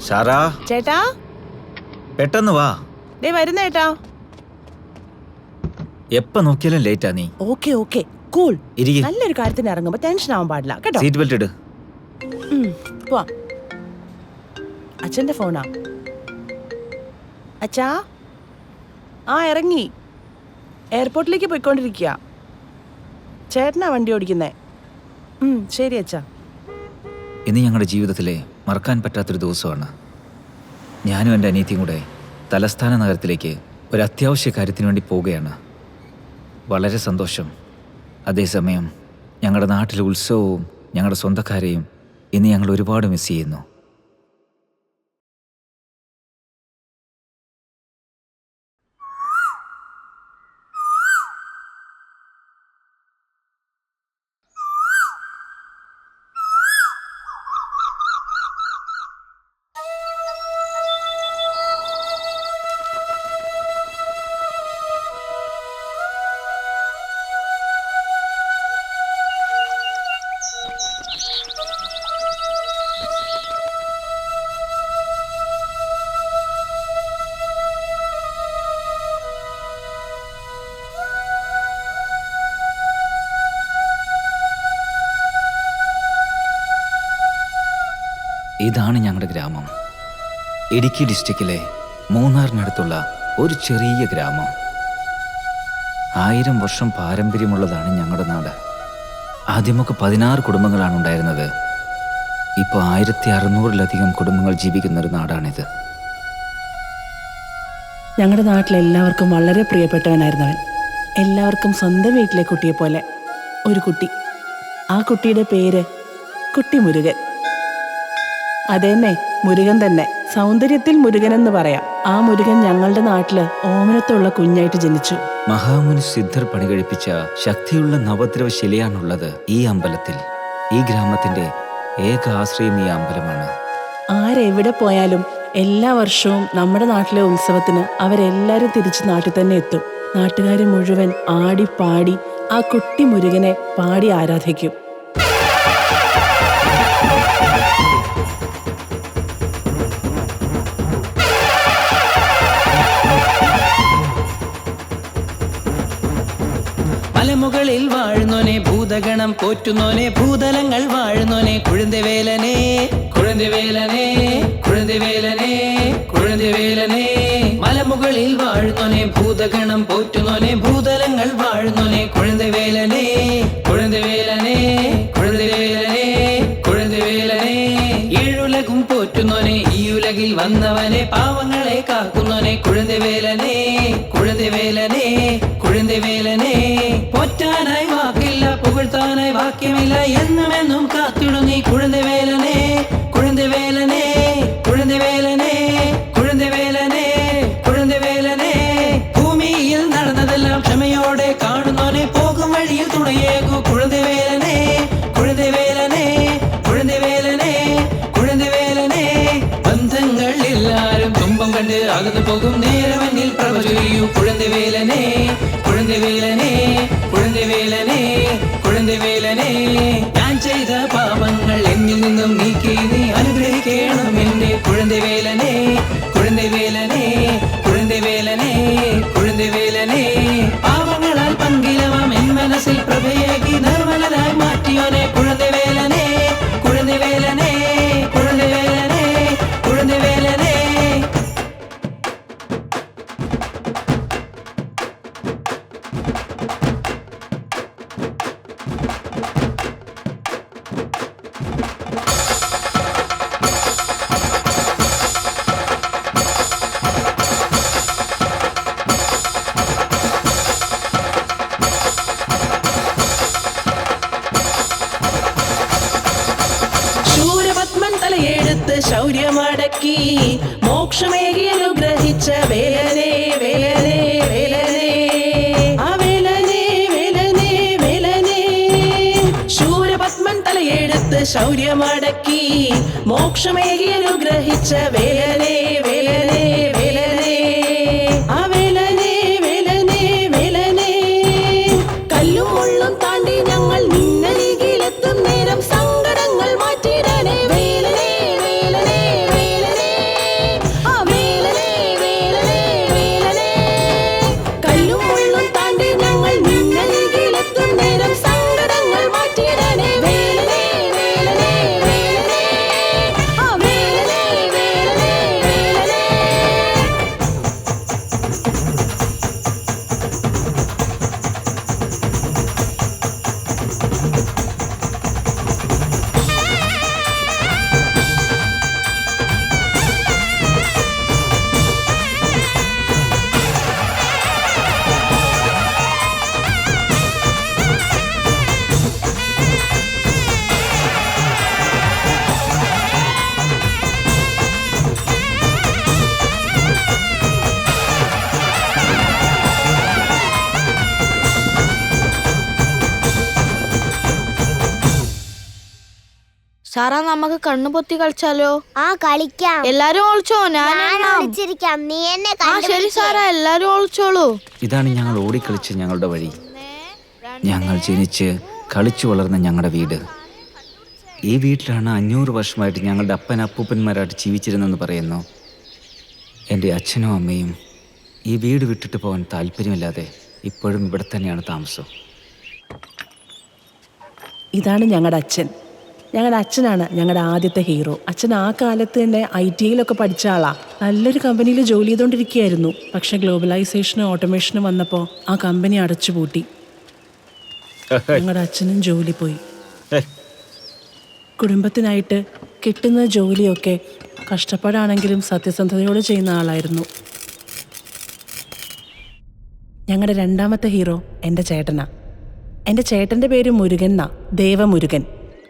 Sarah ചേട്ടാ പെട്ടെന്ന് വാ. ദേ വരുന്ന ചേട്ടാ. എപ്പ നോക്കിയാലും ലേറ്റാ നീ. Okay okay cool. ഇരിക്ക്. നല്ലൊരു കാര്യത്തിന് ഇറങ്ങുമ്പോ ടെൻഷൻ ആവാൻ പാടില്ല കേട്ടോ. സീറ്റ് ബെൽറ്റ് ഇട്. പോവാം. അച്ഛന്റെ ഫോണാ. അച്ഛാ ആ ഇറങ്ങി എയർപോർട്ടിലേക്ക് പോയിക്കൊണ്ടിരിക്കുക. ചേട്ടനാ വണ്ടി ഓടിക്കുന്നേ. ശരി അച്ഛാ. ഇന്ന് ഞങ്ങളുടെ ജീവിതത്തിലെ മറക്കാൻ പറ്റാത്തൊരു ദിവസമാണ്. ഞാനും എൻ്റെ അനിയത്തിയും കൂടെ തലസ്ഥാന നഗരത്തിലേക്ക് ഒരു അത്യാവശ്യ കാര്യത്തിന് വേണ്ടി പോവുകയാണ്. വളരെ സന്തോഷം. അതേസമയം ഞങ്ങളുടെ നാട്ടിലെ ഉത്സവവും ഞങ്ങളുടെ സ്വന്തക്കാരെയും ഇന്ന് ഞങ്ങൾ ഒരുപാട് മിസ് ചെയ്യുന്നു. ഇതാണ് ഞങ്ങളുടെ ഗ്രാമം. ഇടുക്കി ഡിസ്ട്രിക്റ്റിലെ മൂന്നാറിനടുത്തുള്ള ഒരു ചെറിയ ഗ്രാമം. 1000 വർഷം പാരമ്പര്യമുള്ളതാണ് ഞങ്ങളുടെ നാട്. ആദ്യമൊക്കെ 16 കുടുംബങ്ങളാണ് ഉണ്ടായിരുന്നത്. ഇപ്പോൾ 1600-ലധികം കുടുംബങ്ങൾ ജീവിക്കുന്ന ഒരു നാടാണിത്. ഞങ്ങളുടെ നാട്ടിലെല്ലാവർക്കും വളരെ പ്രിയപ്പെട്ടവനായിരുന്നവൻ. എല്ലാവർക്കും സ്വന്തം വീട്ടിലെ കുട്ടിയെ പോലെ ഒരു കുട്ടി. ആ കുട്ടിയുടെ പേര് കുട്ടി മുരുകൻ. അതെന്നെ, മുരുകൻ തന്നെ. സൗന്ദര്യത്തിൽ മുരുകൻ എന്ന് പറയാം. ആ മുരുകൻ ഞങ്ങളുടെ നാട്ടില് ഓമനത്തുള്ള കുഞ്ഞായിട്ട് ജനിച്ചു. മഹാമുനി സിദ്ധർ പണികഴിപ്പിച്ച ശക്തിയുള്ള നവദ്രവ ശിലയാണുള്ളത് ഈ അമ്പലത്തിൽ. ഈ ഗ്രാമത്തിന്റെ ഏക ആശ്രയം ഈ അമ്പലമാണ്. ആരെവിടെ പോയാലും എല്ലാ വർഷവും നമ്മുടെ നാട്ടിലെ ഉത്സവത്തിന് അവരെല്ലാരും തിരിച്ച് നാട്ടിൽ തന്നെ എത്തും. നാട്ടുകാർ മുഴുവൻ ആടി പാടി ആ കുട്ടി മുരുകനെ പാടി ആരാധിക്കും. മലമുകളിൽ വാഴുന്നോനെ, ഭൂതഗണം പോറ്റുന്നോനെ, ഭൂതലങ്ങൾ വാഴുന്നോനെ, കുഴന്തവേലനെ കുഴന്തവേലനെ കുഴന്തവേലനെ കുഴന്തവേലനെ. മലമുകളിൽ വാഴുന്നോനെ, ഭൂതഗണം പോറ്റുന്നോനെ, ഭൂതലങ്ങൾ വാഴുന്നോനെ, കുഴന്തവേലനെ കുഴന്തവേലനെ കുഴന്തവേലനെ കുഴന്തവേലനെ. ഏഴുലകും പോറ്റുന്നോനെ, ഈ ഉലകിൽ വന്നവനെ, പാവങ്ങളെ കാക്കുന്നോനെ, കുഴന്തവേലനെ കുഴന്തവേലനെ കുഴന്തവേലനെ. പൊറ്റാനായി വാക്കില്ല, പുകഴ്ത്താനായി വാക്യമില്ല, എന്നുമെന്നും കാത്തിടും നീ കുഴന്തവേലനെ കുഴന്തവേലനെ കുഴന്തവേലനെ കുഴന്തവേലനെ കുഴന്തവേലനെ. ഭൂമിയിൽ നടന്നതെല്ലാം ക്ഷമയോടെ കാണുന്നോനെ, പോകും വഴിയിൽ തുണയേകു കുഴന്തവേലനെ കുഴന്തവേലനെ കുഴന്തവേലനെ കുഴന്തവേലനെ. ബന്ധങ്ങൾ എല്ലാരും തുമ്പം കണ്ട് അകന്നു പോകും നേരവനിൽ പ്രഭ ചൊരിയൂ കുഴന്തവേലനെ കുഴന്തവേലനെ കുഴന്തവേലനെ കുഴന്തവേലനെ. ഞാൻ ചെയ്ത പാപങ്ങൾ എന്നിൽ നിന്നും നീക്കി നീ അനുഗ്രഹിക്കണം എന്റെ കുഴന്തവേലനെ കുഴന്തവേലനെ കുഴന്തവേലനെ കുഴന്തവേലനെ. പാവങ്ങളാൽ പങ്കിലവാം എൻ മനസ്സിൽ പ്രഭയേകി നിർമ്മലനായി മാറ്റിയോനെ, കുഴന്തവേലനെ കുഴന്തവേലനെ കുഴന്തവേലനെ കുഴന്തവേലനെ. ശൗര്യമടക്കി മോക്ഷമേകി അനുഗ്രഹിച്ച വേലനെ വേലനെ വേലനെ ആ വേലനെ വേലനെ വേലനെ. ശൂരപത്മൻ തലയെടുത്ത് ശൗര്യമടക്കി മോക്ഷമേകി അനുഗ്രഹിച്ച വേലനെ വേലനെ വേലനെ ആ വേലനെ വേലനെ വേലനെ. കല്ലും മുള്ളും താണ്ടി ഞങ്ങൾ നിന്നരികിലെത്തും നേരം സങ്കടങ്ങൾ മാറ്റിടണേ വേലനെ വേലനെ വേലനെ സാറാ നമുക്ക് കണ്ണു പൊത്തി കളിച്ചാലോ? ആ കളിക്കാം. എല്ലാരും ഒളിച്ചോ? ഞാൻ ഒളിച്ചിരിക്കാം. നീ എന്നെ ശരി സാറാ, എല്ലാരും ഒളിച്ചോളൂ. ഇതാണ് ഞങ്ങൾ ഓടിക്കളിച്ച് ഞങ്ങളുടെ വഴി. ഞങ്ങൾ ജനിച്ച് കളിച്ചു വളർന്ന ഞങ്ങളുടെ വീട്. ഈ വീട്ടിലാണ് 500 വർഷമായിട്ട് ഞങ്ങളുടെ അപ്പൂപ്പന്മാരായിട്ട് ജീവിച്ചിരുന്നെന്ന് പറയുന്നു. എൻ്റെ അച്ഛനും അമ്മയും ഈ വീട് വിട്ടിട്ട് പോകാൻ താല്പര്യമില്ലാതെ ഇപ്പോഴും ഇവിടെ തന്നെയാണ് താമസം. ഇതാണ് ഞങ്ങളുടെ അച്ഛൻ. ഞങ്ങളുടെ അച്ഛനാണ് ഞങ്ങളുടെ ആദ്യത്തെ ഹീറോ. അച്ഛൻ ആ കാലത്ത് തന്നെ IT-യിലൊക്കെ പഠിച്ച ആളാ. നല്ലൊരു കമ്പനിയിൽ ജോലി ചെയ്തുകൊണ്ടിരിക്കുകയായിരുന്നു. പക്ഷെ ഗ്ലോബലൈസേഷനും ഓട്ടോമേഷനും വന്നപ്പോൾ ആ കമ്പനി അടച്ചുപൂട്ടി. ഞങ്ങളുടെ അച്ഛനും ജോലി പോയി. കുടുംബത്തിനായിട്ട് കിട്ടുന്ന ജോലിയൊക്കെ കഷ്ടപ്പാടാണെങ്കിലും സത്യസന്ധതയോടെ ചെയ്യുന്ന ആളായിരുന്നു. ഞങ്ങളുടെ രണ്ടാമത്തെ ഹീറോ എൻ്റെ ചേട്ടനാ. എൻ്റെ ചേട്ടൻ്റെ പേര് മുരുകൻ എന്നാ, ദേവമുരുകൻ.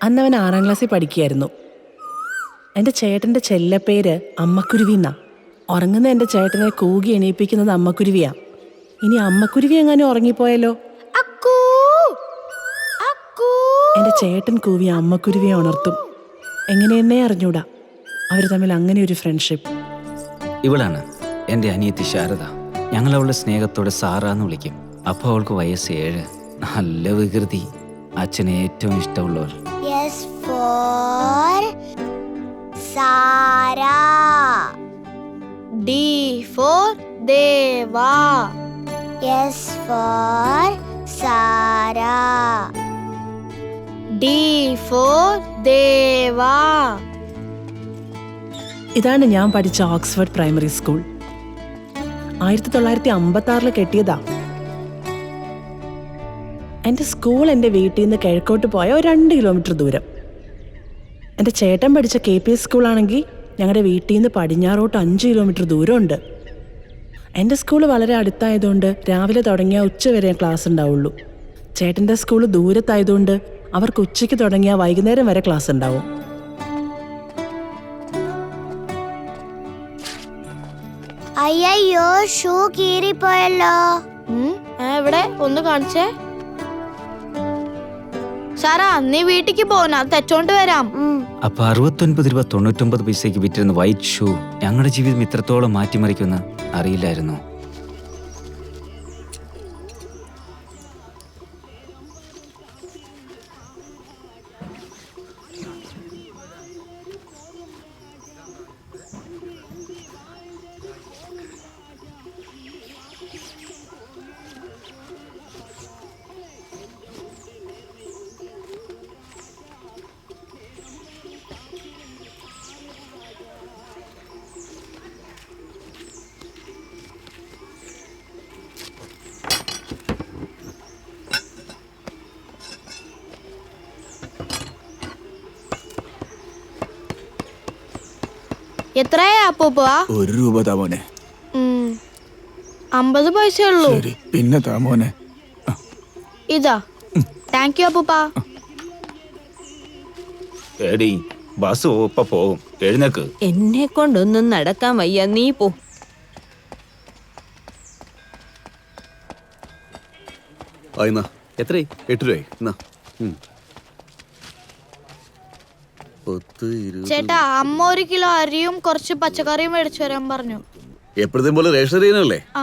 അന്നവൻ 6ാം ക്ലാസ്സിൽ പഠിക്കുകയായിരുന്നു. എൻ്റെ ചേട്ടൻ്റെ ചെല്ലപ്പേര് അമ്മക്കുരുവി എന്നാ. ഉറങ്ങുന്ന എൻ്റെ ചേട്ടനെ കൂകി എണീപ്പിക്കുന്നത് അമ്മക്കുരുവിയാ. ഇനി അമ്മക്കുരുവി എങ്ങാനും ഉറങ്ങിപ്പോയാലോ? എൻ്റെ ചേട്ടൻ കൂവി അമ്മക്കുരുവിയെ ഉണർത്തും. എങ്ങനെയെന്നേ അറിഞ്ഞൂടാ. അവർ തമ്മിൽ അങ്ങനെ ഒരു ഫ്രണ്ട്ഷിപ്പ്. ഇവളാണ് എൻ്റെ അനിയത്തി ശാരദ. ഞങ്ങൾ അവളുടെ സ്നേഹത്തോടെ സാറാന്ന് വിളിക്കും. അപ്പോൾ അവൾക്ക് വയസ്സ് 7. നല്ല വികൃതി. അച്ഛന് ഏറ്റവും ഇഷ്ടമുള്ളവൾ. S for Sara. D for Deva. S for Sara. D for ദേവാ. ഇതാണ് ഞാൻ പഠിച്ച ഓക്സ്ഫോർഡ് പ്രൈമറി സ്കൂൾ. 1956 കെട്ടിയതാ. എൻ്റെ സ്കൂൾ എൻ്റെ വീട്ടിൽ നിന്ന് കിഴക്കോട്ട് പോയ ഒരു 2 കിലോമീറ്റർ ദൂരം. എൻ്റെ ചേട്ടൻ പഠിച്ച KPS സ്കൂളാണെങ്കിൽ ഞങ്ങളുടെ വീട്ടിൽ നിന്ന് പടിഞ്ഞാറോട്ട് 5 കിലോമീറ്റർ ദൂരമുണ്ട്. എൻ്റെ സ്കൂൾ വളരെ അടുത്തായതുകൊണ്ട് രാവിലെ തുടങ്ങിയാൽ ഉച്ചവരെ ക്ലാസ് ഉണ്ടാവുള്ളൂ. ചേട്ടൻ്റെ സ്കൂൾ ദൂരത്തായതുകൊണ്ട് അവർക്ക് ഉച്ചയ്ക്ക് തുടങ്ങിയാൽ വൈകുന്നേരം വരെ ക്ലാസ് ഉണ്ടാവും. അയ്യോ, ഷൂ കീറിപ്പോയല്ലോ. എവിടെ? ഒന്ന് കാണിച്ചേ. സാറാ, നീ വീട്ടിക്ക് പോനാ, തെറ്റോണ്ട് വരാം. അപ്പൊ 69 രൂപ 99 പൈസയ്ക്ക് വിറ്റിരുന്ന വൈറ്റ് ഷൂ ഞങ്ങളുടെ ജീവിതം ഇത്രത്തോളം മാറ്റിമറിക്കുമെന്ന് അറിയില്ലായിരുന്നു. എത്രയാ അപ്പൂപ്പ? 1 രൂപ താ മോനെ. 50 പൈസയേ ഉള്ളൂ. ശരി, പിന്നെ താ മോനെ. ഇതാ. താങ്ക് യു അപ്പൂപ്പ. എടി ബസ് ഇപ്പൊ പോകും, എഴുന്നേക്ക്. എന്നെ കൊണ്ടൊന്നും നടക്കാൻ വയ്യ, നീ പോ. എത്ര? 8 രൂപ. 10, 20. ചേട്ടാ, അമ്മ 1 കിലോ അരിയും കുറച്ച് പച്ചക്കറിയും മേടിച്ചു വരാൻ പറഞ്ഞു. എപ്പോഴത്തേം പോലെ റേഷൻ അരിയനല്ലേ? ആ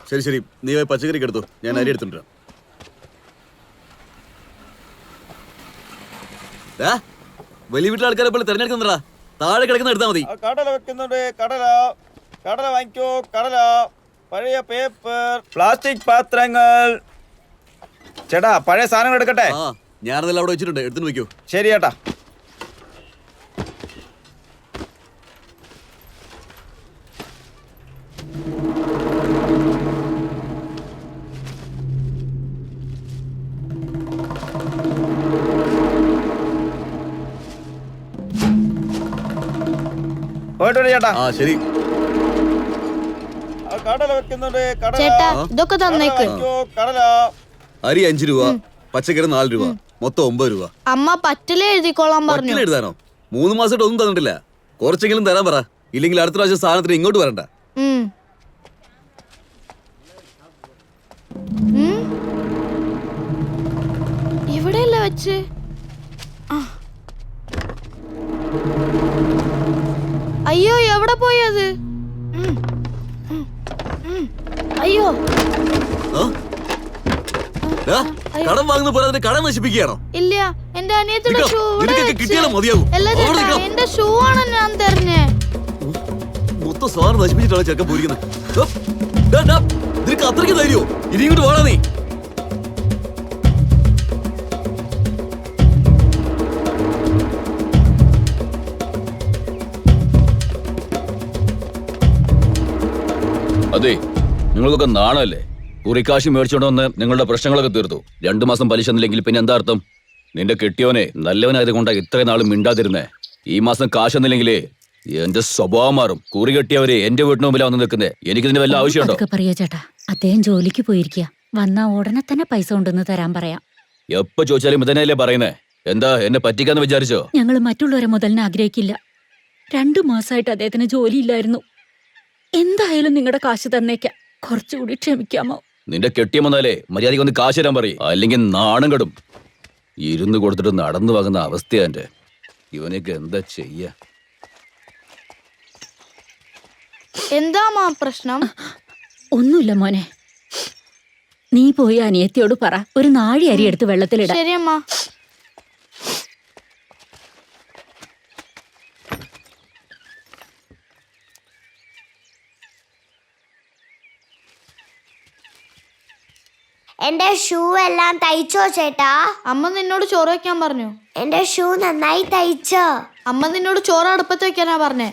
ശരി ശരി, നീ പോയി പച്ചക്കറിക്ക് എടുത്തു, ഞാൻ അരി എടുത്തിട്ട്. വലിയ വീട്ടിലെ ആൾക്കാരെ പോലെ തെരഞ്ഞെടുക്കുന്നുണ്ടാ, താഴെ കിടക്കുന്ന എടുത്താൽ മതി. കടല വെക്കുന്നുണ്ട്. കടല വാങ്ങിക്കോ. കടല, പഴയ പേപ്പർ, പ്ലാസ്റ്റിക് പാത്രങ്ങൾ. ചേട്ടാ, പഴയ സാധനങ്ങൾ എടുക്കട്ടെ? ആ, ഞാനതെല്ലാം അവിടെ വെച്ചിട്ടുണ്ട്, എടുത്തിട്ട് വയ്ക്കൂ. ശരി ചേട്ടാ. പോയിട്ട് ചേട്ടാ. ആ ശരി. കടല വെക്കുന്നുണ്ട്. ചേട്ടാ, ഇതൊക്കെ തന്നേക്ക്. കടല. അരി 5 രൂപ, പച്ചക്കറി 4 രൂപ, മൊത്തം 9 രൂപ. അമ്മ പറ്റില് എഴുതിക്കോളാൻ പറഞ്ഞു. പറ്റില്ല എഴുതാനോ? 3 മാസമായിട്ട് ഒന്നും തന്നിട്ടില്ല. കുറച്ചെങ്കിലും തരാൻ പറ, ഇല്ലെങ്കിൽ അടുത്ത പ്രാവശ്യം സാധനത്തിന് ഇങ്ങോട്ട് വരണ്ട. ഇവിടെയല്ലേ വെച്ച്? പോയി അത്. അയ്യോ കടം വാങ്ങുന്ന പോലെ അതിന്റെ കടം നശിപ്പിക്കുകയാണോ? ഇല്ല, എന്റെ അനിയത്തിയുടെ ഷൂ കിട്ടിയാലും മതിയാകും. എന്റെ ഷൂ ആണ് ഞാൻ തെരഞ്ഞേ. മൊത്തം സാറ് നശിപ്പിച്ചിട്ടാണ് ചെറുക്കൻ പോയിരിക്കുന്നത്. നിനക്ക് അത്രയ്ക്ക് ധൈര്യമോ? ഇനി ഇങ്ങോട്ട് വേണ നീ. അതെ, നിങ്ങൾക്കൊക്കെ നാണല്ലേ? കുറിക്കാശ് മേടിച്ചോണ്ട് വന്ന് നിങ്ങളുടെ പ്രശ്നങ്ങളൊക്കെ തീർത്തു. 2 മാസം പലിശ എന്നില്ലെങ്കിൽ പിന്നെ എന്താ അർത്ഥം? നിന്റെ കെട്ടിയോനെ നല്ലവനായത് കൊണ്ടാ ഇത്രയും നാളും മിണ്ടാതിരുന്നേ. ഈ മാസം കാശ് എന്നില്ലെങ്കിലേ എന്റെ സ്വഭാവം മാറും. കുറി കെട്ടിയവരെ എന്റെ വീട്ടിന് മുമ്പിലാ വന്ന് നിൽക്കുന്നേ. എനിക്കിതിന് വല്ല ആവശ്യമുണ്ടോ? പറയാ ചേട്ടാ, അദ്ദേഹം ജോലിക്ക് പോയിരിക്കുക. വന്നാ ഉടനെ തന്നെ പൈസ കൊണ്ടുവന്ന് തരാൻ പറയാം. എപ്പോ ചോദിച്ചാലും ഇതന്നെയല്ലേ പറയുന്നേ. എന്താ എന്നെ പറ്റിക്കാന്ന് വിചാരിച്ചോ? ഞങ്ങൾ മറ്റുള്ളവരെ മുതലിന് ആഗ്രഹിക്കില്ല. 2 മാസമായിട്ട് അദ്ദേഹത്തിന് ജോലിയില്ലായിരുന്നു. എന്തായാലും നിങ്ങളുടെ കാശ് തന്നേക്കാം. കുറച്ചുകൂടി ക്ഷമിക്കാമോ? നിന്റെ കെട്ടിയ വന്നാലേ മര്യാദയ്ക്ക് ഒന്ന് കാശ് തരാൻ പറയും. അല്ലെങ്കിൽ നാണം കെടും. ഇരുന്ന് കൊടുത്തിട്ട് നടന്നു വാങ്ങുന്ന അവസ്ഥയാ എന്റെ. ഇവനൊക്കെ എന്താ ചെയ്യാ? എന്താ പ്രശ്നം? ഒന്നുമില്ല മോനെ, നീ പോയി അനിയത്തിയോട് പറ, ഒരു നാഴി അരി എടുത്ത് വെള്ളത്തിലിടാം. ശരിയമ്മ. എന്റെ ഷൂ എല്ലാം തയ്ച്ചോ ചേട്ടാ? അമ്മ നിന്നോട് ചോറ് വെക്കാൻ പറഞ്ഞു. എന്റെ ഷൂ നന്നായി തയ്ച്ചോ? അമ്മ നിന്നോട് ചോറ് അടുപ്പത്ത് വെക്കാനാ പറഞ്ഞേ.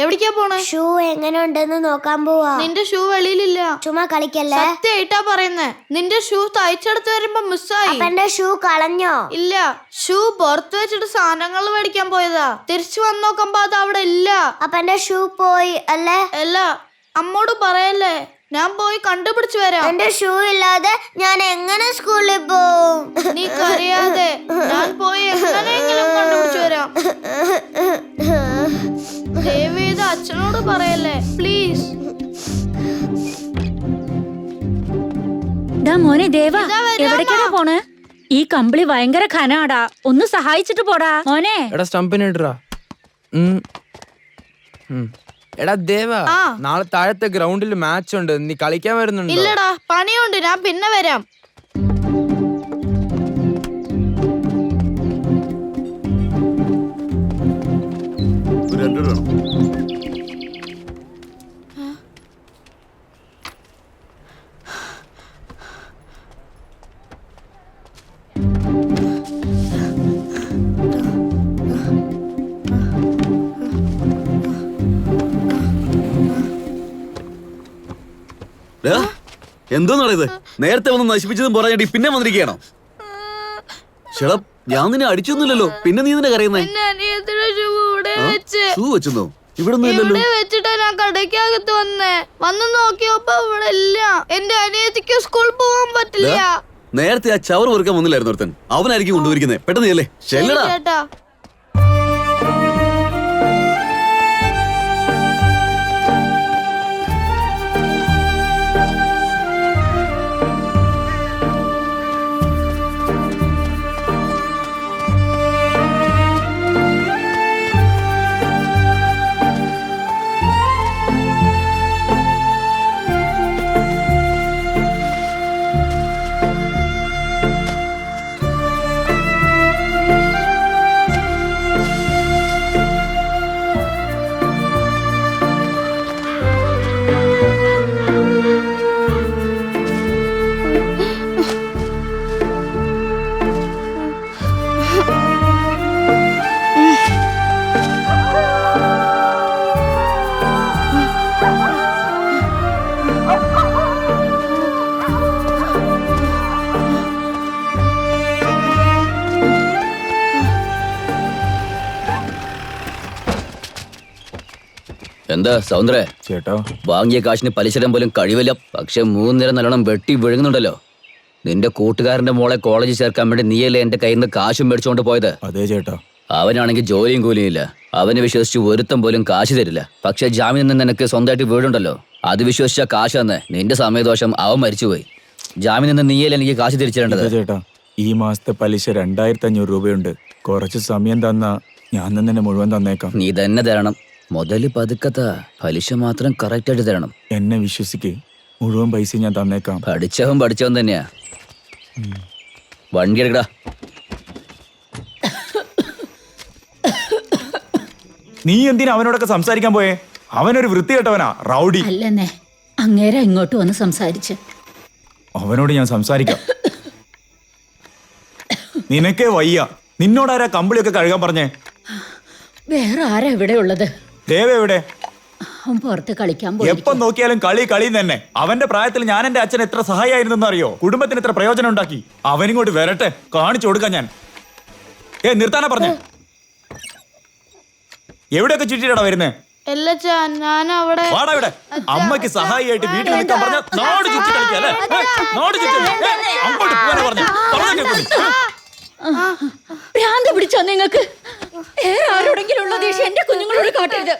എവിടേക്കാ പോണേ? ഷൂ എങ്ങനെ ഉണ്ടെന്ന് നോക്കാൻ പോവാ. നിന്റെ ഷൂ വെളിയിലില്ല. ചുമ്മാ കളിക്കല്ലേ? സത്യമായിട്ടാ പറയുന്നേ. നിന്റെ ഷൂ തയ്ച്ചെടുത്ത് വരുമ്പോ മിസ്സായി. അപ്പൊ എന്റെ ഷൂ കളഞ്ഞോ? ഇല്ല, ഷൂ പുറത്ത് വെച്ചിട്ട് സാധനങ്ങൾ മേടിക്കാൻ പോയതാ. തിരിച്ചു വന്ന് നോക്കുമ്പോ അത് അവിടെ ഇല്ല. അപ്പൊ എന്റെ ഷൂ പോയി അല്ലേ? അല്ല, അമ്മോട് പറയല്ലേ, ഞാൻ പോയി കണ്ടുപിടിച്ചു വരാം. എന്റെ ഷൂ ഇല്ലാതെ ഞാൻ എങ്ങനെ സ്കൂളിൽ പോവും? നീ കരയാതെ, ഞാൻ പോയി എങ്ങനെയെങ്കിലും കണ്ടുപിടിച്ചു വരാം. ദയവേത് അച്ഛനോട് പറയല്ലേ, പ്ലീസ്. മോനെ ദേവാ, ഇതാ വരാം, എവിടേക്കാണ് അമ്മ. പോണ്? ഈ കമ്പിളി ഭയങ്കര ഖനാടാ. ഒന്ന് സഹായിച്ചിട്ട് പോടാ മോനെ. എടാ സ്റ്റംപിന് ഇടറാ. എടാ ദേവ, ആ. നാളെ താഴത്തെ ഗ്രൗണ്ടിൽ മാച്ച് ഉണ്ട്. നീ കളിക്കാൻ വരുന്നുണ്ടോ? ഇല്ലടാ, പണിയുണ്ട്, ഞാൻ പിന്നെ വരാം. ഒരു 2 വേണം. എന്തോന്നാണ് ഇത്? നേരത്തെ വന്ന് നശിപ്പിച്ചതും പറയാണ്ടി പിന്നെ വന്നിരിക്കുകയാണോ? ചേട്ടാ, ഞാൻ നിന്നെ അടിച്ചൊന്നുമില്ലല്ലോ. പിന്നെ നീ നിന്നെ കരയുന്നേ? എന്റെ അനിയത്തിയുടെ ഷൂ ഇവിടെ വെച്ച്. ഷൂ വെച്ചെന്നോ? ഇവിടെ ഇല്ലല്ലോ. ഇവിടെ വെച്ചിട്ടാ ഞാൻ കടയ്ക്കകത്ത് വന്നേ. വന്ന് നോക്കിയപ്പോ ഇവിടെ ഇല്ല. എന്റെ അനിയത്തിക്ക് സ്കൂളിൽ പോകാൻ പറ്റില്ല. നേരത്തെ ആ ചവർ വെറുക്കാൻ വന്നില്ലായിരുന്നു ഒരുത്തൻ. അവനായിരിക്കും കൊണ്ടുപോയിരിക്കുന്നത്. പെട്ടെന്ന് അല്ലേ? ചെല്ലടാ. ചേട്ടാ, എന്താ സൗന്ദര്യ ചേട്ടാ, വാങ്ങിയ കാശിന് പലിശരം പോലും കഴിവില്ല. പക്ഷെ 3 നേരം നല്ലോണം വെട്ടി വിഴുങ്ങുന്നുണ്ടല്ലോ. നിന്റെ കൂട്ടുകാരന്റെ മോളെ കോളേജിൽ ചേർക്കാൻ വേണ്ടി നീയല്ലേ എന്റെ കയ്യിൽ നിന്ന് കാശും മേടിച്ചുകൊണ്ട് പോയത്? അതെ ചേട്ടാ. അവനാണെങ്കിൽ ജോലിയും കൂലിയും ഇല്ല. അവനെ വിശ്വസിച്ച് ഒരുത്തം പോലും കാശ് തരില്ല. പക്ഷെ ജാമ്യം നിന്ന് നിനക്ക് സ്വന്തമായിട്ട് വീടുണ്ടല്ലോ, അത് വിശ്വസിച്ച കാശ് തന്നെ. നിന്റെ സമയദോഷം അവൻ മരിച്ചുപോയി. ജാമ്യം നിന്ന് നീയല്ലേ എനിക്ക് കാശ് തിരിച്ചിടേണ്ടത്? ചേട്ടാ, ഈ മാസത്തെ പലിശ 2500 രൂപയുണ്ട്. കുറച്ച് സമയം തന്നാ ഞാൻ തന്നെ മുഴുവൻ തന്നേക്കാം. നീ തന്നെ തരണം. മുതല് പതുക്കത്താ, പലിശ മാത്രം കറക്റ്റ് ആയിട്ട് തരണം. എന്നെ വിശ്വസിക്ക്, മുഴുവൻ പൈസ ഞാൻ തന്നേക്കാം. പഠിച്ചവൻ തന്നെയാ. വണ്ടി എടുക്കടാ. നീ എന്തിനാ അവനോടൊക്കെ സംസാരിക്കാൻ പോയേ? അവനൊരു വൃത്തികെട്ടവനാ, റൗഡി. അല്ലെന്നേ, അങ്ങേരെ ഇങ്ങോട്ട് വന്ന് സംസാരിച്ച്. അവനോട് ഞാൻ സംസാരിക്കാം. നിനക്കേ വയ്യ. നിന്നോടാരാ കമ്പിളിയൊക്കെ കഴുകാൻ പറഞ്ഞേ? വേറെ ആരാ ഇവിടെ ഉള്ളത്? ദേവ എവിടെ? അവൻ പുറത്ത് കളിക്കാൻ പോയി. എപ്പം നോക്കിയാലും കളി തന്നെ. അവന്റെ പ്രായത്തിൽ ഞാൻ എന്റെ അച്ഛൻ എത്ര സഹായിയായിരുന്നെന്ന് അറിയോ? കുടുംബത്തിന് എത്ര പ്രയോജനം ഉണ്ടാക്കി. അവനിങ്ങോട്ട് വരട്ടെ, കാണിച്ചു കൊടുക്കാൻ ഞാൻ. നിർത്താനാ പറഞ്ഞേ? എവിടെയൊക്കെ ചുറ്റിട്ടാ വരുന്നേ? ഞാനവിടെ വാടാ ഇവിടെ. അമ്മയ്ക്ക് സഹായിയായിട്ട് വീട്ടിൽ നിൽക്കാൻ പറഞ്ഞ നാട് ചുറ്റി കളിക്കല്ലേ? നാട് ചുറ്റി അങ്ങോട്ട് പോകാനാ പറഞ്ഞേ? ഭ്രാന്ത് പിടിച്ചോ നിങ്ങൾക്ക്? വേറെ ആരോടെങ്കിലും ഉള്ള ദേഷ്യം എന്റെ കുഞ്ഞുങ്ങളോട് കാട്ടരുത്.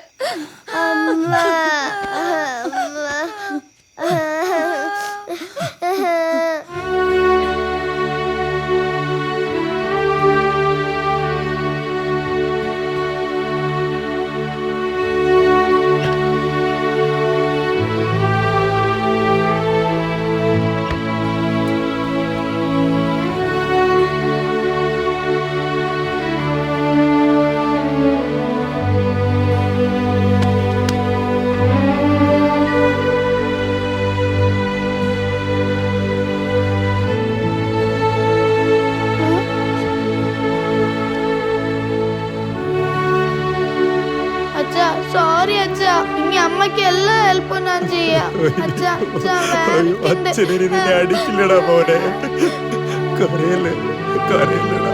സോറി അച്ഛാ, ഇനി അമ്മയ്ക്ക് എല്ലാ ഹെൽപ്പും ഞാൻ ചെയ്യാം. അടിക്കില്ലടാ മോനെ. കരയല്ലടാ.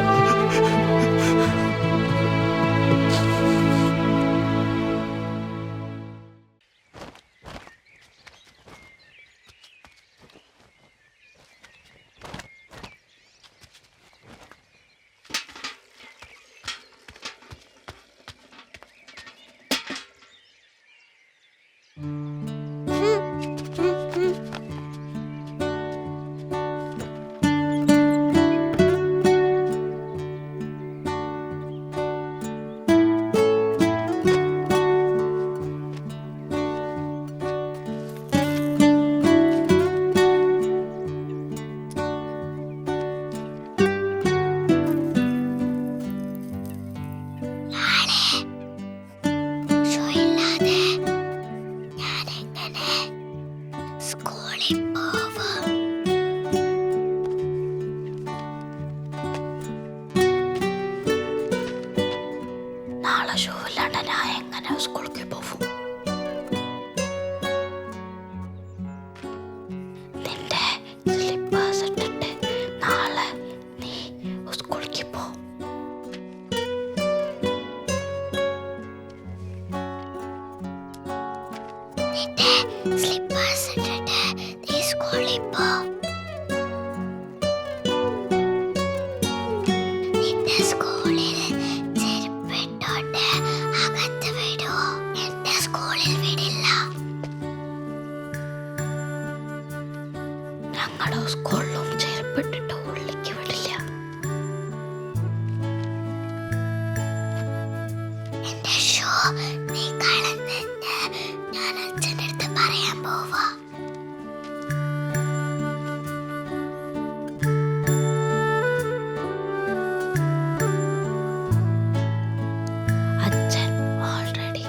സ്കൂളിലും ചെരുപ്പിട്ടിട്ട് ഉള്ളിക്ക് വിടില്ല. എന്റെ ഷൂ നീ കളഞ്ഞ് ഞാൻ അച്ഛൻ്റെ അടുത്ത് പറയാൻ പോവാ. അച്ഛൻ ഓൾറെഡി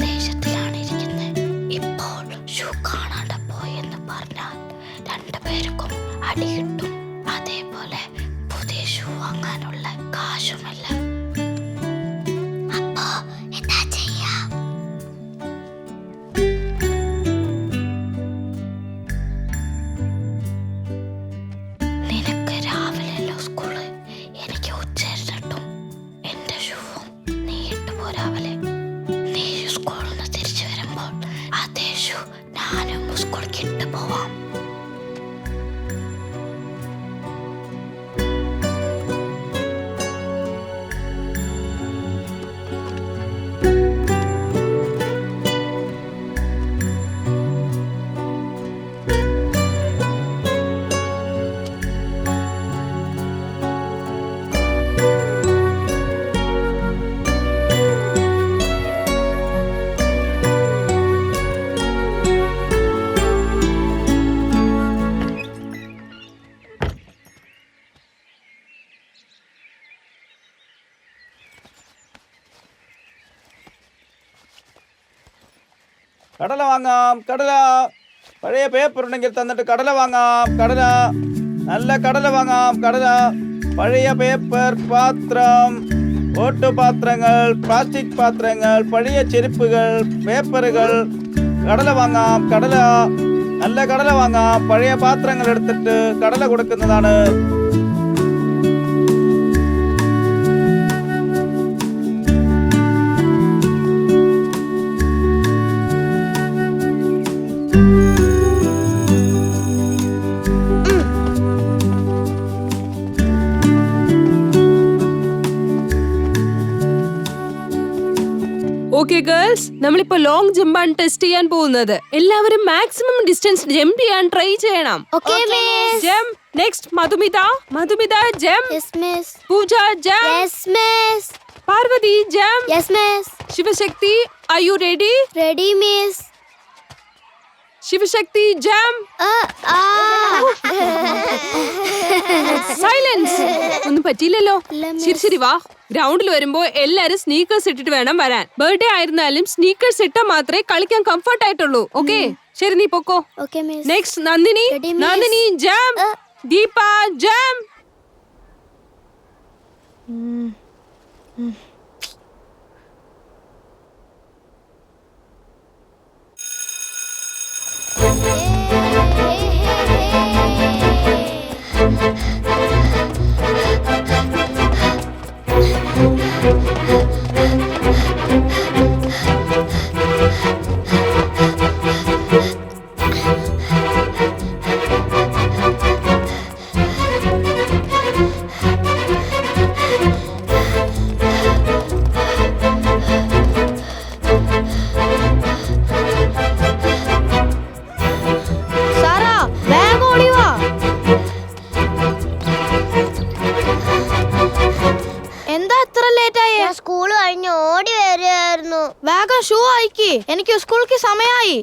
ദേശത്തിലാണ് ഇരിക്കുന്നത്. ഇപ്പോൾ ഷൂ കാണാണ്ട് പോയെന്ന് പറഞ്ഞാൽ രണ്ടുപേർക്കും അടി കിട്ടും. അതേപോലെ പുതിയ ഷൂ വാങ്ങാനുള്ള കാശുമില്ല. അപ്പോ എന്താ ചെയ്യാ? നിനക്ക് രാവിലെയല്ലോ സ്കൂള്, എനിക്ക് ഉച്ചരിട്ടും എന്റെ ഷൂവും നീ ഇട്ടുപോ രാവിലെ. നീ സ്കൂളിൽ നിന്ന് തിരിച്ചു വരുമ്പോൾ അതേ ഷൂ ഞാനും സ്കൂളിലേക്ക് ഇട്ട് പോവാം. കടല വാങ്ങാം, കടല. പഴയ പേപ്പർ ഉണ്ടെങ്കിൽ തന്നിട്ട് കടല വാങ്ങാം, കടല. നല്ല കടല വാങ്ങാം, കടല. പഴയ പേപ്പർ, പാത്രം, ഓട്ടുപാത്രങ്ങൾ, പ്ലാസ്റ്റിക് പാത്രങ്ങൾ, പഴയ ചെരുപ്പുകൾ, പേപ്പറുകൾ. കടല വാങ്ങാം, കടല. നല്ല കടല വാങ്ങാം. പഴയ പാത്രങ്ങൾ എടുത്തിട്ട് കടല കൊടുക്കുന്നതാണ്. ഓക്കെ ഗേൾസ്, നമ്മളിപ്പോ ലോങ് ജമ്പാണ് ടെസ്റ്റ് ചെയ്യാൻ പോകുന്നത്. എല്ലാവരും മാക്സിമം ഡിസ്റ്റൻസ് ജമ്പ് ചെയ്യാൻ ട്രൈ ചെയ്യണം. Jump. Next Madhumitha. Madhumitha jump. Pooja jump. Parvathi jump. Sivasakthi, are you ready? Ready miss. Sivasakthi jump. Silence. ഒന്നും പറ്റിയില്ലല്ലോ. ശരി വാ. ഗ്രൗണ്ടിൽ വരുമ്പോ എല്ലാരും സ്നീക്കേഴ്സ് ഇട്ടിട്ട് വേണം വരാൻ. ബർത്ത്ഡേ ആയിരുന്നാലും സ്നീക്കേഴ്സ് ഇട്ടാൽ മാത്രമേ കളിക്കാൻ കംഫർട്ട് ആയിട്ടുള്ളൂ. ഓക്കെ, ശരി നീ പൊക്കോ. Next Nandini. Nandini jump. Deepa jump. School കഴിഞ്ഞ് ഓടി വരികയായിരുന്നു. വേഗം ഷൂ അയക്കി, എനിക്ക് സ്കൂൾക്ക് സമയമായി.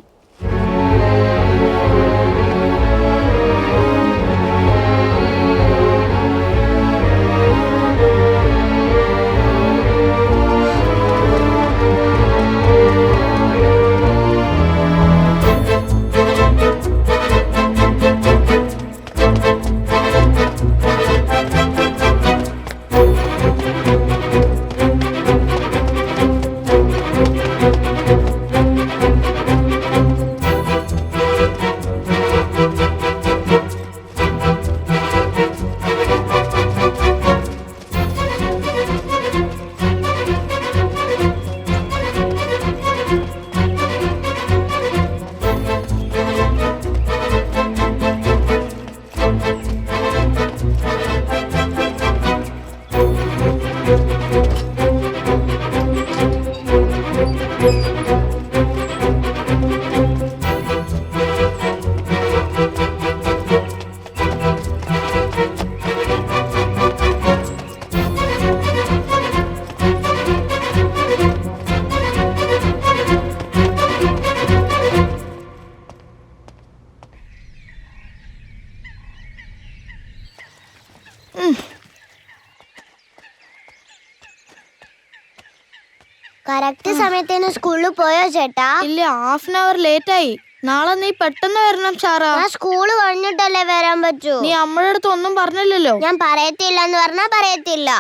കറക്റ്റ് സമയത്തിന് സ്കൂളിൽ പോയോ ചേട്ടാ? ഇല്ല, ഹാഫ് ആൻ അവർ ലേറ്റ് ആയി. നാളെ നീ പെട്ടെന്ന് വരണം ഷാറ. സ്കൂള് കഴിഞ്ഞിട്ടല്ലേ വരാൻ പറ്റൂ. നീ അമ്മയുടെ അടുത്ത് ഒന്നും പറഞ്ഞില്ലല്ലോ. ഞാൻ പറയത്തില്ല എന്ന് പറഞ്ഞാ പറയത്തില്ല.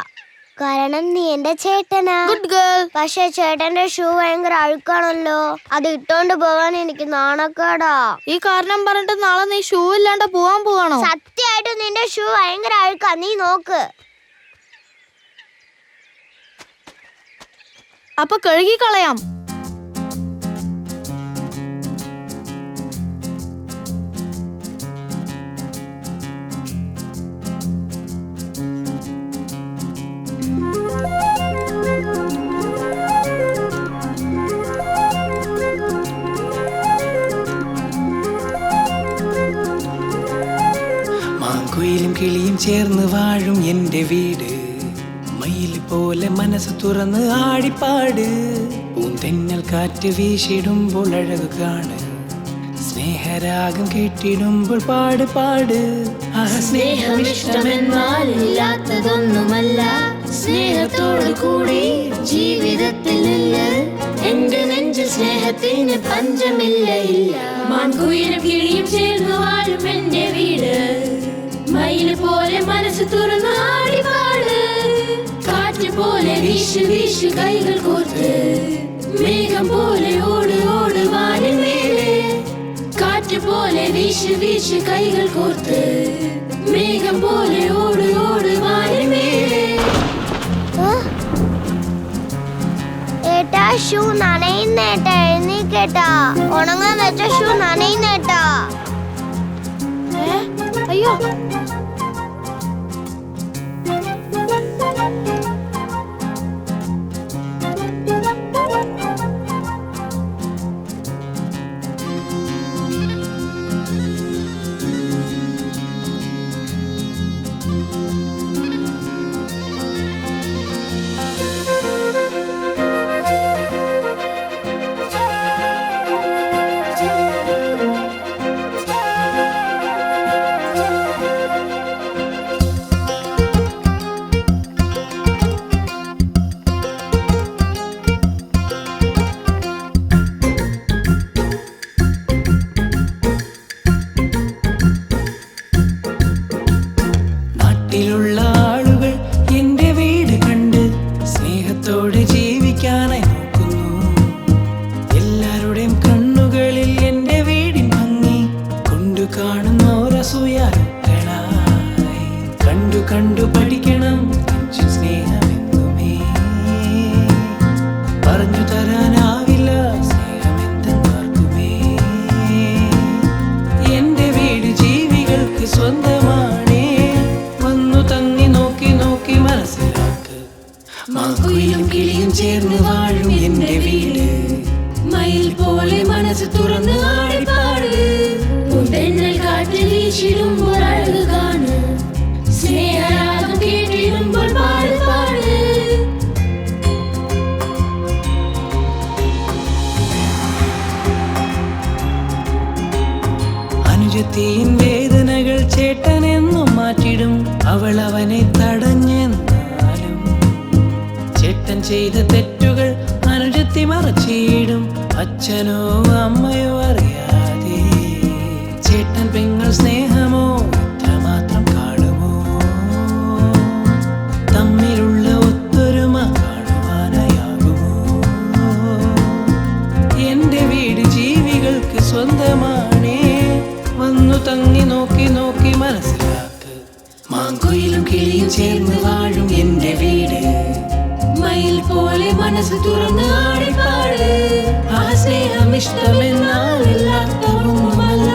കാരണം നീ എന്റെ ചേട്ടനാ. Good girl. പക്ഷെ ചേട്ടന്റെ ഷൂ ഭയങ്കര അഴുക്കാണല്ലോ. അത് ഇട്ടോണ്ട് പോകാൻ എനിക്ക് നാണക്കേടാ. ഈ കാരണം പറഞ്ഞിട്ട് നാളെ നീ ഷൂ ഇല്ലാണ്ട് പോവാൻ പോവാണോ? സത്യമായിട്ടും നിന്റെ ഷൂ ഭയങ്കര അഴുക്കാ, നീ നോക്ക്. അപ്പൊ കഴുകി കളയാം. മാങ്കുയിലും കിളിയും ചേർന്ന് വാഴും എൻ്റെ വീട്. മയിൽ പോലെ മനസ്സ് തുറന്ന് ആടിപ്പാട്. പൂന്തെന്നൽ കാറ്റ് വീശിടുമ്പോൾ അഴകു കാണ്. സ്നേഹരാഗം കേട്ടിടുമ്പോൾ പാട് പാട്. സ്നേഹം ഇഷ്ടമെന്നാൽ ഇല്ലാത്തതൊന്നുമല്ല. സ്നേഹത്തോടു കൂടി ജീവിതത്തിൽ നിന്ന് എന്റെ നെഞ്ചിൽ സ്നേഹത്തിന് പഞ്ചമില്ല ഇല്ല. മാൻകുയിലും കിളിയും ചേർന്ന് വാഴും എന്റെ വീട്. മയില് പോലെ മനസ്സ് തുറന്ന് ആടിപ്പാട്. കാറ്റ് പോലെ വീശു വീശു കൈകൾ കോർത്ത്. മേഘം പോലെ ഓട് ഓട് വാനിൽ മേലെ. കാറ്റ് പോലെ വീശു വീശു കൈകൾ കോർത്ത്. മേഘം പോലെ ഓട് ഓട് വാനിൽ മേലെ. ഏട്ടാ ഷൂ നനയുന്നേട്ടാ, എഴുന്നേക്കേട്ടാ. ഉണങ്ങാൻ വെച്ച ഷൂ നനയുന്നേട്ടാ. അയ്യോ നാട്ടിലുള്ള ആളുകൾ എന്റെ വീട് കണ്ട് സ്നേഹത്തോടെ ജീവിക്കാനായി നോക്കുന്നു. എല്ലാവരുടെയും കണ്ണുകളിൽ എന്റെ വീടിൻ ഭംഗി കൊണ്ടു കാണുന്നോരസൂയാലുക്കളായി. കണ്ടു കണ്ടു പഠിക്കണം നെഞ്ചിൽ സ്നേഹമെന്നുമേ. പറഞ്ഞു തരാനാവില്ല സ്നേഹമെന്തെന്നാർക്കുമേ. എന്റെ വീട് ജീവികൾക്ക് സ്വന്തമാണേ. വന്നു തങ്ങി നോക്കി നോക്കി മനസ്സിലാക്ക്. മാക്കുയിലും കിളിയും ചേർന്ന് വാഴും എന്റെ വീട്. മയിൽ പോലെ മനസ്സ് തുറന്ന് ആടിപ്പാട്. തെന്നൽ കാറ്റ് വീശിടുമ്പോൾ അഴക് കാണ്. സ്നേഹരാഗം കേട്ടിടുമ്പോൾ പാട് പാട്. അനുജത്തിயின் വേദനകൾ ചേട്ടനെന്നും മാറ്റിടും. അവൾ അവനെ തടഞ്ഞെന്നാലും ചേട്ടൻ ചെയ്ത തെറ്റുകൾ അനുജത്തി മറച്ചിടും. അച്ഛനോ അമ്മയോ അറിയാതെ ചേട്ടൻ പെങ്ങൾ സ്നേഹമോ ഇത്രമാത്രം കാണുമോ? തമ്മിലുള്ള ഒത്തൊരുമ കാണുവാനായാകുമോ? എന്റെ വീട് ജീവികൾക്ക് സ്വന്തമാണേ. വന്നു തങ്ങി നോക്കി നോക്കി മനസ്സിലാക്ക്. മാങ്കുയിലും കിളിയും ചേർന്ന് വാഴും എന്റെ വീട്. മയിൽ പോലെ മനസ്സ് തുറന്ന് ആടിപ്പാട്. ആ സ്നേഹം ഇഷ്ടമെന്നാൽ ഇല്ലാത്ത ഒന്നുമല്ല.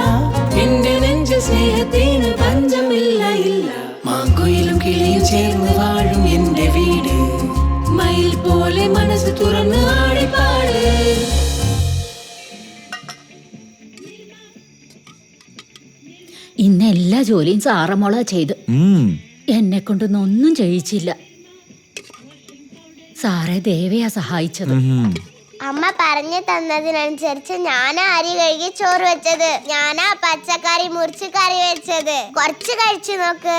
എന്റെ നെഞ്ച് സ്നേഹത്തിന് പഞ്ചമില്ല ഇല്ല. മാങ്കുയിലും കിളിയും ചേർന്ന് വാഴും എന്റെ വീട്. മയിൽ പോലെ മനസ്സ് തുറന്ന് ആടിപ്പാട്. ഇന്ന് എല്ലാ ജോലിയും സാറമോള ചെയ്ത്. എന്നെ കൊണ്ടൊന്നും ഒന്നും ചെയ്യിച്ചില്ല. സാറെ ദേവയാ സഹായിച്ചത്. അമ്മ പറഞ്ഞു തന്നതിനനുസരിച്ച് ഞാനാ അരി കഴുകി ചോറ് വെച്ചത്. ഞാനാ പച്ചക്കറി മുറിച്ച് കറി വെച്ചത്. കുറച്ച് കഴിച്ചു നോക്ക്.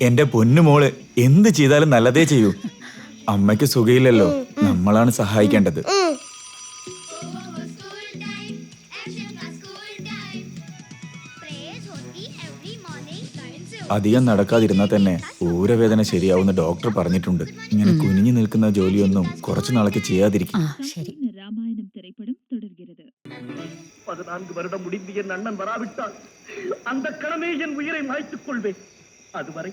എന്റെ പൊന്നുമോള് എന്ത് ചെയ്താലും നല്ലതേ ചെയ്യൂ. അമ്മയ്ക്ക് സുഖയില്ലല്ലോ, നമ്മളാണ് സഹായിക്കേണ്ടത്. അധികം നടക്കാതിരുന്നാൽ തന്നെ ഊരവേദന ശരിയാവുന്ന ഡോക്ടർ പറഞ്ഞിട്ടുണ്ട്. ഇങ്ങനെ കുനിഞ്ഞു നിൽക്കുന്ന ജോലിയൊന്നും കുറച്ചു നാളേക്ക് ചെയ്യാതിരിക്കും. ராமாயணம் திரைப்படம் தொடர்கிறது. 14 வருடம் முடிந்து என் அண்ணன் வராவிட்டால் அந்த கிழமை என் உயிரை மாய்த்துக் கொள்வேன். அதுவரை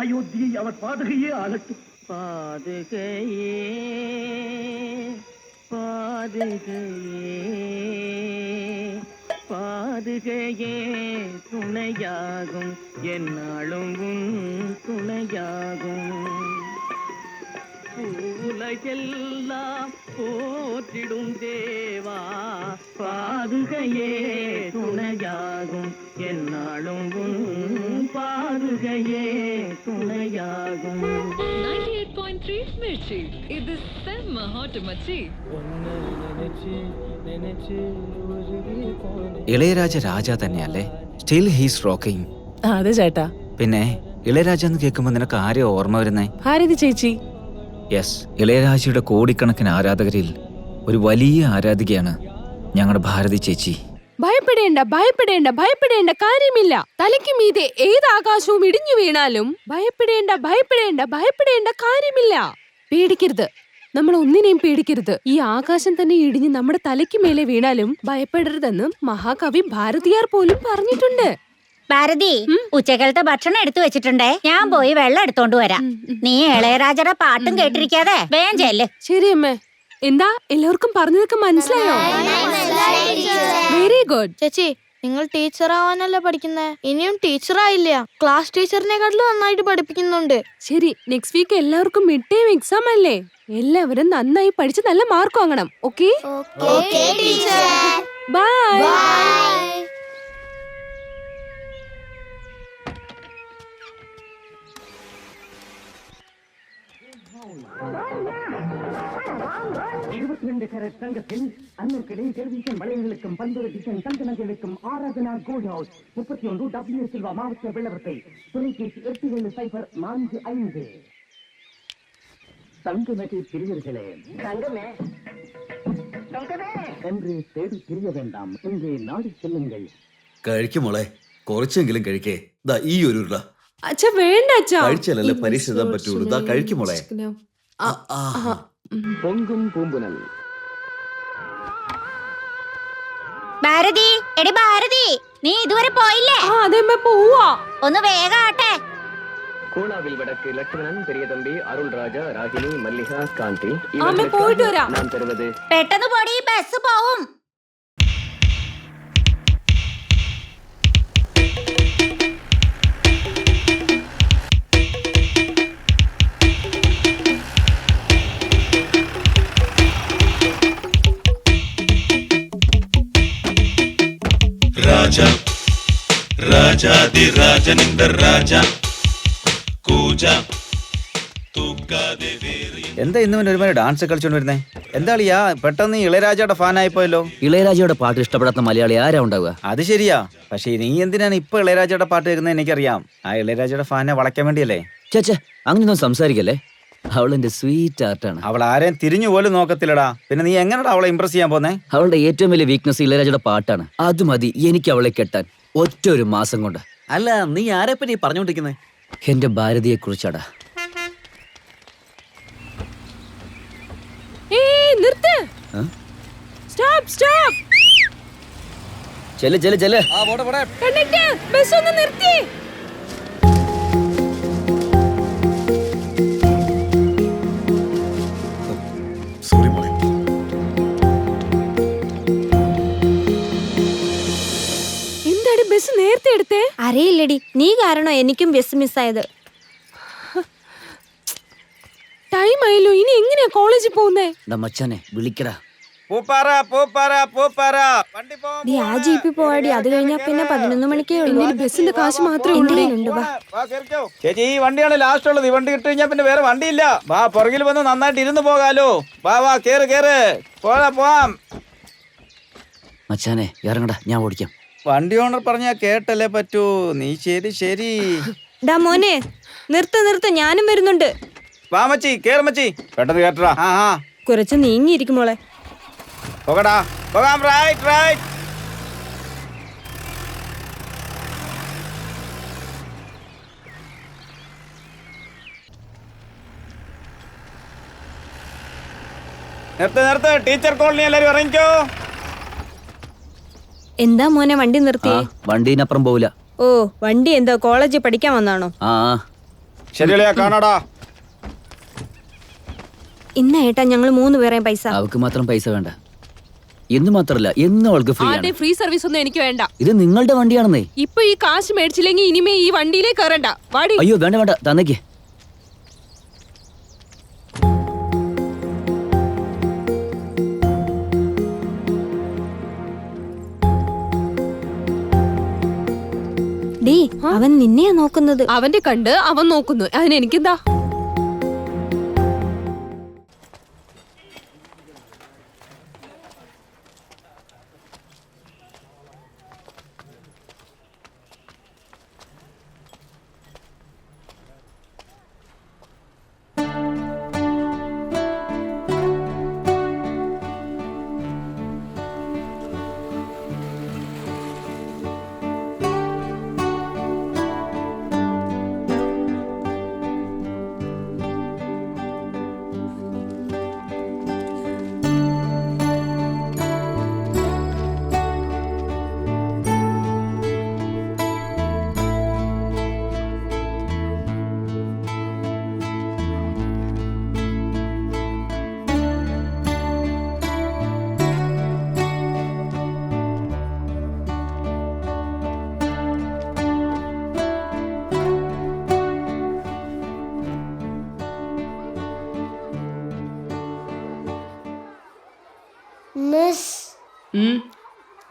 அயோத்தியை அவர் பாதுகையே ஆளட்டும். பாதுகையே பாதுகையே பாதுகையே துணையாகும் என்னாலும் உன் துணையாகும். உலகெல்லாம் போற்றிடும் தேவா பாதுகையே துணையாகும் என்னாலும் உன் பாதுகையே துணையாகும். 98.3 மிர்ச்சி, இது செம்ம ஹாட் மச்சி. ഇളയരാജ രാജ തന്നെയല്ലേ? Still he's rocking. അതെ ചേട്ടാ. പിന്നെ ഇളയരാജ എന്ന് കേൾക്കുമ്പോ നിനക്ക് ആരെയോ ഓർമ്മ വരുന്നേ? ആരതി ചേച്ചി? യെസ്, ഇളയരാജയുടെ കോടിക്കണക്കിന് ആരാധകരിൽ ഒരു വലിയ ആരാധികയാണ് ഞങ്ങളുടെ ഭാരതി ചേച്ചി. ഭയപ്പെടേണ്ട ഭയപ്പെടേണ്ട ഭയപ്പെടേണ്ട കാര്യമില്ല. തലയ്ക്ക് മീതെ ഏത് ആകാശവും ഇടിഞ്ഞു വീണാലും ഭയപ്പെടേണ്ട ഭയപ്പെടേണ്ട ഭയപ്പെടേണ്ട കാര്യമില്ല. പേടിക്കരുത്, നമ്മൾ ഒന്നിനെയും പേടിക്കരുത്. ഈ ആകാശം തന്നെ ഇടിഞ്ഞ് നമ്മുടെ തലയ്ക്ക് മേലെ വീണാലും ഭയപ്പെടരുതെന്ന് മഹാകവി ഭാരതിയാർ പോലും പറഞ്ഞിട്ടുണ്ട്. ഭാരതി, ഉച്ചക്കലത്തെ ഭക്ഷണം എടുത്തു വെച്ചിട്ടുണ്ടേ, ഞാൻ പോയി വെള്ളം എടുത്തോണ്ട് വരാം. നീ ഇളയരാജയുടെ പാട്ടും കേട്ടിരിക്കാതെ വേഗം ചെല്ല്. ശരി അമ്മേ. എന്താ എല്ലാവർക്കും പറഞ്ഞതൊക്കെ മനസ്സിലായോ? Very good. ചേച്ചി, നിങ്ങൾ ടീച്ചർ ആവാനല്ല പഠിക്കുന്നേ, ഇനിയും ടീച്ചർ ആയില്ല. ക്ലാസ് ടീച്ചറിനെക്കാട്ടിലും നന്നായിട്ട് പഠിപ്പിക്കുന്നുണ്ട്. ശരി, നെക്സ്റ്റ് വീക്ക് എല്ലാവർക്കും മിഡ് ടൈം എക്സാം അല്ലേ? എല്ലാവരും നന്നായി പഠിച്ച് നല്ല മാർക്ക് വാങ്ങണം. ഓക്കെ? ബൈ. தங்கத்தில் அன்னைக்கிடையே டெலிவிஷன் வளையங்களுக்கும் பல்வேறு டிசைன் தங்க நகைகளுக்கும் Aradhana gold house 31 W Silva மாவட்ட வெள்ளவத்தை தொலைபேசி 870445. தங்க நகை பிரியர்களே, தங்கமே என்று தேடி பிரிய வேண்டாம், இங்கே നാടി செல்லுங்கள். കഴിക്കുമോളെ, കുറച്ചെങ്കിലും കഴിക്കേ. ദാ ഈ ഒരു ഉരുള. അച്ഛാ വേണ്ട അച്ഛാ. കഴിച്ചാലല്ലേ പരീക്ഷ എഴുതാൻ പറ്റുള്ളൂ. ദാ കഴിക്കുമോളെ. പൊങ്കും പൂമ്പുനൽ. ഭാരതി, എടി ഭാരതി, നീ ഇതുവരെ പോയില്ലേ? അതെമ്മ പോവാ. ഒന്ന് വേഗം ആട്ടെ. கோலாவில் வடக்கு லட்சுமணன், பெரிய தம்பி அருள்ராஜா, ராகினி, மல்லிகா, காந்தி പോയിട്ട് വരാം. நான் தருவது. പെട്ടെന്ന് പോടി, ബസ് പോവും. ராஜா ராஜாதி ராஜனிந்த ராஜா കൂജ തൂക്കാതെ വേറെ. എന്താ ഇന്ന് ഒരുമാതിരി ഡാൻസ് കളിച്ചോണ്ട് വരുന്നേ? എന്താ കളിയാ പെട്ടെന്ന് ഇളയരാജയുടെ ഫാൻ ആയിപ്പോയല്ലോ? ഇളയരാജയുടെ പാട്ട് ഇഷ്ടപ്പെടാത്ത മലയാളി ആരാ ഉണ്ടാവുക? അത് ശരിയാ, പക്ഷേ നീ എന്തിനാണ് ഇപ്പൊ ഇളയരാജയുടെ പാട്ട് കേൾക്കുന്നത്? എനിക്കറിയാം, ആ ഇളയരാജയുടെ ഫാനെ വളയ്ക്കാൻ വേണ്ടിയല്ലേ. ചേച്ചേ, അങ്ങനെയൊന്നും സംസാരിക്കല്ലേ. അവൾ എന്റെ സ്വീറ്റ് ആർട്ടാണ്. അവൾ ആരെയും തിരിഞ്ഞു പോലും നോക്കത്തില്ലടാ. പിന്നെ നീ എങ്ങനെയാ അവളെ ഇംപ്രസ് ചെയ്യാൻ പോന്നേ? അവളുടെ ഏറ്റവും വലിയ വീക്ക്നെസ് ഇളയരാജയുടെ പാട്ടാണ്. അത് മതി എനിക്ക് അവളെ കെട്ടാൻ ഒറ്റ ഒരു മാസം കൊണ്ട്. അല്ല, നീ ആരെപ്പറ്റി പറഞ്ഞോണ്ടിരിക്കുന്നേ? എന്റെ ഭാരതിയെ കുറിച്ചാടാ. നിർത്ത്. Stop stop. ചെല്ല് ചെല്ല് ചെല്ല്. കണ്ടക്ടർ, ബസ് ഒന്ന് നിർത്തി. സോറി മോളെ. എന്താണ് ബസ് നേരത്തെ എടുത്തേ? അറിയില്ലടി, നീ കാരണം എനിക്കും ബസ് മിസ്സായത്. ടൈം ആയല്ലോ, ഇനി എങ്ങനെയാ കോളേജിൽ പോകുന്നേ? മച്ചാനെ വിളിക്കടാ. ആ ജീപ്പിൽ പോവാടി, അത് കഴിഞ്ഞാ പിന്നെ 11 മണിക്കേ ഉള്ളൂ. ബസിന്റെ കാശ് മാത്രമേ ഉള്ളൂ. ചേച്ചി, ഈ വണ്ടിയാണ് ലാസ്റ്റ് ഉള്ളത്. ഈ വണ്ടി കിട്ടി കഴിഞ്ഞാൽ പിന്നെ വേറെ വണ്ടിയില്ല. വാ, പുറകിൽ വന്ന് നന്നായിട്ട് ഇരുന്ന് പോകാലോ. വാ വാ, കേറ് കേറ്, പോവാം. മച്ചാനെ ഇറങ്ങടാ, ഞാൻ ഓടിക്കാം. വണ്ടി ഓണർ പറഞ്ഞാ കേട്ടല്ലേ പറ്റൂ. നീ ശരി. ഡാ മോനെ, നിർത്ത്, ഞാനും വരുന്നുണ്ട്. വാ മച്ചി, കേറ് മച്ചി, പെട്ടെന്ന് കേട്ടടാ. കുറച്ച് നീങ്ങിയിരിക്കും മോളെ. പോകടാ, പോകാം. റൈറ്റ്. നിർത്ത്. ടീച്ചർ കോളനി എല്ലാരും ഇറങ്ങിക്കോ. എന്താ മോനെ വണ്ടി നിർത്തിയേ? വണ്ടീനപ്പുറം പോവില്ല. ഓ, വണ്ടി എന്താ കോളേജിൽ പഠിക്കാൻ വന്നാണോ? ശരിയല്ലേ, കാണാടാ. ഇന്ന ഏട്ടാ, ഞങ്ങൾ 3 പേരെയും പൈസ. അവക്ക് മാത്രം പൈസ വേണ്ട. എന്ന് മാത്രല്ല, എന്നും അവൾക്ക് ഫ്രീ ആണ്. ഫ്രീ സർവീസ് ഒന്നും എനിക്ക് വേണ്ട. ഇത് നിങ്ങളുടെ വണ്ടിയാണെന്നേ. ഇപ്പൊ ഈ കാശ് മേടിച്ചില്ലെങ്കിൽ ഇനിമേ ഈ വണ്ടിയിലേ കയറണ്ട. വാടി. അയ്യോ വേണ്ട, തന്നേക്ക്. ഡേ, അവൻ നിന്നെയാ നോക്കുന്നത്. അവന്റെ കണ്ട് അവൻ നോക്കുന്നു, അതിനെനിക്കെന്താ?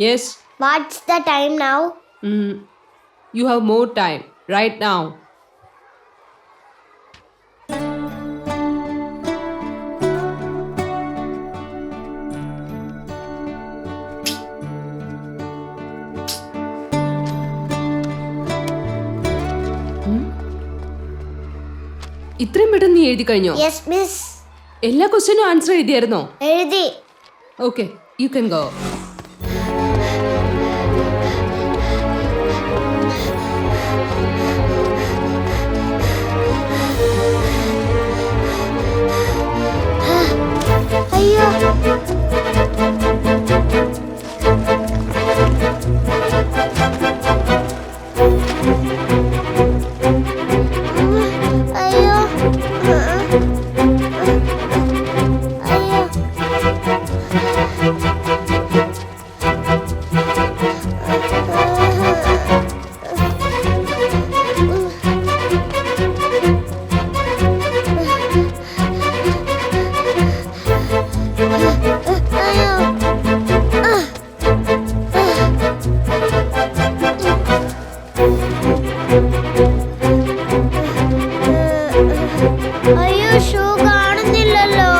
Yes. What's the time now? You have more time right now. ഇത്രയും പെട്ടെന്ന് നീ എഴുതി കഴിഞ്ഞോ? Yes, miss. എല്ലാ ക്വസ്റ്റ്യനും ആൻസർ എഴുതിയായിരുന്നോ? എഴുതി. Okay, you can go. അയ്യോ. അയ്യോ. അയ്യോ, ഷൂ കാണുന്നില്ലല്ലോ.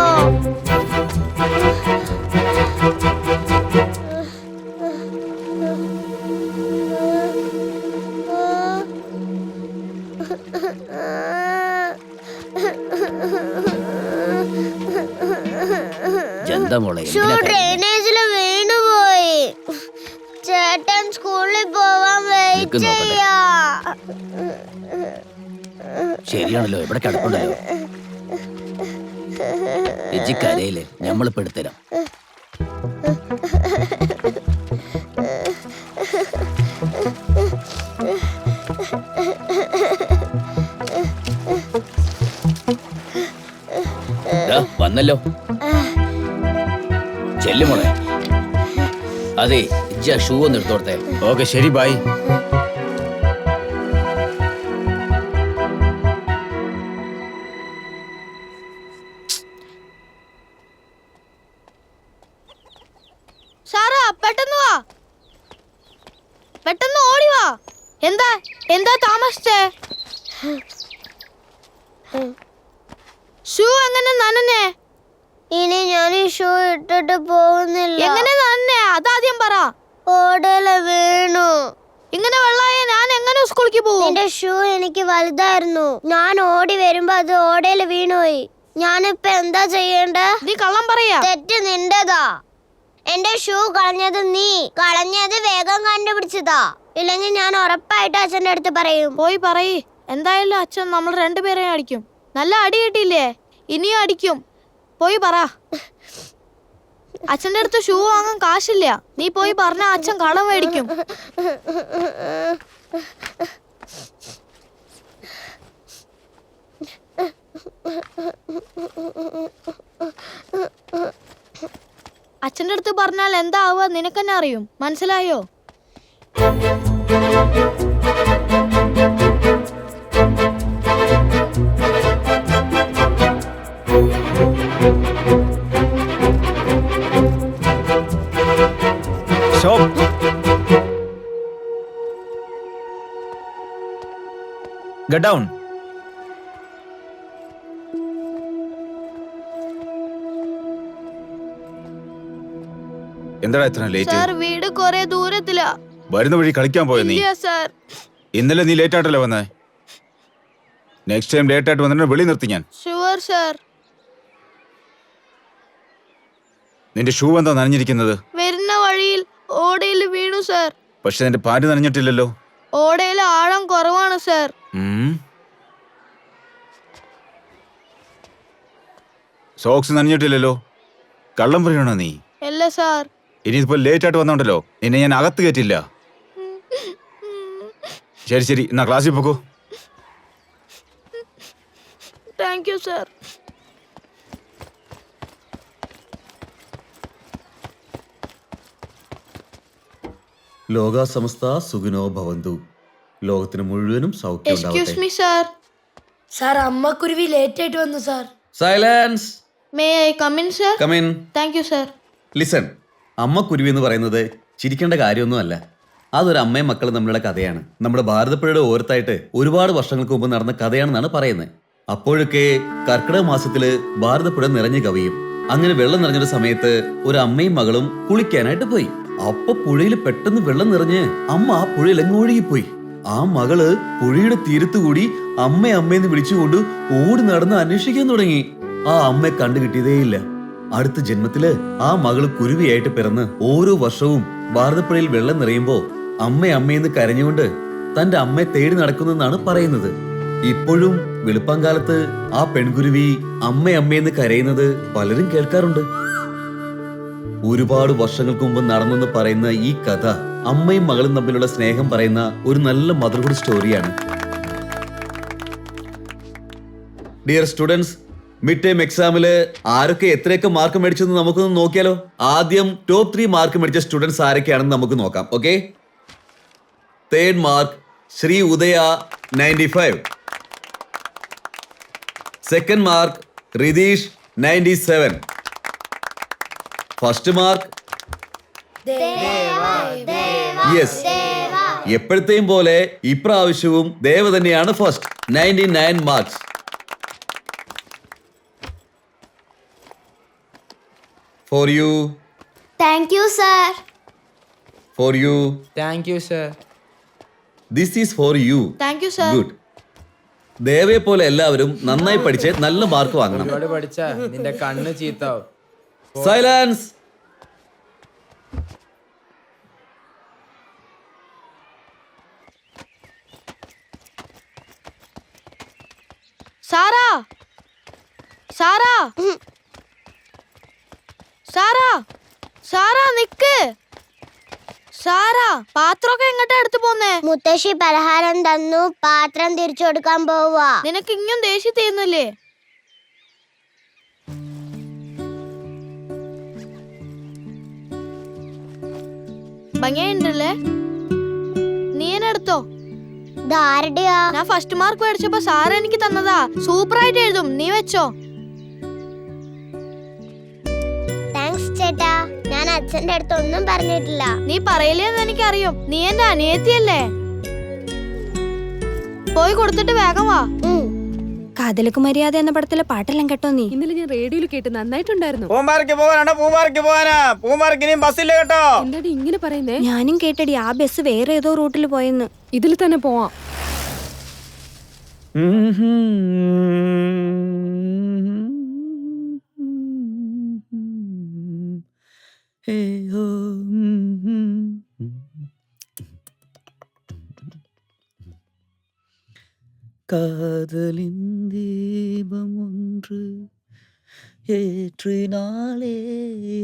എന്താ മോളെ ഷൂ ഡ്രെയിനേജിൽ വീണുപോയി. ചേട്ടൻ സ്കൂളിൽ പോവാൻ വെയിറ്റ് ചെയ്യാ. ശരിയാണല്ലോ, എവിടെ കിടപ്പുണ്ടല്ലോ. കരയില്ലേ, ഞമ്മളിപ്പോ എടുത്തരാം. വന്നല്ലോ, ചെല്ലുമോളെ. അതെ, ഷൂ ഒന്ന് എടുത്തോടത്തെ. ഓക്കെ, ശരി, ബൈ. സാറാ, പെട്ടെന്ന് വാ, പെട്ടെന്ന് ഓടി വാ. എന്താ എന്താ താമസിച്ചേ? ഷൂ എങ്ങനെ നനഞ്ഞേ? ഇനി ഞാൻ ഈ ഷൂ ഇട്ടിട്ട് പോകുന്നില്ല. എങ്ങനെ നനഞ്ഞേ അതാദ്യം പറ. ഓടല വീണു. ഇങ്ങനെ വെള്ളായ ഞാൻ എങ്ങനെ സ്കൂളിലേക്ക് പോകും? എന്റെ ഷൂ എനിക്ക് വലുതായിരുന്നു. ഞാൻ ഓടി വരുമ്പോ അത് ഓടയില് വീണുപോയി. ഞാനിപ്പോ എന്താ ചെയ്യേണ്ടേ? നീ കള്ളം പറയാ. തെറ്റ് നിന്റെതാ. എന്റെ ഷൂ കളഞ്ഞത് നീ. കളഞ്ഞത് വേഗം കണ്ടുപിടിച്ചതാ. ഇല്ലെങ്കിൽ ഞാൻ ഉറപ്പായിട്ട് അച്ഛൻ്റെ അടുത്ത് പറയും. പോയി പറയ്. എന്തായാലും അച്ഛൻ നമ്മൾ രണ്ടുപേരെയും അടിക്കും. നല്ല അടി കിട്ടിയില്ലേ, ഇനിയും അടിക്കും. പോയി പറ. അച്ഛൻ്റെ അടുത്ത് ഷൂ വാങ്ങാൻ കാശില്ല. നീ പോയി പറഞ്ഞ അച്ഛൻ കടം മേടിക്കും. അച്ഛൻ്റെ അടുത്ത് പറഞ്ഞാൽ എന്താ ആവുക നിനക്കെന്നെ അറിയും. മനസ്സിലായോ? Get down. എന്താടാ ഇത്ര ലേറ്റ്? സാർ, വീട് കുറെ ദൂരത്തിലാ. വരുന്ന വഴി കളിക്കാൻ പോയോ നീ? ഇല്ല സാർ. ഇന്നലെ നീ ലേറ്റ് ആയിട്ടല്ലേ വന്നേ? നെക്സ്റ്റ് ടൈം ലേറ്റ് ആയിട്ട് വന്നിട്ട് വെളി നിർത്തി ഞാൻ. Sure sir. നിന്റെ ഷൂ എന്താ നനഞ്ഞിരിക്കുന്നത്? വരുന്ന വഴിയിൽ ഓടയിൽ വീണു സാർ. പക്ഷെ നിന്റെ പാന്റ് നനഞ്ഞിട്ടില്ലല്ലോ. ഓടയിൽ ആഴം കുറവാണ് സാർ. സോക്സ് നനഞ്ഞിട്ടില്ലല്ലോ. കള്ളം പറയണോ നീ? അല്ല സാർ. ഇനി ഇതിപ്പോ ലേറ്റ് ആയിട്ട് വന്നോണ്ടല്ലോ, നിന്നെ ഞാൻ അകത്ത് കയറ്റില്ല. ശരി ശരി, എന്നാ ക്ലാസ്സിൽ പോകൂ. Thank you sir. ലോകാ സമസ്ത സുഖിനോ ഭവന്തു. ലോകത്തിന് മുഴുവനും സൗഖ്യം എക്സ്ക്യൂസ് മീ സാർ. സാർ, അമ്മക്കുരുവി ലേറ്റ് ആയിട്ട് വന്നു sir. Silence. May I come in sir? Come in. Thank you sir. Listen, അമ്മക്കുരുവി എന്ന് പറയുന്നത് ചിരിക്കേണ്ട കാര്യമൊന്നുമല്ല. അതൊരു അമ്മയും മക്കളും തമ്മിലുള്ള കഥയാണ്. നമ്മുടെ ഭാരതപ്പുഴയുടെ ഓരത്തായിട്ട് ഒരുപാട് വർഷങ്ങൾക്ക് മുമ്പ് നടന്ന കഥയാണെന്നാണ് പറയുന്നത്. അപ്പോഴൊക്കെ കർക്കിടക മാസത്തില് ഭാരതപ്പുഴ നിറഞ്ഞു കവിയും. അങ്ങനെ വെള്ളം നിറഞ്ഞൊരു സമയത്ത് ഒരു അമ്മയും മകളും കുളിക്കാനായിട്ട് പോയി. അപ്പൊ പുഴയിൽ പെട്ടെന്ന് വെള്ളം നിറഞ്ഞ് അമ്മ ആ പുഴയിൽ ഒഴുകിപ്പോയി. ആ മകള് പുഴയുടെ തീരത്തുകൂടി അമ്മയെന്ന് വിളിച്ചുകൊണ്ട് ഓടി നടന്ന് അന്വേഷിക്കാൻ തുടങ്ങി. ആ അമ്മയെ കണ്ടുകിട്ടിയതേയില്ല. അടുത്ത ജന്മത്തില് ആ മകള് കുരുവിയായിട്ട് പിറന്ന് ഓരോ വർഷവും ഭാരതപ്പുഴയിൽ വെള്ളം നിറയുമ്പോ അമ്മയെന്ന് കരഞ്ഞുകൊണ്ട് തന്റെ അമ്മയെ തേടി നടക്കുന്നെന്നാണ് പറയുന്നത്. ഇപ്പോഴും വെളുപ്പാങ്കാലത്ത് ആ പെൺകുരുവി അമ്മയെന്ന് കരയുന്നത് പലരും കേൾക്കാറുണ്ട്. ഒരുപാട് വർഷങ്ങൾക്ക് മുമ്പ് നടന്നെന്ന് പറയുന്ന ഈ കഥ അമ്മയും മകളും തമ്മിലുള്ള സ്നേഹം പറയുന്ന ഒരു നല്ല മദർഹുഡ് സ്റ്റോറിയാണ്. ഡിയർ സ്റ്റുഡൻസ്, മിഡ് ടൈം എക്സാമില് ആരൊക്കെ എത്രയൊക്കെ മാർക്ക് മേടിച്ചെന്ന് നമുക്കൊന്ന് നോക്കിയാലോ. ആദ്യം ടോപ്പ് 3 മാർക്ക് മേടിച്ച സ്റ്റുഡൻസ് ആരൊക്കെയാണെന്ന് നമുക്ക് നോക്കാം. Okay, 3rd mark Sri Udaya 95. 2nd mark Ritheesh 97. 1st mark yes, എപ്പോഴത്തെയും പോലെ ഇപ്രാവശ്യവും ദേവ തന്നെയാണ് first, 99 marks. For you. Thank you, sir. For you. Thank you, sir. This is for you. Thank you, sir. Good. ദേവയെ പോലെ എല്ലാവരും നന്നായി പഠിച്ച് നല്ല മാർക്ക് വാങ്ങണം. ഒരുപാട് പഠിച്ചാ നിന്റെ കണ്ണ് ചീത്താവും. Silence. Sara, Sara, Sara, Sara നിക്ക്. സാറാ, പാത്രമൊക്കെ എങ്ങോട്ടാ എടുത്തു പോന്നേ? മുത്തശ്ശി പലഹാരം തന്നു, പാത്രം തിരിച്ചു കൊടുക്കാൻ പോവാ. നിനക്ക് ഇങ്ങും ദേഷ്യം തീർന്നില്ലേ? ഭംഗിയുണ്ടല്ലേ? നീ എന്നെ എടുത്തോ. ഞാൻ ഫസ്റ്റ് മാർക്ക് മേടിച്ചപ്പോ സാറ് എനിക്ക് തന്നതാ. സൂപ്പർ ആയിട്ട് എഴുതും, നീ വെച്ചോ. താങ്ക്സ് ചേട്ടാ. ഞാൻ അച്ഛന്റെ അടുത്ത് ഒന്നും പറഞ്ഞിട്ടില്ല. നീ പറയില്ലെന്ന് എനിക്കറിയും. നീ എന്റെ അനിയത്തിയല്ലേ. പോയി കൊടുത്തിട്ട് വേഗം വാ. കാതലക്ക് മര്യാദ എന്ന പടത്തിലെ പാട്ടെല്ലാം കേട്ടോ നീ? ഇന്നലെ ഞാൻ റേഡിയോയിൽ കേട്ട് നന്നായിട്ടുണ്ടായിരുന്നു. പൂമ്പാറയ്ക്ക് പോവാനാ. പൂമ്പാറയ്ക്ക് ഇനിയും ബസ്സില്ല കേട്ടോ. എന്താടി ഇങ്ങനെ പറയുന്നേ? ഞാനും കേട്ടടി ആ ബസ് വേറെ ഏതോ റൂട്ടിൽ പോയെന്ന്. ഇതിൽ തന്നെ പോവാം. കാതലിൻ ദീപം ഒன்று ஏற்றினாலே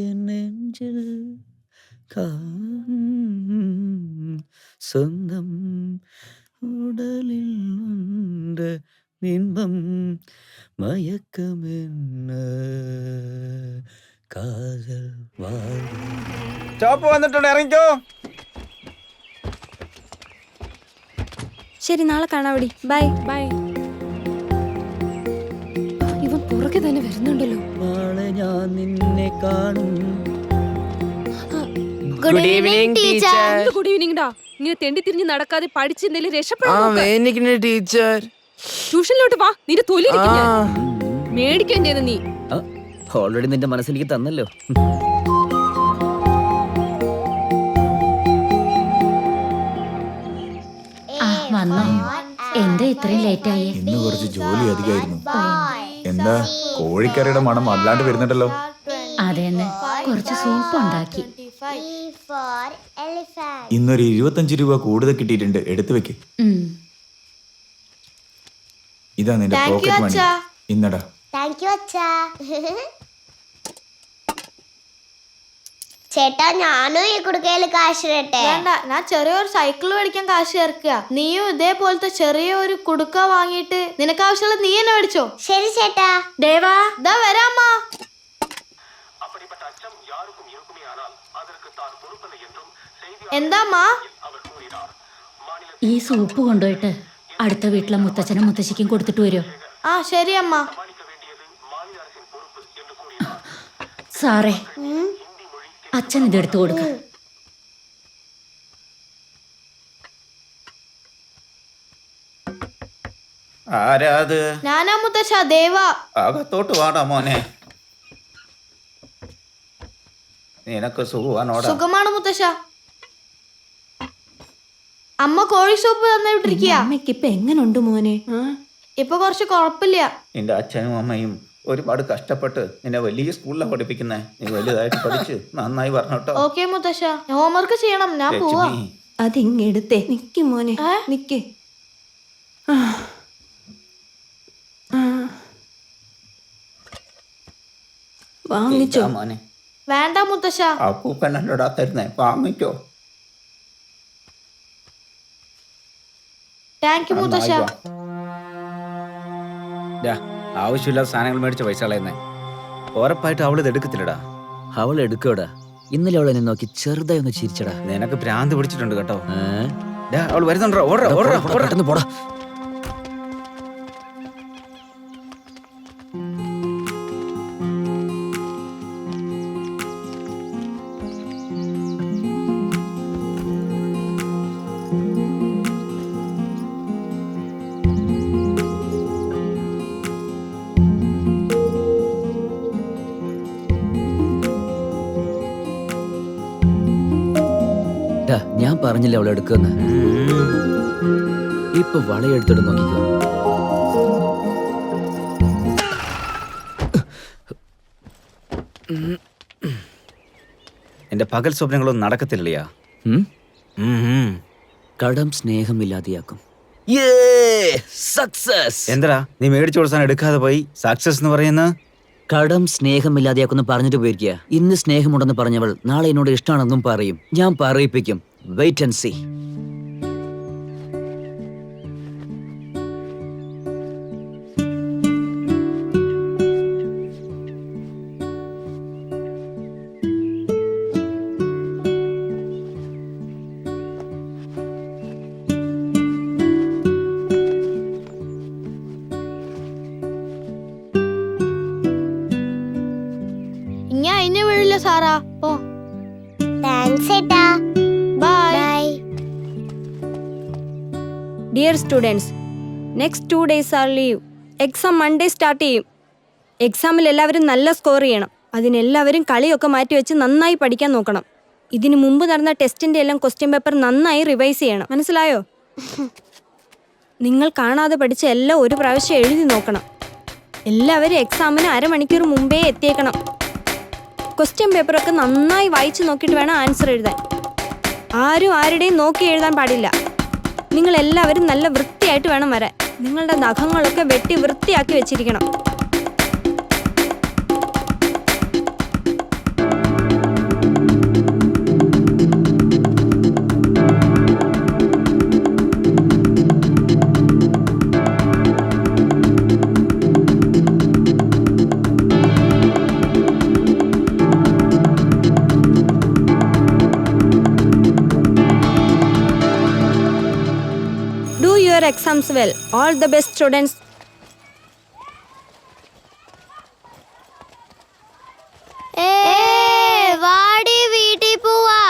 என் நெஞ்சில் சொந்தம் உடலில் உண்ட இன்பம் மயக்கம் என்ன காதல் வாழ்வு. സ്റ്റോപ്പ് വന്നിട്ടുണ്ട്, ഇറങ്ങിക്കോ. ശരി, നാളെ കാണാവടി. Bye bye. ഇവൻ പുറകെ തന്നെ വരുന്നുണ്ടല്ലോ. നാളെ ഞാൻ നിന്നെ കാണും. Good evening teacher. Good evening ഡാ. ഇങ്ങനെ തെണ്ടി തിരിഞ്ഞ് നടക്കാതെ പഠിച്ചെന്തെങ്കിലും രക്ഷപ്പെടാൻ ടീച്ചർ. ട്യൂഷനിലോട്ട് വാ. നിന്റെ തൊലി മേടിക്കാൻ ചെയ്യുന്ന നീ. ഓൾറെഡി നിന്റെ മനസ്സിലേക്ക് തന്നല്ലോ. വന്നോ? എന്താ ഇത്രയും ലേറ്റ് ആയി? ഇന്ന് കുറച്ച് ജോലി അധികമായിരുന്നു. എന്താ കോഴിക്കറിയുടെ മണം അല്ലാണ്ട് വരുന്നുണ്ടല്ലോ. അതെന്നെ, കുറച്ച് സൂപ്പ് ഉണ്ടാക്കി. ഇന്നൊരു 25 രൂപ കൂടുതൽ കിട്ടിയിട്ടുണ്ട്, എടുത്തു വെക്ക്. ഇതാ നിന്റെ പോക്കറ്റ് മണി. ഇന്നടാ. താങ്ക് യു അച്ഛാ. ചേട്ടാ, ഞാനും ഈ കുടുക്കയില് കാശ് ഇടട്ടെ? വേണ്ട, ഞാൻ ചെറിയൊരു സൈക്കിൾ മേടിക്കാൻ കാശ് ചേർക്കുക. നീയും ഇതേപോലത്തെ ചെറിയൊരു കുടുക്ക വാങ്ങിയിട്ട് നിനക്ക് ആവശ്യമുള്ള നീ എന്നെ മേടിച്ചോ. ശരി ചേട്ടാ. ദേവാ, ദാ വരാമ്മ. എന്താ ഈ സൂപ്പ് കൊണ്ടുപോയിട്ട് അടുത്ത വീട്ടിലെ മുത്തച്ഛനും മുത്തശ്ശിക്കും കൊടുത്തിട്ട് വരുമോ? ആ ശരി അമ്മ. സാറേ, അച്ഛൻ ഇതെടുത്തു കൊടുക്ക. ആരാത്? ഞാനാ മുത്തശ്ശ, ദേവാ. അകത്തോട്ട് വാടാ മോനെ. നിനക്ക് സുഖമാണോടാ? സുഖമാണ് മുത്തശ്ശ. അമ്മ കോഴി സൂപ്പ് തന്നിട്ടിരിക്കുക. അമ്മയ്ക്ക് ഇപ്പൊ എങ്ങനുണ്ട് മോനെ? ഇപ്പൊ കുറച്ച് കുഴപ്പമില്ല. നിന്റെ അച്ഛനും അമ്മയും ഒരുപാട് കഷ്ടപ്പെട്ട് നിന്നെ വലിയ സ്കൂളിലാണ് പഠിപ്പിക്കുന്നേ. നീ വലുതായിട്ട് പഠിച്ച് നന്നായി പറഞ്ഞോട്ടോ. ഓക്കെ മുത്തശ്ശ, ഹോംവർക്ക് ചെയ്യണം. ഞാൻ പോവാ. അതിങ്ങെടുത്തേ. നിക്ക് മോനെ, നിക്ക്. വാങ്ങിച്ചോ മോനെ? വേണ്ട മുത്തശ്ശ. അപ്പൂപ്പനല്ലോടാ തരുന്നേ, വാങ്ങിക്കോ. താങ്ക് യു മുത്തശ്ശ. ആവശ്യമില്ലാത്ത സാധനങ്ങൾ മേടിച്ച പൈസ കളയുന്നേ. ഉറപ്പായിട്ട് അവൾ ഇത് എടുക്കത്തില്ലടാ. അവൾ എടുക്കോടാ. ഇന്നലെ അവൾ എന്നെ നോക്കി ചെറുതായി ഒന്ന് ചിരിച്ചടാ. നിനക്ക് ഭ്രാന്ത് പിടിച്ചിട്ടുണ്ട് കേട്ടോ. അവൾ വരുന്നുണ്ടോ? പെട്ടെന്ന് പോടാ. ഞാൻ പറഞ്ഞില്ല അവൾ എടുക്കുന്ന. ഇപ്പൊ വളയെടുത്തിട്ട് നോക്കിക്കോ. എന്റെ പകൽ സ്വപ്നങ്ങളൊന്നും നടക്കത്തില്ലയാ. കടം സ്നേഹമില്ലാതെയാക്കും. സക്സസ്. എന്താ നീ മേടിച്ചു കൊടുത്താൻ എടുക്കാതെ പോയി സക്സസ് എന്ന് പറയുന്ന? കടം സ്നേഹമില്ലാതെയാക്കുന്നു പറഞ്ഞിട്ട് പോയിരിക്കുക. ഇന്ന് സ്നേഹമുണ്ടെന്ന് പറഞ്ഞവൾ നാളെ എന്നോട് ഇഷ്ടമാണെന്നും പറയും. ഞാൻ പറയിപ്പിക്കും. Wait and see. ഞാൻ അതിനെ വീഴില്ല സാറാ. ഓ താങ്ക്സ് ഏട്ടാ. Bye. Dear students, next 2 days are leave. Exam Monday start ചെയ്യും. എക്സാമിൽ എല്ലാവരും നല്ല സ്കോർ ചെയ്യണം. അതിനെല്ലാവരും കളിയൊക്കെ മാറ്റി വെച്ച് നന്നായി പഠിക്കാൻ നോക്കണം. ഇതിനു മുമ്പ് നടന്ന ടെസ്റ്റിന്റെ എല്ലാം ക്വസ്റ്റ്യൻ പേപ്പർ നന്നായി റിവൈസ് ചെയ്യണം. മനസ്സിലായോ? നിങ്ങൾ കാണാതെ പഠിച്ച എല്ലാം ഒരു പ്രാവശ്യം എഴുതി നോക്കണം. എല്ലാവരും എക്സാമിന് അരമണിക്കൂർ മുമ്പേ എത്തിയേക്കണം. ക്വസ്റ്റ്യൻ പേപ്പറൊക്കെ നന്നായി വായിച്ചു നോക്കിയിട്ട് വേണം ആൻസർ എഴുതാൻ. ആരും ആരുടെയും നോക്കി എഴുതാൻ പാടില്ല. നിങ്ങൾ എല്ലാവരും നല്ല വൃത്തിയായിട്ട് വേണം വരാൻ. നിങ്ങളുടെ നഖങ്ങളൊക്കെ വെട്ടി വൃത്തിയാക്കി വെച്ചിരിക്കണം. Do your exams well. All the best, students. വാടി വീട്ടിൽ പോവാ.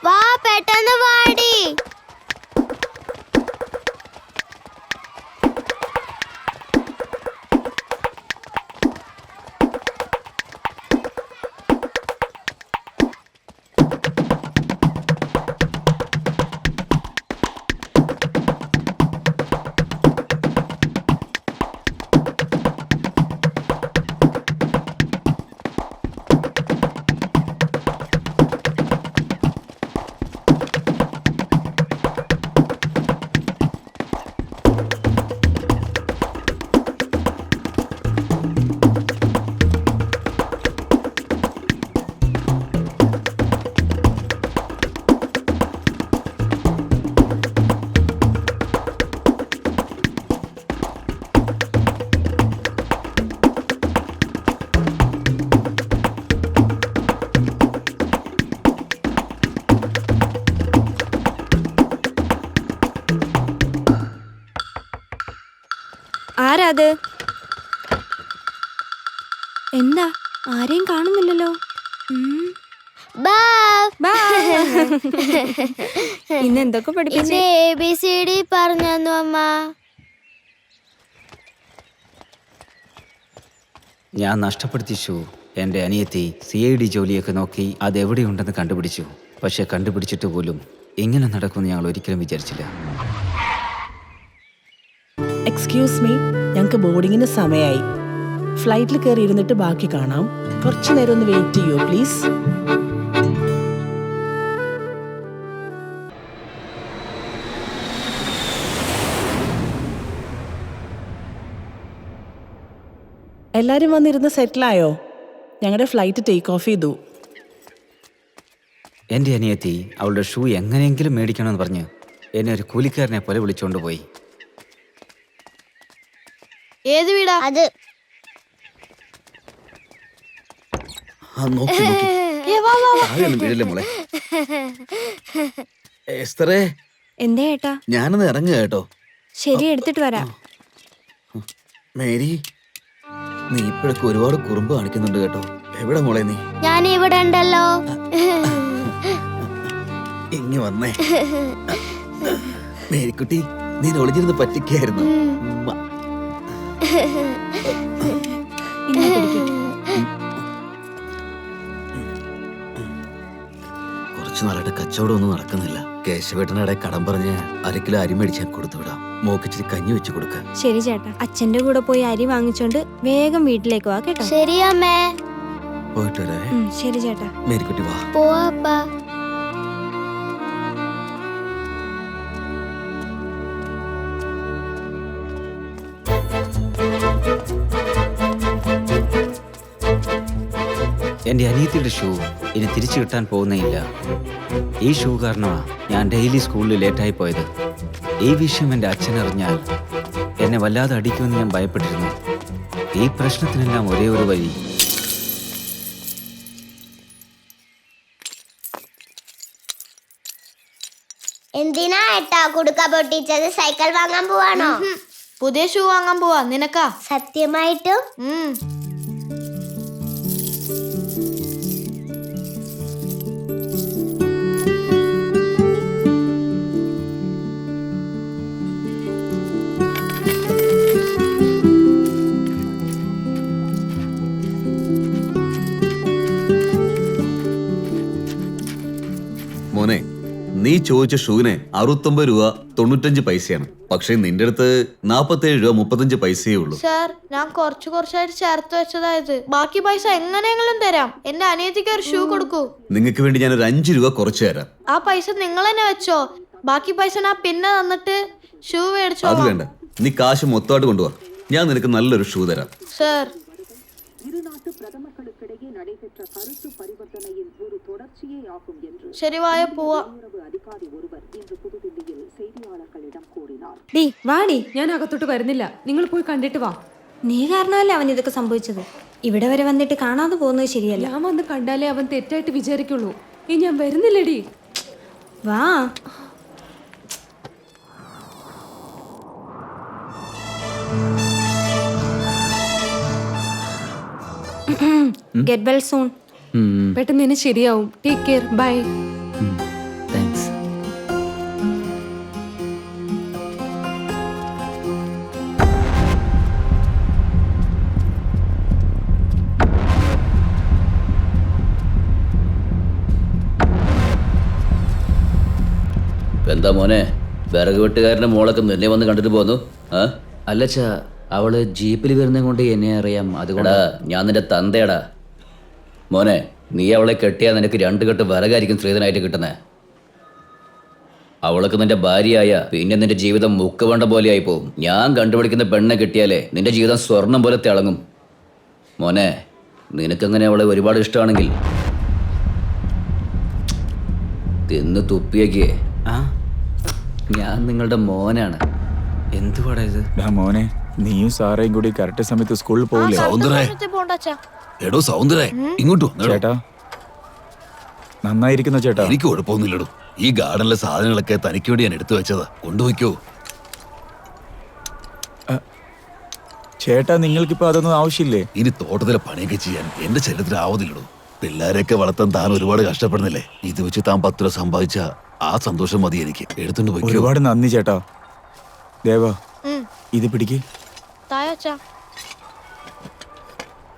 വാ പെട്ടെന്ന് വാടി. ആരാത്? എന്താ ആരെയും കാണുന്നില്ലല്ലോ. ഇന്ന് എന്തൊക്കെ പഠിപ്പിച്ചു? ABCD പറഞ്ഞു അമ്മ. ഞാൻ നഷ്ടപ്പെടുത്തിയ ഷൂ എൻ്റെ അനിയത്തി CID ജോലിയൊക്കെ നോക്കി അതെവിടെയുണ്ടെന്ന് കണ്ടുപിടിച്ചു. പക്ഷെ കണ്ടുപിടിച്ചിട്ട് പോലും ഇങ്ങനെ നടക്കുമെന്ന് ഞങ്ങൾ ഒരിക്കലും വിചാരിച്ചില്ല. എക്സ്ക്യൂസ് മീ, ഞങ്ങൾക്ക് ബോർഡിങ്ങിന് സമയമായി. ഫ്ലൈറ്റിൽ കയറി ഇരുന്നിട്ട് ബാക്കി കാണാം. കുറച്ചു നേരം ഒന്ന് വെയിറ്റ് ചെയ്യൂ പ്ലീസ്. എല്ലാരും വന്നിരുന്ന് സെറ്റിലായോ? ഞങ്ങളുടെ ഫ്ലൈറ്റ് ടേക്ക് ഓഫ് ചെയ്തു. എൻ്റെ അനിയത്തി അവളുടെ ഷൂ എങ്ങനെയെങ്കിലും മേടിക്കണമെന്ന് പറഞ്ഞ് എന്നെ ഒരു കൂലിക്കാരനെ പോലെ വിളിച്ചുകൊണ്ട് പോയി. ഏത് വീടാ അത്? എന്തേ ഏട്ടാ? ഞാനൊന്ന് ഇറങ്ങുക കേട്ടോ. ശരി, എടുത്തിട്ട് വരാം. മേരി, നീ ഇപ്പോഴൊക്കെ ഒരുപാട് കുറുമ്പ് കാണിക്കുന്നുണ്ട് കേട്ടോ. എവിടെ മോളെ നീ? ഞാൻ ഇവിടെ ഉണ്ടല്ലോ. ഇങ്ങി വന്നേ. മേരിക്കുട്ടി, നീ ഒളിഞ്ഞിരുന്ന് പറ്റിക്കായിരുന്നു. കുറച്ചു നാളായിട്ട് കച്ചവടം ഒന്നും നടക്കുന്നില്ല. കേശവേട്ടനടെ കടം പറഞ്ഞ് 1 കിലോ അരി മേടിച്ചാൽ കൊടുത്തുവിടാം. മോക്കിച്ചിരി കഞ്ഞി വെച്ച് കൊടുക്ക. ശരി ചേട്ടാ, അച്ഛന്റെ കൂടെ പോയി അരി വാങ്ങിച്ചോണ്ട് വേഗം വീട്ടിലേക്ക് വാ കേട്ടോ. ശരി അമ്മേ. പോയിട്ട് വരാവേ. ശരി ചേട്ടാ. മേരിക്കുട്ടി വാ. പോവാപ്പാ. എൻ്റെ അനിയത്തിയുടെ ഷൂ ഇനി തിരിച്ചു കിട്ടാൻ പോകുന്നേയില്ല. ഈ ഷൂ കാരണമാണ് ഞാൻ ഡെയിലി സ്കൂളിൽ ലേറ്റായി പോയത്. ഈ വിഷയം എൻ്റെ അച്ഛനറിഞ്ഞാൽ എന്നെ വല്ലാതെ അടിക്കുമെന്ന് ഞാൻ ഭയപ്പെട്ടിരുന്നു. ഈ പ്രശ്നത്തിനെല്ലാം ഒരേ ഒരു വഴി. എന്തിനാ ഏട്ടാ കുടുക്ക പൊട്ടിച്ചത്? സൈക്കിൾ വാങ്ങാൻ പോവാണോ? പുതിയ ഷൂ വാങ്ങാൻ പോവാ. നിനക്കാ? സത്യമായിട്ടും? മോനെ, നീ ചോദിച്ച ഷൂവിന് 69 രൂപ 95 പൈസയാണ്. പക്ഷേ നിന്റെ അടുത്ത് 47 രൂപ 35 പൈസയേ ഉള്ളൂ. സാർ, ഞാൻ കുറച്ചായിട്ട് ചേർത്ത് വെച്ചതായത്. ബാക്കി പൈസ എങ്ങനെയെങ്കിലും തരാം. എന്റെ അനിയത്തിക്ക് ഒരു ഷൂ കൊടുക്കൂ. നിങ്ങൾക്ക് വേണ്ടി ഞാൻ ഒരു 5 രൂപ കുറച്ചു തരാം. ആ പൈസ നിങ്ങൾ തന്നെ വെച്ചോ. ബാക്കി പൈസ ഞാൻ പിന്നെ തന്നിട്ട് ഷൂ മേടിച്ചോ. അത് വേണ്ട, നീ കാശ് മൊത്തമായിട്ട് കൊണ്ടുപോവാ. ഞാൻ നിനക്ക് നല്ലൊരു ഷൂ തരാം. സാർ, ശരി, വായ പോവാ. വാടി. ഞാൻ അകത്തോട്ട് വരുന്നില്ല. നിങ്ങൾ പോയി കണ്ടിട്ട് വാ. നീ കാരണമല്ലേ അവൻ ഇതൊക്കെ സംഭവിച്ചത്. ഇവിടെ വരെ വന്നിട്ട് കാണാതെ പോകുന്നത് ശരിയല്ല. ഞാൻ വന്ന് കണ്ടാലേ അവൻ തെറ്റായിട്ട് വിചാരിക്കുള്ളൂ. ഈ ഞാൻ വരുന്നില്ലടി. വാ. Get well soon. പെട്ടെന്ന് തന്നെ ശരിയാവും. Take care. ബൈ. താങ്ക്സ്. എന്താ മോനെ, വിറക് വെട്ടുകാരന്റെ മോളൊക്കെ നിന്നെ വന്ന് കണ്ടിട്ട് പോന്നു? അല്ലച്ചാ, അവള് ജീപ്പിൽ വരുന്നത് കൊണ്ട് എന്നെ അറിയാം. അതുകൊണ്ടാ ഞാൻ നിന്റെ തന്തയടാ. മോനെ, നീ അവളെ കെട്ടിയാൽ നിനക്ക് 2 കെട്ട് വിറകായിരിക്കും സ്ത്രീധനായിട്ട് കിട്ടുന്നേ. അവൾക്ക് നിന്റെ ഭാര്യയായ പിന്നെ നിന്റെ ജീവിതം മുക്കുവണ്ട പോലെ ആയി പോവും. ഞാൻ കണ്ടുപിടിക്കുന്ന പെണ്ണെ കിട്ടിയാലേ നിന്റെ ജീവിതം സ്വർണം പോലെ തിളങ്ങും. മോനെ, നിനക്കങ്ങനെ അവളെ ഒരുപാട് ഇഷ്ടമാണെങ്കിൽ തിന്ന് തുപ്പിയേക്കേ. ഞാൻ നിങ്ങളുടെ മോനാണ്. എന്തുവാടാ ഇത്? മോനെ, നീയും സാറേയും കൂടി കറക്റ്റ് സമയത്ത് സ്കൂളിൽ പോകില്ലേ? എടോ സൗന്ദര്യ, ഇങ്ങോട്ടോ ചേട്ടാ. നന്നായിരിക്കുന്നു ചേട്ടാ. എനിക്ക് കുഴപ്പമൊന്നുമില്ലടോ. ഈ ഗാർഡനിലെ സാധനങ്ങളൊക്കെ തനിക്ക് വേണ്ടി ഞാൻ എടുത്തു വെച്ചതാ. കൊണ്ടുപോയിക്കോ. ചേട്ടാ, നിങ്ങൾക്കിപ്പോ അതൊന്നും ആവശ്യമില്ലേ? ഇനി തോട്ടത്തിലെ പണിയൊക്കെ ചെയ്യാൻ എന്റെ ശരീരത്തിന് ആവതില്ലടോ. പിള്ളേരെയൊക്കെ വളർത്താൻ താൻ ഒരുപാട് കഷ്ടപ്പെടുന്നില്ലേ? ഇത് വെച്ച് താൻ 10 രൂപ സമ്പാദിച്ച ആ സന്തോഷം മതി എനിക്ക്. എടുത്തോണ്ട് പോയി. ഒരുപാട് നന്ദി ചേട്ടാ. ദേവാ ഇത് പിടിക്ക്.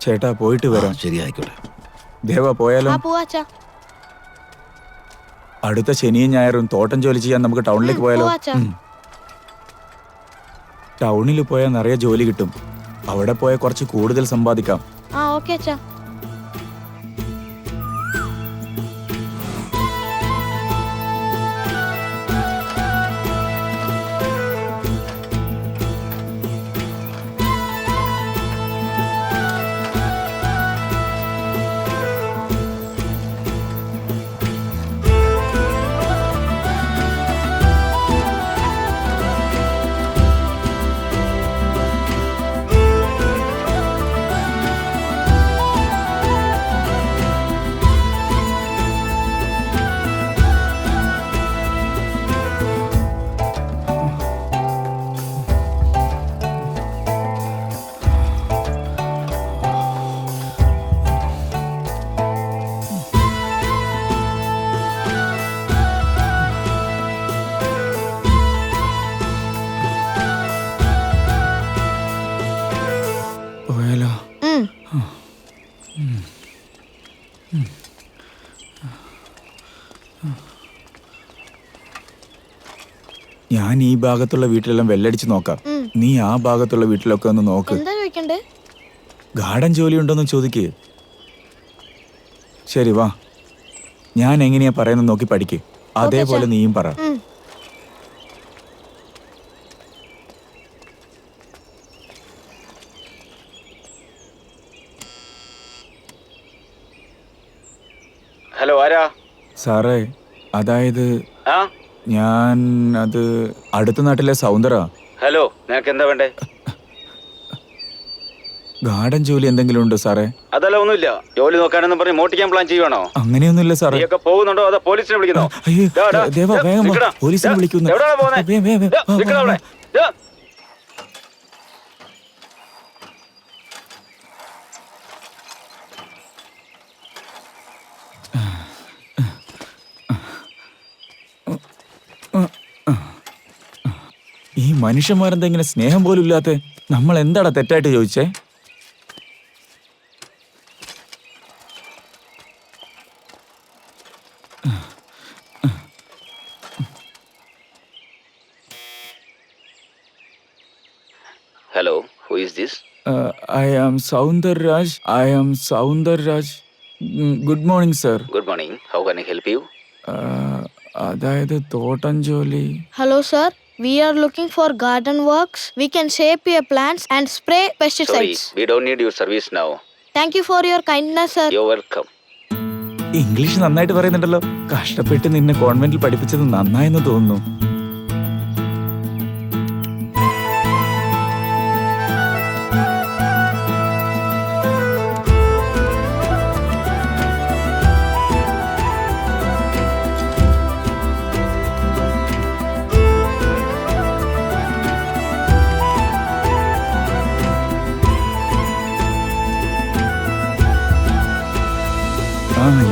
ചേട്ടാ പോയിട്ട് വരാം. ശരി, ആയിക്കോട്ടെ. ദേവാ പോയാലോ? അടുത്ത ശനിയും ഞായറും തോട്ടം ജോലി ചെയ്യാൻ നമുക്ക് ടൗണിലേക്ക് പോയാലോ? ടൗണിൽ പോയാൽ നിറയെ ജോലി കിട്ടും. അവിടെ പോയാൽ കുറച്ച് കൂടുതൽ സമ്പാദിക്കാം. പോയാലോ? ഞാൻ ഈ ഭാഗത്തുള്ള വീട്ടിലെല്ലാം വെല്ലടിച്ച് നോക്കാം. നീ ആ ഭാഗത്തുള്ള വീട്ടിലൊക്കെ ഒന്ന് നോക്ക്. ഗാർഡൻ ജോലി ഉണ്ടോന്ന് ചോദിക്ക്. ശരി വാ, ഞാൻ എങ്ങനെയാ പറയുന്നത് നോക്കി പഠിക്ക്. അതേപോലെ നീയും പറ. ഹലോ, ആരാ? സാറേ, അതായത് ഞാൻ അത് അടുത്ത നാട്ടിലെ സൗന്ദര. ഹലോ, നിനക്ക് എന്താ വേണ്ടേ? ഗാർഡൻ ജോലി എന്തെങ്കിലും ഉണ്ടോ സാറേ? അതല്ല, ഒന്നുമില്ല. ജോലി നോക്കാനെന്ന് പറഞ്ഞ് മോട്ടിക്കാൻ പ്ലാൻ ചെയ്യുവാണോ? അങ്ങനെയൊന്നുമില്ല സാറേ. നീയൊക്കെ പോകുന്നുണ്ടോ അതോ പോലീസിനെ വിളിക്കുന്നോ? ദേവാ വേഗം വാ, പോലീസിനെ വിളിക്കുന്നു. ഈ മനുഷ്യന്മാരെന്താ ഇങ്ങനെ സ്നേഹം പോലും ഇല്ലാത്ത? നമ്മൾ എന്താടാ തെറ്റായിട്ട് ചോദിച്ചേ? Hello, who is this? I am Soundar Raj. Good morning, sir. Good morning. How can I help you? അതായത് തോട്ടം ജോലി. Hello sir, we are looking for garden works. We can shape your plants and spray Sorry, pesticides. we don't need your service now. Thank you for your kindness sir. You're welcome. English നന്നായിട്ട് പറയുന്നുണ്ടല്ലോ. കഷ്ടപ്പെട്ട് നിന്നെ കോൺവെന്റിൽ പഠിപ്പിച്ചത് നന്നായെന്ന് തോന്നുന്നു.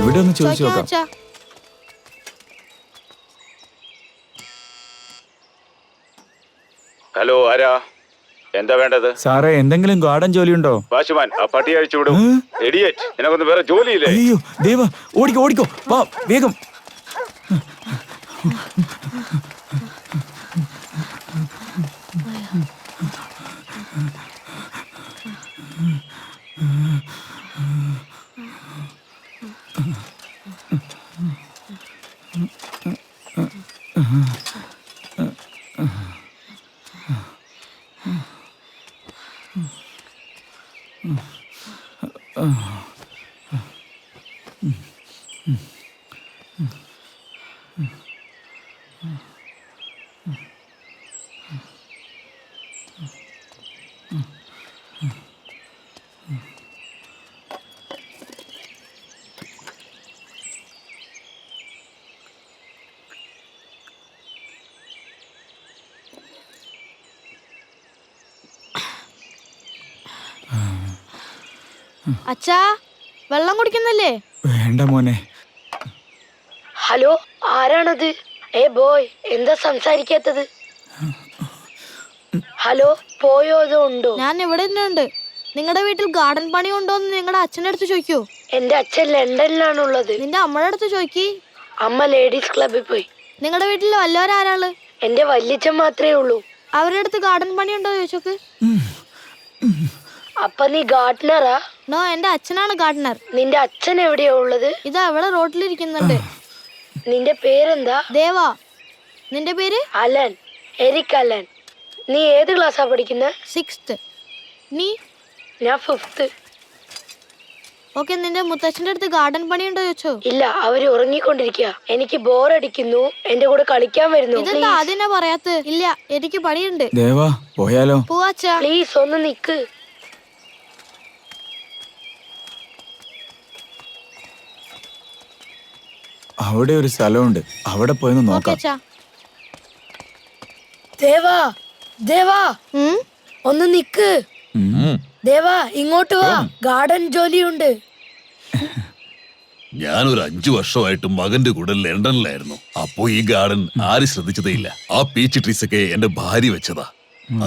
ഇവിടെ ഒന്ന് ചോദിച്ചു നോക്കാം. ഹലോ, ആരാ? എന്താ വേണ്ടത്? സാറേ, എന്തെങ്കിലും ഗാർഡൻ ജോലി ഉണ്ടോ? വാച്ച്മാൻ, ആ പട്ടി അഴിച്ചു വിടും. ഇഡിയറ്റ്, നിനക്കൊന്നും വേറെ ജോലിയില്ലേ? അയ്യോ ദേവ, ഓടിക്കോ വാ വേഗം. അച്ഛാ, വെള്ളം കുടിക്കുന്നില്ലേ? വേണ്ട മോനെ. ഹലോ, ആരാണത്? ഏ ബോയ്, എന്താ സംസാരിക്കാത്തത്? ഹലോ, പോയോ അതോ ഉണ്ടോ? ഞാൻ ഇവിടെ തന്നെ ഉണ്ട്. നിങ്ങളുടെ വീട്ടിൽ ഗാർഡൻ പണി ഉണ്ടോന്ന് നിങ്ങളുടെ അച്ഛൻ്റെ അടുത്ത് ചോദിക്കൂ. എന്റെ അച്ഛൻ ലണ്ടനിലാണുള്ളത്. നിന്റെ അമ്മയുടെ അടുത്ത് ചോദിക്കി. അമ്മ ലേഡീസ് ക്ലബിൽ പോയി. നിങ്ങളുടെ വീട്ടിൽ വല്ലവരാരാള്? എന്റെ വല്യച്ഛൻ മാത്രമേ ഉള്ളൂ. അവരുടെ അടുത്ത് ഗാർഡൻ പണി ഉണ്ടോ ചോദിച്ചോക്ക്. അപ്പൊ നീ ഗാർഡനറാ? നോ, എന്റെ അച്ഛനാണ് ഗാർഡനർ. നിന്റെ അച്ഛൻ എവിടെയാ ഉള്ളത്? ഇതാ അവിടെ റോട്ടിലിരിക്കുന്നുണ്ട്. നിന്റെ പേരെന്താ? ദേവാ. നിന്റെ പേര്? Alan, Eric Alan. നീ ഏത് ക്ലാസ്സാ പഠിക്കുന്നത്? 6th. നീ? ഞാൻ 5th. ഓക്കെ, നിന്റെ മുത്തച്ഛന്റെ അടുത്ത് ഗാർഡൻ പണിയുണ്ടോ ചോദിച്ചോ? ഇല്ല, അവര് ഉറങ്ങിക്കൊണ്ടിരിക്കുക. എനിക്ക് ബോറടിക്കുന്നു, എന്റെ കൂടെ കളിക്കാൻ വരുന്നു. ഇതെന്താ ആദ്യം പറയാത്ത? ഇല്ല, എനിക്ക് പണിയുണ്ട്. ദേവാ, പോയാലോ? പോവാച്ചാ. പ്ലീസ് ഒന്ന് നിക്ക്. അവിടെ ഒരു സ്ഥലമുണ്ട്, അവിടെ പോയെന്ന് നോക്കാം. ദേവാ, ദേവാ, ഒന്ന് നിക്ക്. ദേവാ, ഇങ്ങോട്ട് വാ, ഗാർഡൻ ജോലിയുണ്ട്. ഞാനൊരു 5 വർഷമായിട്ട് മകന്റെ കൂടെ ലണ്ടനിലായിരുന്നു. അപ്പോ ഈ ഗാർഡൻ ആരും ശ്രദ്ധിച്ചതേ ഇല്ല. ആ പീച്ച് ട്രീസ് ഒക്കെ എന്റെ ഭാര്യ വെച്ചതാ.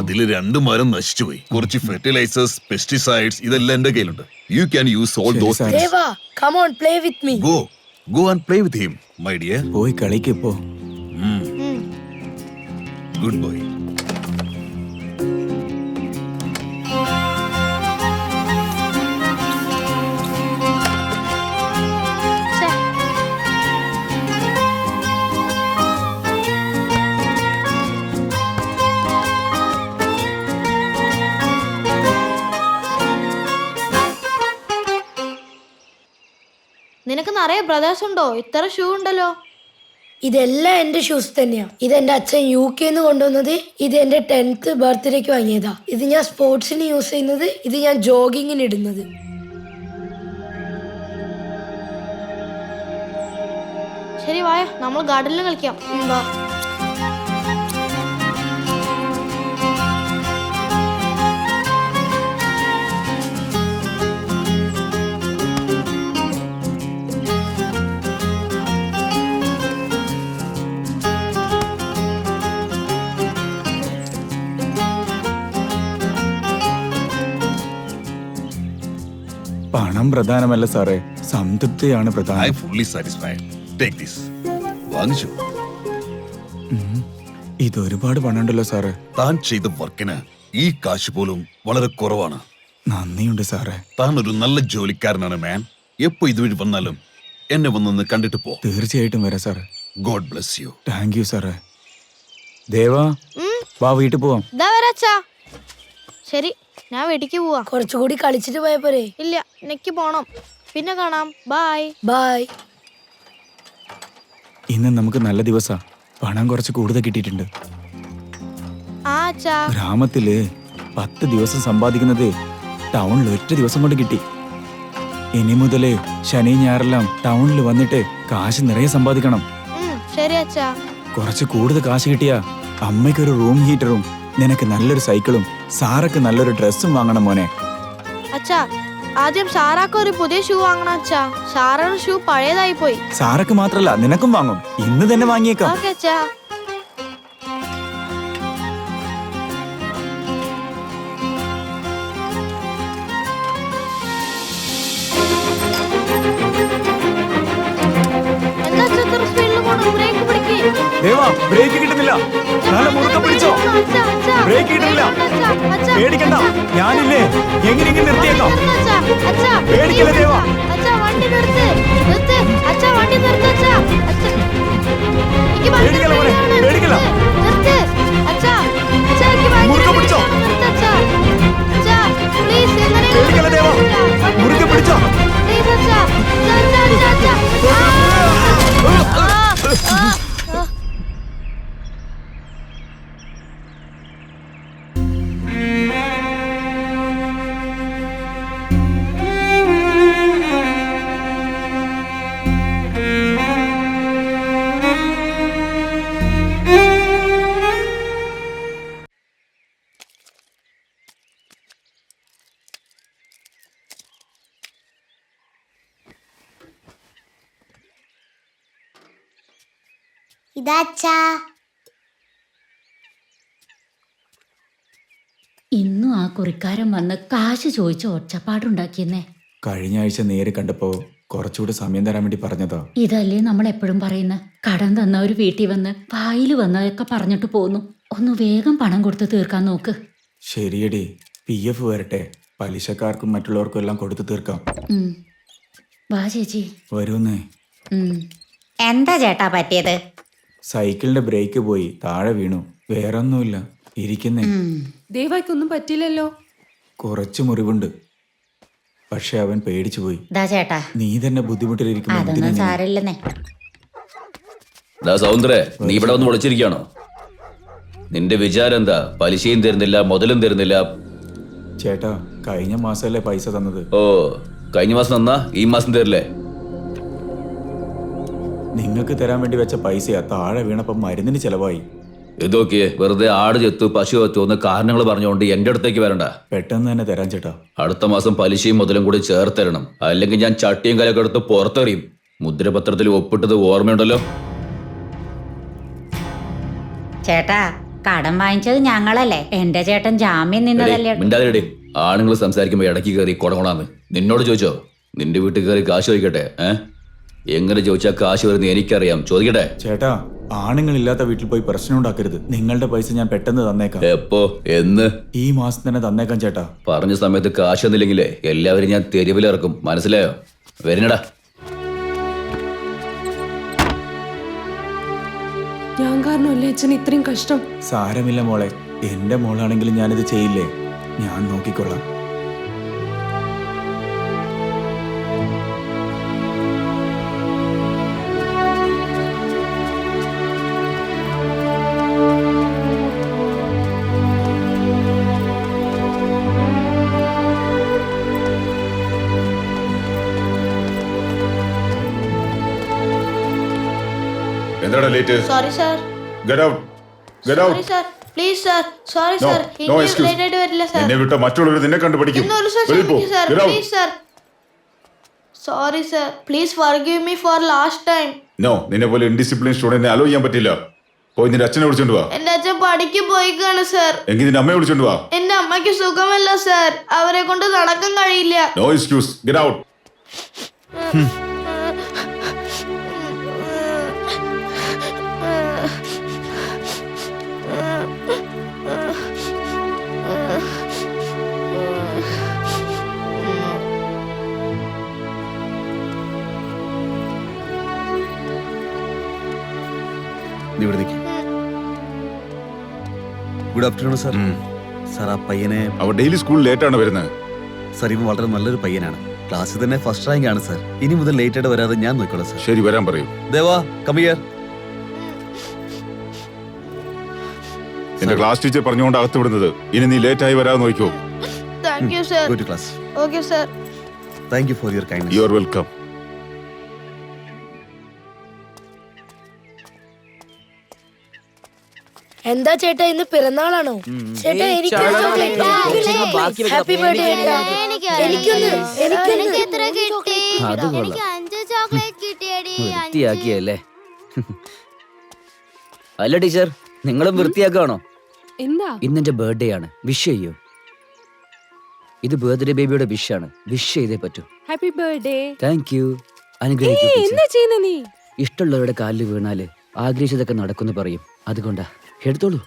അതില് 2 മരം നശിച്ചുപോയി. കുറച്ച് ഫെർട്ടിലൈസേഴ്സ്, പെസ്റ്റിസൈഡ്സ് ഇതെല്ലാം എന്റെ കയ്യിലുണ്ട്. You can use all those. Deva, come on, play with me. Go and play with him, my dear. പോയി കളിക്ക് പോ. Good boy. നിനക്ക് നിറയെ ബ്രദേഴ്സ് ഉണ്ടോ? ഇത്ര ഷൂ ഉണ്ടല്ലോ. ഇതെല്ലാം എന്റെ ഷൂസ് തന്നെയാ. ഇത് എന്റെ അച്ഛൻ UK കൊണ്ടുവന്നത്. ഇത് എന്റെ 10th ബർത്ത്ഡേക്ക് വാങ്ങിയതാ. ഇത് ഞാൻ സ്പോർട്സിന് യൂസ് ചെയ്യുന്നത്. ഇത് ഞാൻ ജോഗിങ്ങിന് ഇടുന്നത്. ശരി, വായ, നമ്മൾ ഗാർഡനിൽ കളിക്കാം. വാ. പണം പ്രധാനമല്ല സാറേ, സംതൃപ്തിയാണ് പ്രധാനം. I fully satisfied. Take this. വാങ്ങിച്ചു. ഇത് ഒരുപാട് പണമുണ്ടല്ലോ സാറേ. താൻ ചെയ്ത വർക്കിന് ഈ കാശ് പോലും വളരെ കുറവാണ്. നന്ദിയുണ്ട് സാറേ. താൻ ഒരു നല്ല ജോലിക്കാരനാണ് മാൻ. എപ്പോ ഇതുവഴി വന്നാലും എന്നെ വന്നൊന്ന് കണ്ടിട്ട് പോ. തീർച്ചയായിട്ടും വരാം സാറേ. God bless you. Thank you സാറേ. ദേവാ, വാ, വീട്ടിൽ പോവാം. ശരി, ഞാൻ വീട്ടിക്ക് പോവാ. കുറച്ചുകൂടി കളിച്ചിട്ട് പോയ പോരെ? ഇല്ല, എനിക്ക് പോണം. പിന്നെ കാണാം. Bye bye. ഇന്ന് നമുക്ക് നല്ല ദിവസാ. പണം കുറച്ച് കൂടുതൽ കിട്ടിയിട്ടുണ്ട്. ഗ്രാമത്തില് 10 ദിവസം സമ്പാദിക്കുന്നത് ടൗണിൽ 1 ദിവസം കൊണ്ട് കിട്ടി. ഇനി മുതലേ ശനി ഞായറെല്ലാം ടൗണിൽ വന്നിട്ട് കാശ് നിറയെ സമ്പാദിക്കണം. ശരി അച്ഛാ. കുറച്ച് കൂടുതൽ കാശ് കിട്ടിയാ അമ്മയ്ക്കൊരു റൂം ഹീറ്ററും നിനക്ക് നല്ലൊരു സൈക്കിളും സാറക്ക് നല്ലൊരു ഡ്രസ്സും വാങ്ങണം മോനെ. അച്ഛാ, ആദ്യം സാറാക്ക് ഒരു പുതിയ ഷൂ വാങ്ങണം അച്ഛാ. സാറയുടെ ഷൂ പഴയതായി പോയി. സാറക്ക് മാത്രല്ല, നിനക്കും വാങ്ങും. ഇന്ന് തന്നെ വാങ്ങിയേക്കാം. ഓക്കേ അച്ഛാ. ദേവാ, ബ്രേക്ക് കിട്ടുന്നില്ല. നല്ല മുറുക്കം പിടിച്ചോ. ബ്രേക്ക് കിട്ടുന്നില്ല. പേടിക്കണ്ട, ഞാനില്ലേ, എങ്ങനെയെങ്കിലും നിർത്തിയേക്കാം. പേടിക്കല്ലേ ദേവാ. പേടിക്കല്ല മോനെ, പേടിക്കല്ല. മുറുക്കം പിടിച്ചോ. പേടിക്കല്ല ദേവാ, മുറുക്കം പിടിച്ചോ. ഇതാച്ചാ. ഇന്നും ആ കുറിക്കാരൻ വന്ന് കാശ് ചോദിച്ച് ഒച്ചപ്പാടുണ്ടാക്കിയെന്നേ. കഴിഞ്ഞ ആഴ്ച നേരെ കണ്ടപ്പോ കുറച്ചുകൂടെ സമയം തരാൻ വേണ്ടി പറഞ്ഞതാ. ഇതല്ലേ നമ്മൾ എപ്പോഴും പറയുന്ന, കടം തന്നവര് വീട്ടിൽ വന്ന് വായിൽ വന്നതൊക്കെ പറഞ്ഞിട്ട് പോന്നു. ഒന്ന് വേഗം പണം കൊടുത്ത് തീർക്കാൻ നോക്ക്. ശരിയടി, PF വരട്ടെ, പലിശക്കാർക്കും മറ്റുള്ളവർക്കും എല്ലാം കൊടുത്തു തീർക്കാം. വാ ചേച്ചി. വരുന്നേ. എന്താ ചേട്ടാ പറ്റിയത്? സൈക്കിളിന്റെ ബ്രേക്ക് പോയി താഴെ വീണു. വേറൊന്നുമില്ല, ഇരിക്കുന്നേ. ദേവായ്ക്കൊന്നും പറ്റില്ലല്ലോ. കുറച്ച് മുറിവുണ്ട്, പക്ഷെ അവൻ പേടിച്ചു പോയി. ചേട്ടാ, നീ തന്നെ ബുദ്ധിമുട്ടിലിരിക്കുമ്പോ അതൊന്നും സാരമില്ലെന്നേ. സൗന്ദര്യ, നീ ഇവിടെ ഒന്ന് വിളിച്ചിരിക്കുകയാണോ? നിന്റെ വിചാരം എന്താ? പലിശയും തരുന്നില്ല, മുതലും തരുന്നില്ല. ചേട്ടാ, കഴിഞ്ഞ മാസമല്ലേ പൈസ തന്നത്? ഓ, കഴിഞ്ഞ മാസം തന്നാ ഈ മാസം തരില്ലേ? നിങ്ങൾക്ക് തരാൻ വേണ്ടി വെച്ച പൈസയാ താഴെ വീണപ്പം മരുന്നിന് ചെലവായി. ഇതൊക്കെ വെറുതെ ആട് ചെത്തു പശു ചെത്തു എന്ന് കാരണങ്ങൾ പറഞ്ഞുകൊണ്ട് എന്റെ അടുത്തേക്ക് വരണ്ട. പെട്ടെന്ന് തന്നെ തരാൻ ചേട്ടാ. അടുത്ത മാസം പലിശയും മുതലും കൂടി ചേർത്തരണം, അല്ലെങ്കിൽ ഞാൻ ചട്ടിയും കലൊക്കെ എടുത്ത് പുറത്തെറിയും. മുദ്രപത്രത്തിൽ ഒപ്പിട്ടത് ഓർമ്മയുണ്ടല്ലോ? ചേട്ടാ, കടം വാങ്ങിച്ചത് ഞങ്ങളല്ലേ? എന്റെ ചേട്ടൻ ജാമ്യം നിന്നതല്ലേ? മിണ്ടാതിരടി. ആണുങ്ങൾ സംസാരിക്കുമ്പോ ഇടയ്ക്ക് കയറി കൊടകൊണാന്ന്. നിന്നോട് ചോദിച്ചോ? നിന്റെ വീട്ടിൽ കയറി കാശ് ചോദിക്കട്ടെ? എങ്ങനെ ചോദിച്ചാൽ കാശ് വരുന്ന എനിക്കറിയാം. ചോദിക്കട്ടെ? ചേട്ടാ, ആണുങ്ങളില്ലാത്ത വീട്ടിൽ പോയി പ്രശ്നം ഉണ്ടാക്കരുത്. നിങ്ങളുടെ പൈസ ഞാൻ പെട്ടെന്ന് തന്നേക്കാം. എപ്പോ? എന്ന്? ഈ മാസം തന്നെ തന്നേക്കാം ചേട്ടാ. പറഞ്ഞ സമയത്ത് കാശ് തന്നില്ലെങ്കിലേ എല്ലാവരും ഞാൻ തെരുവിലിറക്കും. മനസ്സിലായോ? വരുന്നടാ. ഞാൻ കാരണമല്ലേ അച്ഛൻ ഇത്രയും കഷ്ടം? സാരമില്ല മോളെ, എന്റെ മോളാണെങ്കിലും ഞാനിത് ചെയ്യില്ലേ? ഞാൻ നോക്കിക്കൊള്ളാം. എന്താടാ late? Sorry sir. Get out, get out. Sorry sir, please sir. Sorry No, sir. no ഇനി excuse. ലേറ്റ് ആയിട്ട് വരില്ല സർ. എന്നെ വിട്ട മറ്റുള്ളവർ നിന്നെ കണ്ടു പഠിക്കും. ഇന്നൊരു സർ വെളിയിൽ പോ. ക്ഷമിക്കൂ sir. Get out. Please sir. Sorry sir. Please forgive me for last time. No, നിന്നെ പോലെ ഇൻഡിസിപ്ലിൻ സ്റ്റുഡന്റിനെ അലോ ചെയ്യാൻ പറ്റില്ല. പോയി നിന്റെ അച്ഛനെ വിളിച്ചോണ്ട് വാ. എന്റെ അച്ഛൻ പണിക്ക് പോയിക്കാണ് സർ. എങ്കിൽ നിന്റെ അമ്മയെ വിളിച്ചോണ്ട് വാ. എന്റെ അമ്മയ്ക്ക് സുഖമല്ല സർ. അവരെ കൊണ്ട് നടക്കാൻ കഴിയില്ല. No excuse, get out. Good afternoon sir. Sir, ആ പയ്യനെ അവ ഡെയിലി സ്കൂളിൽ ലേറ്റാണ് വരുന്നത്. സാർ, ഇവൻ വളരെ നല്ലൊരു പയ്യനാണ്. ക്ലാസ്സിൽ തന്നെ ഫസ്റ്റ് റാങ്ക് ആണ് സാർ. ഇനി മുതൽ ലേറ്റ് ആയിട്ട് വരാതെ ഞാൻ നോക്കിക്കോളാം സാർ. ശരി, വരാൻ പറയൂ. Deva, come here. എന്റെ ക്ലാസ് ടീച്ചർ പറഞ്ഞുകൊണ്ട് അകത്ത് വിടുന്നത്. ഇനി നീ ലേറ്റ് ആയി വരാതെ നോക്കൂ. Thank you sir. Go to class. Okay sir. Thank you for your kindness. You are welcome. എന്താ ചേട്ടാ, ഇന്ന് പിറന്നാളാണോ? ചേട്ടാ, എനിക്ക് ഹാപ്പി ബർത്ത്ഡേ. വൃത്തിയാക്കിയല്ലേ? അല്ല ടീച്ചർ, നിങ്ങളും വൃത്തിയാക്കുകയാണോ? എന്താ? ഇന്നെന്റെ ബർത്ത്ഡേ ആണ്. വിഷ് ചെയ്യൂ. ഇത് ബർത്ത്ഡേ ബേബിയുടെ വിഷാണ്. വിഷ് ചെയ്തേ പറ്റൂ. Happy birthday. Thank you. അനുഗ്രഹിക്കൂ ടീച്ചർ. എന്താ ചെയ്യുന്ന നീ? ഇഷ്ടമുള്ളവരുടെ കാലിൽ വീണാല് ആഗ്രഹിച്ചതൊക്കെ നടക്കുന്നു പറയും. അതുകൊണ്ടാ. എടുത്തോളൂ.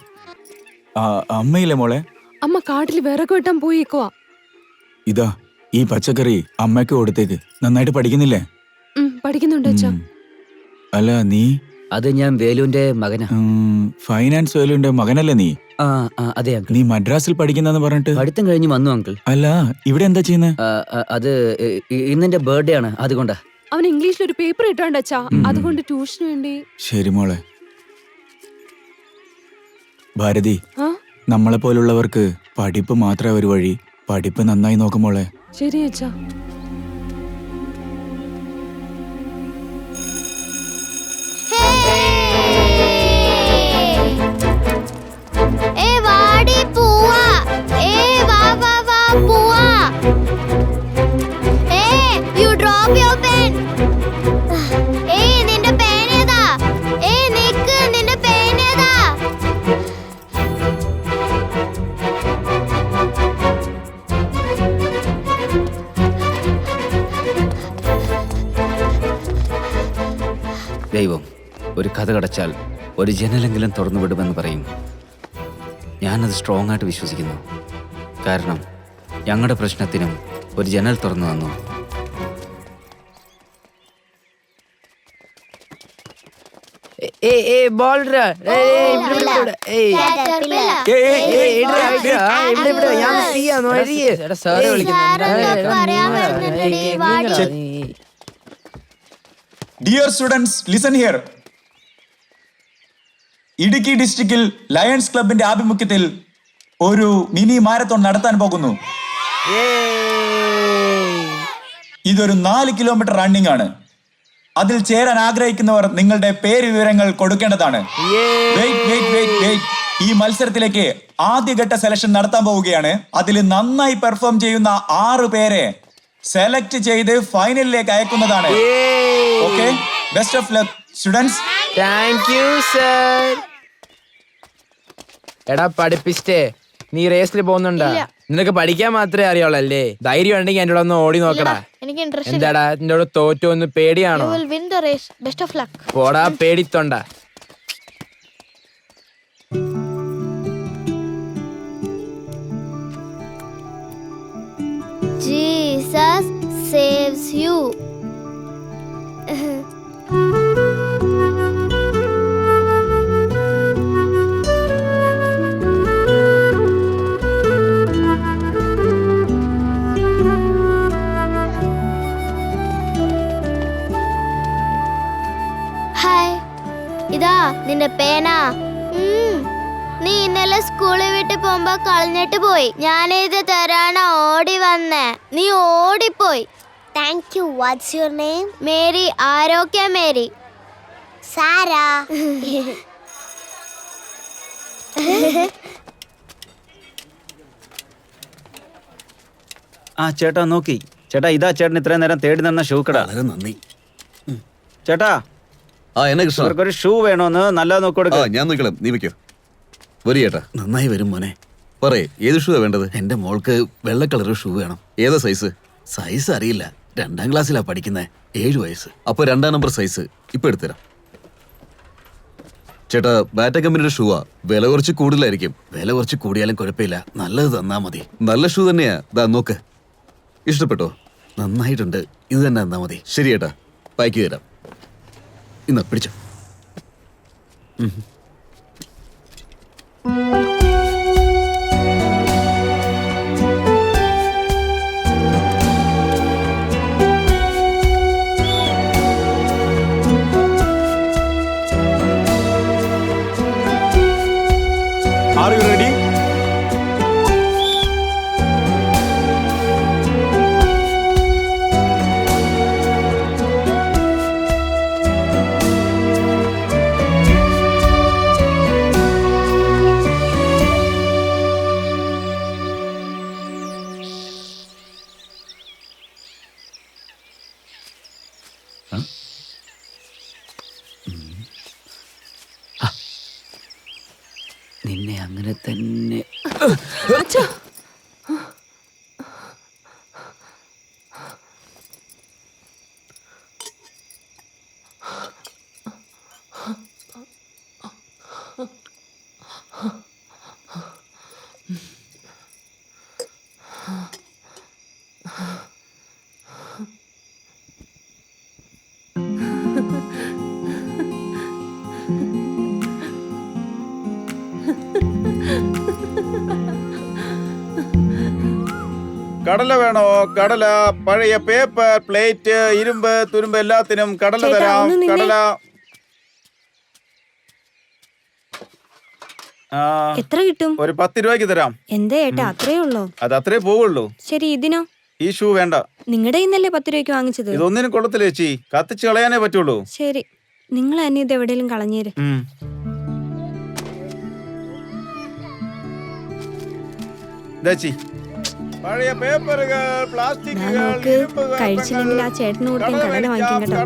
അമ്മയില്ലേ മോളെ? അമ്മ കാട്ടിൽ വിറക് വെട്ടാൻ പോയേക്കുവാ. ഇതാ, ഈ പച്ചക്കറി അമ്മയ്ക്ക് കൊടുത്തേക്ക്. നന്നായിട്ട് പഠിക്കുന്നില്ലേ? പഠിക്കുന്നുണ്ട് അച്ഛാ. അല്ല, നീ? അത് ഞാൻ വേലുവിന്റെ മകനാ. ഫൈനാൻസ് വേലുവിന്റെ മകനല്ലേ നീ? അതെ അങ്കിൾ. നീ മദ്രാസിൽ പഠിക്കുന്നെന്ന് പറഞ്ഞിട്ട് പഠിത്തം കഴിഞ്ഞ് വന്നു അങ്കിൾ. അല്ല, ഇവിടെ എന്താ ചെയ്യുന്നത്? അത് ഇന്നെന്റെ ബർത്ത്ഡേ ആണ്, അതുകൊണ്ടാ. അവൻ ഇംഗ്ലീഷിൽ ഒരു പേപ്പർ ഇട്ടാണ്ട് അച്ഛാ, അതുകൊണ്ട് ട്യൂഷന് വേണ്ടി. ശരി മോളെ. ഭാരതി, നമ്മളെ പോലുള്ളവർക്ക് പഠിപ്പ് മാത്രമേ ഒരു വഴി. പഠിപ്പ് നന്നായി നോക്കുമോളെ. ശരി അച്ഛാ. നിന്റെ പേനേതാ? നിക്ക് ദൈവം ഒരു കഥ കടച്ചാൽ ഒരു ജനലെങ്കിലും തുറന്നു വിടുമെന്ന് പറയും. ഞാനത് സ്ട്രോങ് ആയിട്ട് വിശ്വസിക്കുന്നു. കാരണം ഞങ്ങളുടെ പ്രശ്നത്തിനും ഒരു ജനൽ തുറന്നു തന്നു. Dear students, listen here. Idukki ഡിസ്ട്രിക്റ്റിൽ ലയൺസ് ക്ലബിന്റെ ആഭിമുഖ്യത്തിൽ ഒരു മിനി മാരത്തോൺ നടത്താൻ പോകുന്നു. ഇതൊരു 4 കിലോമീറ്റർ റണ്ണിംഗ് ആണ്. അതിൽ ചേരാൻ ആഗ്രഹിക്കുന്നവർ നിങ്ങളുടെ പേര് വിവരങ്ങൾ കൊടുക്കേണ്ടതാണ്. ഈ മത്സരത്തിലേക്ക് ആദ്യഘട്ട സെലക്ഷൻ നടത്താൻ പോവുകയാണ്. അതിൽ നന്നായി പെർഫോം ചെയ്യുന്ന 6 പേരെ സെലക്ട് ചെയ്ത് ഫൈനലിലേക്ക് അയക്കുന്നതാണ്. Okay, best of luck students. Thank you sir. എടാ പഠിപ്പിസ്റ്റേ, നീ റേസിൽ പോകുന്നുണ്ടോ? നിനക്ക് പഠിക്കാൻ മാത്രമേ അറിയാവുള്ളല്ലേ? ധൈര്യം ഉണ്ടെങ്കിൽ എന്റെ ഒന്ന് ഓടി നോക്കടാ. എന്താടാ നിന്നോട് തോറ്റു ഒന്ന് പേടിയാണോ? പോടാ പേടിത്തൊണ്ട. Jesus saves you. ഹായ്, ഇതാ നിന്റെ പേന. നീ ഇന്നലെ സ്കൂളിൽ വിട്ട് പോകുമ്പോ കളഞ്ഞിട്ട് പോയി. ഞാനിത് തരാനാ ഓടി വന്നേ. നീ ഓടിപ്പോയി. Thank you. What's your name? Mary. ആരോഗ്യ മേരി. സാരാ. ആ ചേട്ടാ നോക്കി. ചേട്ടാ ഇതാ ചേട്ടൻ ഇത്രയും നേരം തേടി നിന്ന ഷൂ കട. വളരെ നന്ദി ചേട്ടാ. എന്നെ കൃഷ്ണ, അവർക്കൊരു ഷൂ വേണോന്ന് നല്ലത് നോക്കി. ഞാൻ നോക്കണം, നീ വെക്കോ. വരൂ ചേട്ടാ. നന്നായി വരും മോനെ. പറയേ, ഏത് ഷൂ വേണ്ടത്? എന്റെ മോൾക്ക് വെള്ള കളർ ഷൂ വേണം. ഏതാ സൈസ്? സൈസ് അറിയില്ല, 2ാം ക്ലാസ്സിലാ പഠിക്കുന്നത്. 7 വയസ്സ്. അപ്പൊ 2ാം നമ്പർ സൈസ് ഇപ്പൊ എടുത്തരാം. ചേട്ടാ, ബാറ്റ കമ്പനിയുടെ ഷൂവാ. വില കുറച്ച് കൂടുതലായിരിക്കും. വില കുറച്ച് കൂടിയാലും കുഴപ്പമില്ല, നല്ലത് തന്നാ മതി. നല്ല ഷൂ തന്നെയാ. ദാ നോക്ക്. ഇഷ്ടപ്പെട്ടോ? നന്നായിട്ടുണ്ട്. ഇത് തന്നെ തന്നാ മതി. ശരി ചേട്ടാ, പാക്ക് ചെയ്ത് തരാം. ഇന്ന് പിടിച്ചോ. Are you ready? നിന്നെ അങ്ങനെ തന്നെ. കടല വേണോ? കടല, പഴയ പേപ്പർ, പ്ലേറ്റ്, ഇരുമ്പ്, തുരുമ്പ് എല്ലാത്തിനും കടല തരാം. കടല. എത്ര കിട്ടും? ഒരു 10 രൂപയ്ക്ക് തരാം. എന്താ ഏട്ടാ അത്രേ ഉള്ളോ? അത് അത്രേ പോവുള്ളൂ. ശരി, ഇതിനോ? ഈ ഷൂ വേണ്ട. നിങ്ങളുടെ ഇന്നല്ലേ 10 രൂപയ്ക്ക് വാങ്ങിച്ചത്? ഇതൊന്നിനും കൊള്ളത്തില്ല ചേച്ചി, കത്തിച്ച് കളയാനേ പറ്റുള്ളൂ. ശരി, നിങ്ങൾ തന്നെ ഇത് എവിടെയെങ്കിലും കളഞ്ഞേര്. പഴയ പേപ്പറുകൾ, പ്ലാസ്റ്റിക്കുകൾ, കഴിച്ചില്ലെങ്കിൽ ആ ചേട്ടനോട് കടല വാങ്ങിക്കും കേട്ടോ.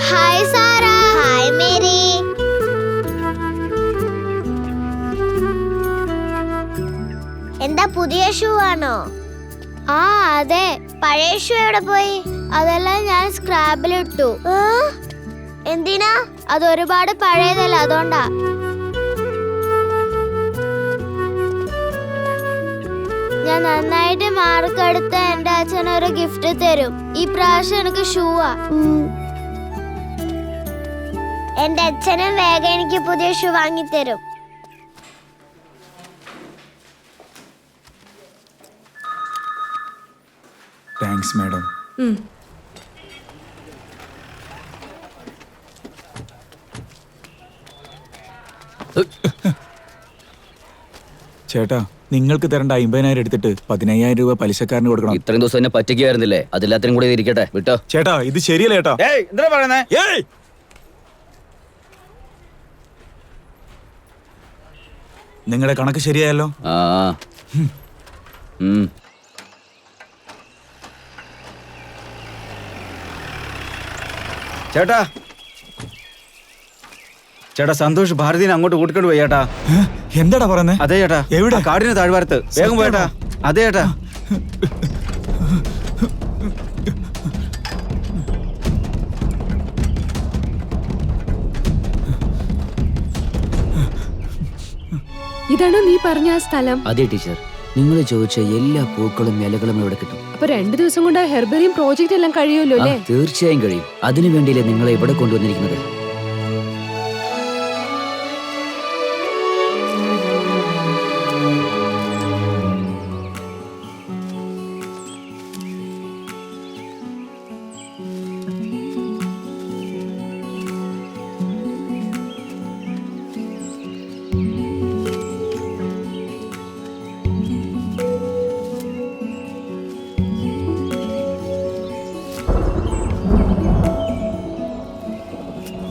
ഹായ് സാറാ. Hi Mary. പുതിയ ഷൂ ആണോ? ആ അതെ. പഴയ ഷൂ എവിടെ പോയി? അതെല്ലാം ഞാൻ സ്ക്രാബിലിട്ടു. എന്തിനാ? അത് ഒരുപാട് പഴയതല്ല, അതുകൊണ്ടാ. ഞാൻ നന്നായിട്ട് മാർക്ക് എടുത്ത് എന്റെ അച്ഛൻ ഒരു ഗിഫ്റ്റ് തരും. ഈ പ്രാവശ്യം എനിക്ക് ഷൂവാ. എന്റെ അച്ഛനും വേഗം എനിക്ക് പുതിയ ഷൂ വാങ്ങിത്തരും. Thanks madam. ചേട്ടാ, നിങ്ങൾക്ക് തരേണ്ട 50,000 എടുത്തിട്ട് 15,000 രൂപ പലിശക്കാരന് കൊടുക്കണം. ഇത്രയും ദിവസം എന്നെ പറ്റിക്കായിരുന്നില്ലേ? അതില്ലാത്തിനും കൂടി ഇരിക്കട്ടെ, വിട്ടോ. ചേട്ടാ, ഇത് ശരിയല്ല ചേട്ടാ. എന്താ പറയുന്നേ? നിങ്ങളുടെ കണക്ക് ശരിയായല്ലോ. ചേട്ടാ, ചേട്ടാ സന്തോഷ് ഭാരതിനെ അങ്ങോട്ട് കൂട്ടിക്കൊണ്ട് പോയി ചേട്ടാ. എന്താടാ പറയുന്നേ? അതെ ചേട്ടാ. എവിടെ? കാടിന് താഴ്വാരത്ത്. വേഗം പോയേട്ടാ. അതെ ചേട്ടാ. ഇതാണോ നീ പറഞ്ഞ ആ സ്ഥലം? അതെ ടീച്ചർ, നിങ്ങൾ ചോദിച്ച എല്ലാ പൂക്കളും ഇലകളും ഇവിടെ കിട്ടും. അപ്പൊ 2 ദിവസം കൊണ്ട് ആ ഹെർബേറിയം പ്രോജക്റ്റ് എല്ലാം കഴിയുമല്ലോ അല്ലേ? തീർച്ചയായും കഴിയും. അതിനു വേണ്ടിയല്ലേ നിങ്ങളെ ഇവിടെ കൊണ്ടുവന്നിരിക്കുന്നത്.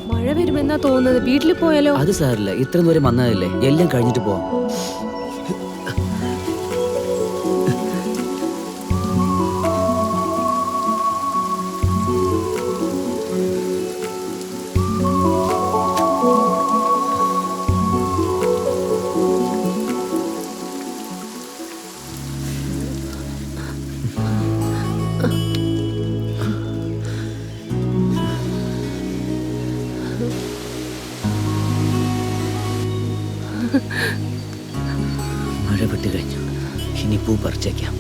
മഴ വരുമെന്നാ തോന്നുന്നത്. വീട്ടിൽ പോയാലോ? അത് സാറില്ല, ഇത്ര ദൂരം വന്നതല്ലേ, എല്ലാം കഴിഞ്ഞിട്ട് പോവാം. മഴ വിട്ട് കഴിഞ്ഞു, ഇനി പൂ പറിച്ചേക്കാം.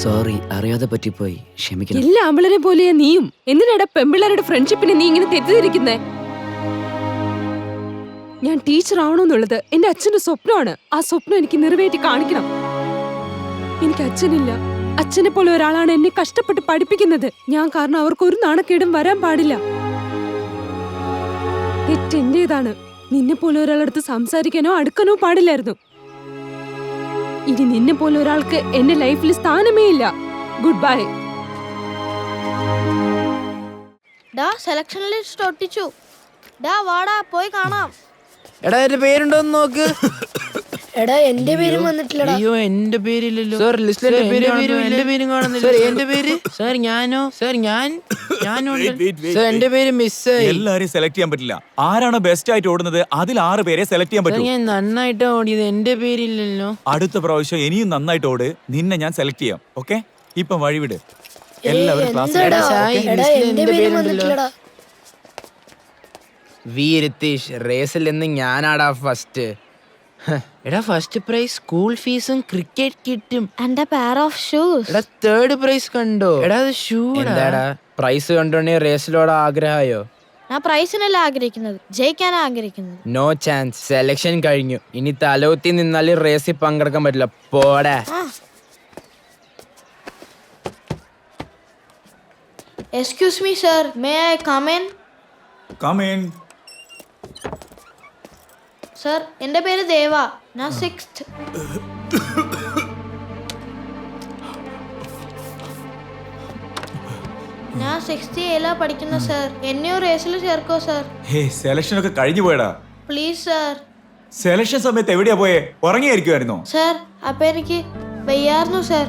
സോറി, അറിയാതെ പറ്റിപ്പോയി, ക്ഷമിക്കണം. എല്ലാ ആമ്പിളരെ പോലെയാ നീയും. എന്തിനാടാ പെമ്പിള്ളേരുടെ ഫ്രണ്ട്ഷിപ്പിനെ നീ ഇങ്ങനെ തെറ്റിദ്ധരിക്കുന്നേ? ഞാൻ ടീച്ചർ ആവണമെന്നുള്ളത് എന്റെ അച്ഛന്റെ സ്വപ്നമാണ്. ആ സ്വപ്നം എനിക്ക് നിറവേറ്റി കാണിക്കണം. എനിക്ക് അച്ഛനില്ല. അച്ഛനെ പോലെ ഒരാളാണ് എന്നെ കഷ്ടപ്പെട്ട് പഠിപ്പിക്കുന്നത്. ഞാൻ കാരണം അവർക്ക് ഒരു നാണക്കേടും വരാൻ പാടില്ല. തെറ്റെന്റേതാണ്. നിന്നെ പോലെ ഒരാളടുത്ത് സംസാരിക്കാനോ അടുക്കാനോ പാടില്ലായിരുന്നു. ഇനി നിന്നെ പോലെ ഒരാൾക്ക് എന്റെ ലൈഫിൽ സ്ഥാനമേ ഇല്ല. Good bye. സെലക്ഷൻ ലിസ്റ്റ് ഒട്ടിച്ചു. വാടാ, പോയി കാണാം. എടാ, എന്റെ പേരുണ്ടോന്ന് നോക്ക്. എടാ, എന്റെ പേരും വന്നിട്ടില്ലടാ. അയ്യോ, എന്റെ പേരില്ലല്ലോ സാർ. ലിസ്റ്റിൽ എന്റെ പേരും കാണുന്നില്ല. എന്റെ പേര് സാർ, ഞാനോ സാർ? ഞാനോ സാർ, എന്റെ പേര് മിസ്സായി. എല്ലാരെയും സെലക്ട് ചെയ്യാൻ പറ്റില്ല. ആരാണോ ബെസ്റ്റ് ആയിട്ട് ഓടുന്നത് അതിൽ 6 പേരെ സെലക്ട് ചെയ്യാൻ പറ്റും. ഞാൻ നന്നായിട്ടാ ഓടിയത്, എന്റെ പേരില്ലല്ലോ. അടുത്ത പ്രാവശ്യം ഇനിയും നന്നായിട്ട് ഓട്, നിന്നെ ഞാൻ സെലക്ട് ചെയ്യാം. ഓക്കെ, ഇപ്പൊ വഴിവിട്. എല്ലാവരും ക്ലാസ്. വി രതീഷ്, റേസിൽ നിന്ന് ഞാനാടാ ഫസ്റ്റ്. എടാ, ഫസ്റ്റ് പ്രൈസ് സ്കൂൾ ഫീസും ക്രിക്കറ്റ് കിറ്റും. എന്റെ പെയർ ഓഫ് ഷൂസ്. എടാ, 3rd പ്രൈസ് കണ്ടോ? എടാ, അത് ഷൂ. എന്താടാ പ്രൈസ് കണ്ടോണ്ടേ റേസിലോട് ആഗ്രഹമായോ? ഞാൻ പ്രൈസിനല്ല ആഗ്രഹിക്കുന്നത്, ജയിക്കാനാ ആഗ്രഹിക്കുന്നത്. നോ ചാൻസ്, സെലക്ഷൻ കഴിഞ്ഞു. ഇനി തലകുത്തി നിന്നാല് റേസിൽ പങ്കെടുക്കാൻ പറ്റില്ല. പോടാ. Excuse me sir, may I come in? Come in. Sir, എൻ്റെ പേര് ദേവ. ഞാൻ 6th. ഞാൻ 6th എയിലാ പഠിക്കുന്ന സർ. എന്നെ ഒരു റേസിൽ ചേർക്കോ സർ? ഹേ, സെലക്ഷൻ ഒക്കെ കഴിഞ്ഞു പോയടാ. Please sir. സെലക്ഷൻ സമയത്ത് എവിടെയാ പോയേ? ഉറങ്ങിയായിരിക്കുമായിരുന്നോ? സർ, അപ്പൊ എനിക്ക് വയ്യായിരുന്നു sir.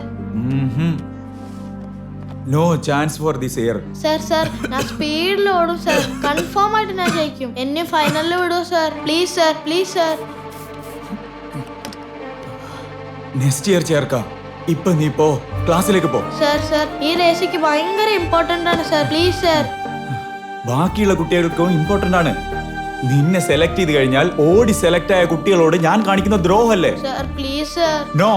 No chance for this year. Sir ഞാൻ സ്പീഡിൽ ഓടും സർ. കൺഫേം ആയിട്ട് ഞാൻ ജയിക്കും. എന്നെ ഫൈനലിൽ വിടുമോ sir? Please sir, please sir. Next year ചേർക്കാം. ഇപ്പൊ നീ പോ, ക്ലാസ്സിലേക്ക് പോ. സർ ഈ റേസിക്ക് ഭയങ്കര ഇമ്പോർട്ടന്റ് ആണ് സർ. Please sir. ബാക്കിയുള്ള കുട്ടികൾക്കും ഇമ്പോർട്ടന്റ് ആണ്. നിന്നെ സെലക്ട് ചെയ്ത് കഴിഞ്ഞാൽ ഓടി സെലക്ട് ആയ കുട്ടികളോട് ഞാൻ കാണിക്കുന്ന ദ്രോഹല്ലേ? Sir please sir. നോ,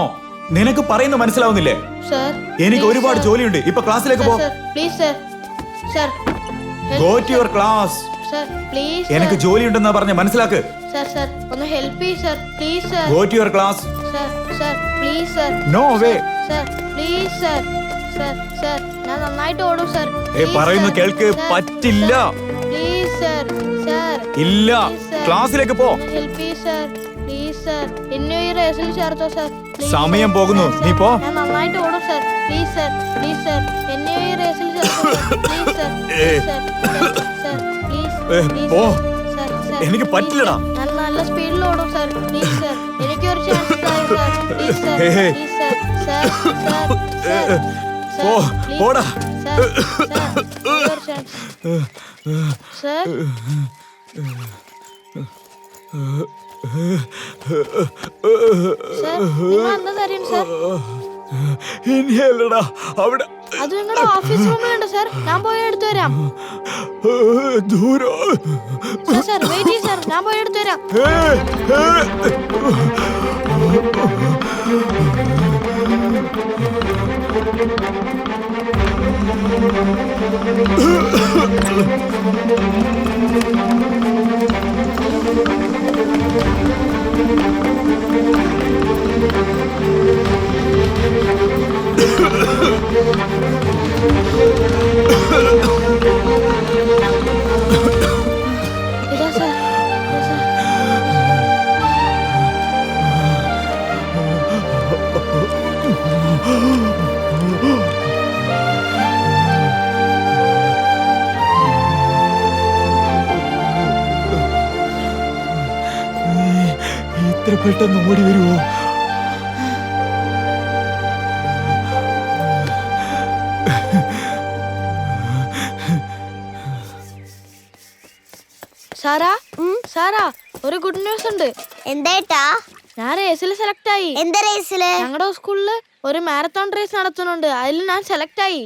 നിനക്ക് പറയുന്നത് മനസ്സിലാവുന്നില്ലേ? സർ, എനിക്ക് ഒരുപാട് ജോലിയുണ്ട്. ഇപ്പൊ ക്ലാസ്സിലേക്ക് പോ. Please sir. Sir go to your class. Sir please. എനിക്ക് ജോലിയുണ്ടെന്നാ പറഞ്ഞ മനസ്സിലാക്ക്. സർ ഒന്ന് ഹെൽപ്പ് ചെയ്യ് sir. Please sir. Go to your class. Sir please sir. No way. Sir please sir. Sir ഞാൻ നന്നായിട്ട് ഓടും സർ. പറയുന്നു കേൾക്ക്. പറ്റില്ല. Please sir. സർ ഇല്ല, ക്ലാസ്സിലേക്ക് പോ. ഹെൽപ്പ് ചെയ്യ് സർ. പ്ലീസ് സർ, എന്നെ ഈ റേസിൽ ചേർത്തോ സർ. സമയം പോകുന്നു, നീ പോ. ഞാൻ നന്നായിട്ട് ഓടും sir. Please sir, please sir, എന്നെ ഈ റേസിൽ ചേർത്തോ sir. Please sir, sir please പോ. സർ എനിക്ക് പറ്റില്ലടാ. ഞാൻ നല്ല സ്പീഡിൽ ഓടും സർ. പ്ലീസ് സർ, എനിക്ക് ഒരു ചാൻസ് താഴെ sir. Please sir, please sir. Sir പോ, പോടാ. സർ ഒരു ചാൻസ് സർ. സർ നിങ്ങൾ എന്താ തരും സർ? ഇനിയല്ലടാ അവിടെ. അത് നിങ്ങളുടെ ഓഫീസ് റൂമിലുണ്ട് സർ. ഞാൻ പോയി എടുത്തു വരാം. ദൂരം. സർ വെയിറ്റ് ചെയ്യ് സർ, ഞാൻ പോയി എടുത്തു വരാം. ഇതാ സർ. ഇത്ര പെട്ടെന്ന് ഓടി വരുമോ? സാറാ ഒരു ഗുഡ് ന്യൂസ് ഉണ്ട്. എന്തേട്ടാ? ഞാൻ റേസിൽ സെലക്ട് ആയി. എന്താ റേസില്? ഞങ്ങളുടെ സ്കൂളില് ഒരു മാരത്തോൺ റേസ് നടത്തുന്നുണ്ട്. അതിൽ ഞാൻ സെലക്ട് ആയി.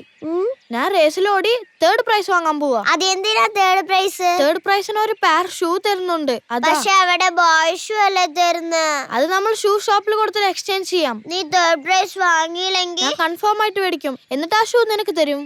ഞാൻ റേസിൽ ഓടി 3rd പ്രൈസ് വാങ്ങാൻ പോവാ. അതെന്തിനാ 3rd പ്രൈസ്? 3rd പ്രൈസിന് ഒരു പെയർ ഷൂ തരുന്നുണ്ട്. പക്ഷെ അവിടെ ബോയ് ഷൂ അല്ലേ തരുന്നത്? അത് നമ്മൾ ഷൂ ഷോപ്പിൽ കൊടുത്തിട്ട് എക്സ്ചേഞ്ച് ചെയ്യാം. നീ 3rd പ്രൈസ് വാങ്ങിയില്ലെങ്കിൽ ഞാൻ കൺഫേം ആയിട്ട് മേടിക്കും. എന്നിട്ട് ആ ഷൂ നിനക്ക് തരും.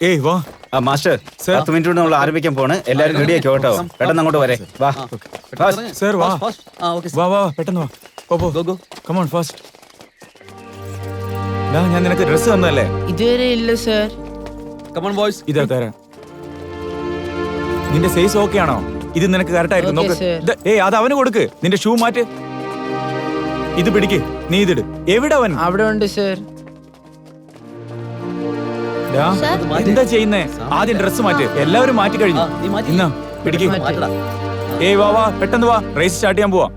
ഏയ് വാ. മാസ്റ്റർ, 10 മിനിറ്റ് കൊണ്ട് നമ്മൾ ആരംഭിക്കാൻ പോണ്. എല്ലാരും റെഡി ആക്കി കേട്ടോ. പെട്ടെന്ന് അങ്ങോട്ട് വരെ. വാ സർ, വാ വാ പെട്ടെന്ന് വാ. Come on fast. ഞാൻ നിനക്ക് ഡ്രസ് തന്നല്ലേ? ഇതുവരെ ഇല്ല സർ. Come on boys. ഇതാ തരാം. നിന്റെ സൈസ് ഓക്കെ ആണോ? ഇത് നിനക്ക് കറക്റ്റ് ആയിരിക്കും. നോക്ക്. ഏയ് അത് അവന് കൊടുക്ക്. നിന്റെ ഷൂ മാറ്റ്. ഇത് പിടിക്ക്. നീ ഇതിട്. എവിടെ അവൻ? അവിടെ ഉണ്ട് സർ. എന്താ ചെയ്യുന്നേ? ആദ്യം ഡ്രസ് മാറ്റ്. എല്ലാവരും മാറ്റി കഴിഞ്ഞു. പിടിക്കും. ഏയ് വാ പെട്ടെന്ന് വാ, റേസ് സ്റ്റാർട്ട് ചെയ്യാൻ പോവാ.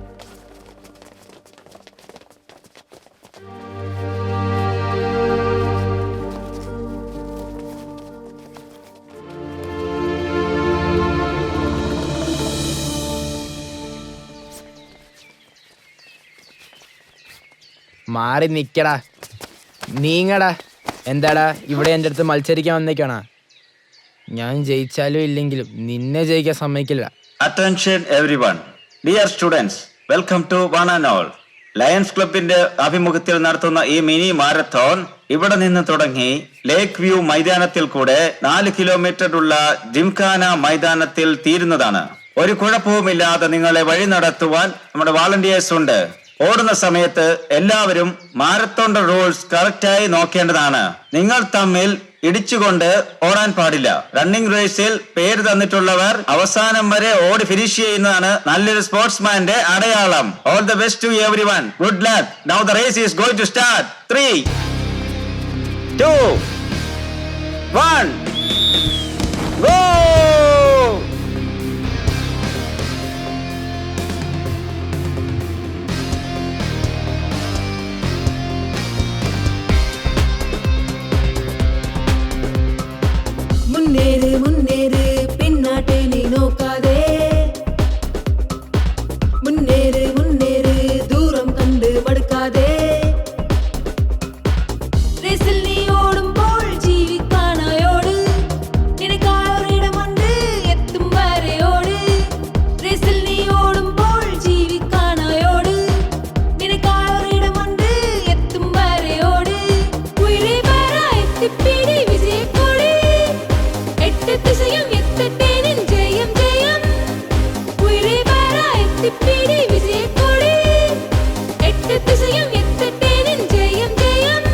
മാറി നിക്കടാ, നീങ്ങടാ. എന്താടാ ഇവിടെ എൻ്റെ അടുത്ത് മത്സരിക്കാൻ വന്നേക്കാണാ? ഞാൻ ജയിച്ചാലും ഇല്ലെങ്കിലും നിന്നെ ജയിക്കാൻ സമ്മതിക്കില്ല. Attention everyone, dear students, welcome to one and all. Lions ക്ലബിന്റെ ആഭിമുഖ്യത്തിൽ നടത്തുന്ന ഈ മിനി മാരത്തോൺ ഇവിടെ നിന്ന് തുടങ്ങി ലേക്ക് വ്യൂ മൈതാനത്തിൽ കൂടെ 4 കിലോമീറ്റർ ഉള്ള ജിംഖാന മൈതാനത്തിൽ തീരുന്നതാണ്. ഒരു കുഴപ്പവുമില്ലാതെ നിങ്ങളെ വഴി നടത്തുവാൻ നമ്മുടെ വാളണ്ടിയേഴ്സ് ഉണ്ട്. ഓടുന്ന സമയത്ത് എല്ലാവരും മാരത്തോണിന്റെ റൂൾസ് കറക്റ്റായി നോക്കേണ്ടതാണ്. നിങ്ങൾ തമ്മിൽ ഇടിച്ചുകൊണ്ട് ഓടാൻ പാടില്ല. റണ്ണിംഗ് റേസിൽ പേര് തന്നിട്ടുള്ളവർ അവസാനം വരെ ഓടി ഫിനിഷ് ചെയ്യുന്നതാണ് നല്ലൊരു സ്പോർട്സ്മാന്റെ അടയാളം. All the best to everyone. Good luck. Now the race is going to start. 3, 2, 1, go! മുന്നേറ് മുന്നേറ് പിന്നാട്ടെ നീ നോക്കാതെ, മുന്നേറ് മുന്നേറ് ദൂരം കണ്ട് മടുക്കാതെ. റേസിൽ നീ ഓടുമ്പോൾ ജീവിക്കാനായോട്, നിനക്കായൊരിടമുണ്ട് എത്തും വരെയോട്. റേസിൽ നീ ഓടുമ്പോൾ ജീവിക്കാനായോട്, നിനക്കായൊരിടമുണ്ട് എത്തും വരെയോട്. ഉയരെ വര എത്തിപ്പിടി വിജയക്കോടി, திசையும் எத்தட்டேனின் ஜெயம் ஜெயம். உயிரை வர எத்திப்பிடி விஜயக்கோடி, 8 திசையும் எத்தட்டேனின் ஜெயம் ஜெயம்.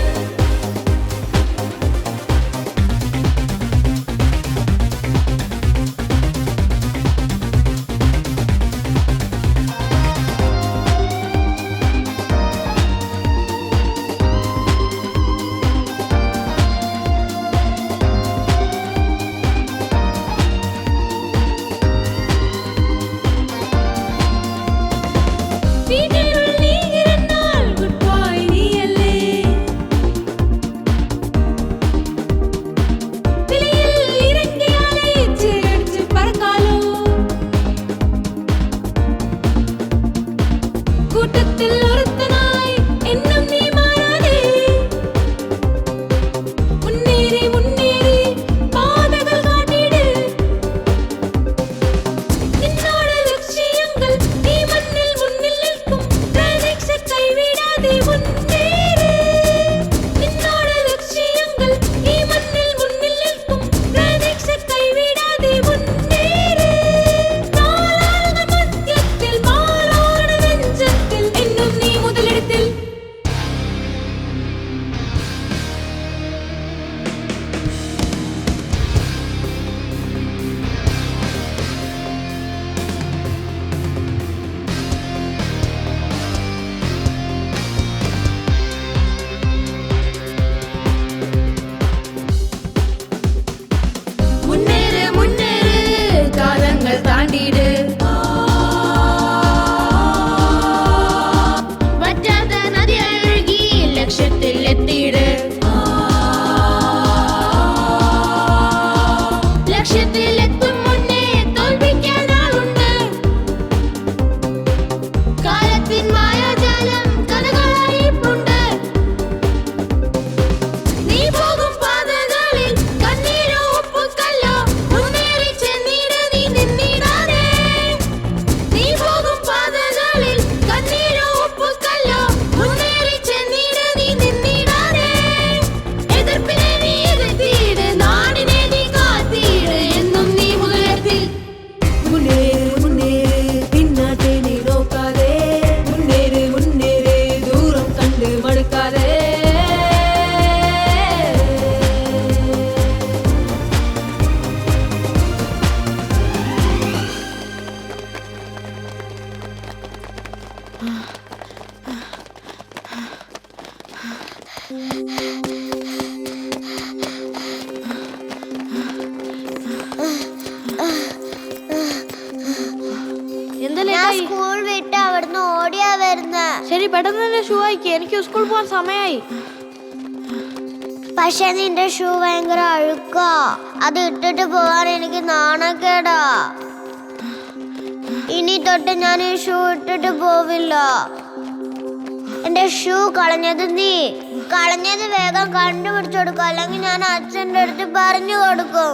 പെട്ടെന്ന് തന്നെ ഷൂ ആയിക്ക്, എനിക്ക് സ്കൂളിൽ പോകാൻ സമയമായി. പക്ഷെ നിന്റെ ഷൂ ഭയങ്കര അഴുക്കാ, അത് ഇട്ടിട്ട് പോവാൻ എനിക്ക് നാണക്കേടാ. ഇനി തൊട്ട് ഞാൻ ഈ ഷൂ ഇട്ടിട്ട് പോവില്ല. എന്റെ ഷൂ കളഞ്ഞത് വേഗം കണ്ടുപിടിച്ചു കൊടുക്കും, അല്ലെങ്കിൽ ഞാൻ അച്ഛൻ്റെ അടുത്ത് പറഞ്ഞു കൊടുക്കും.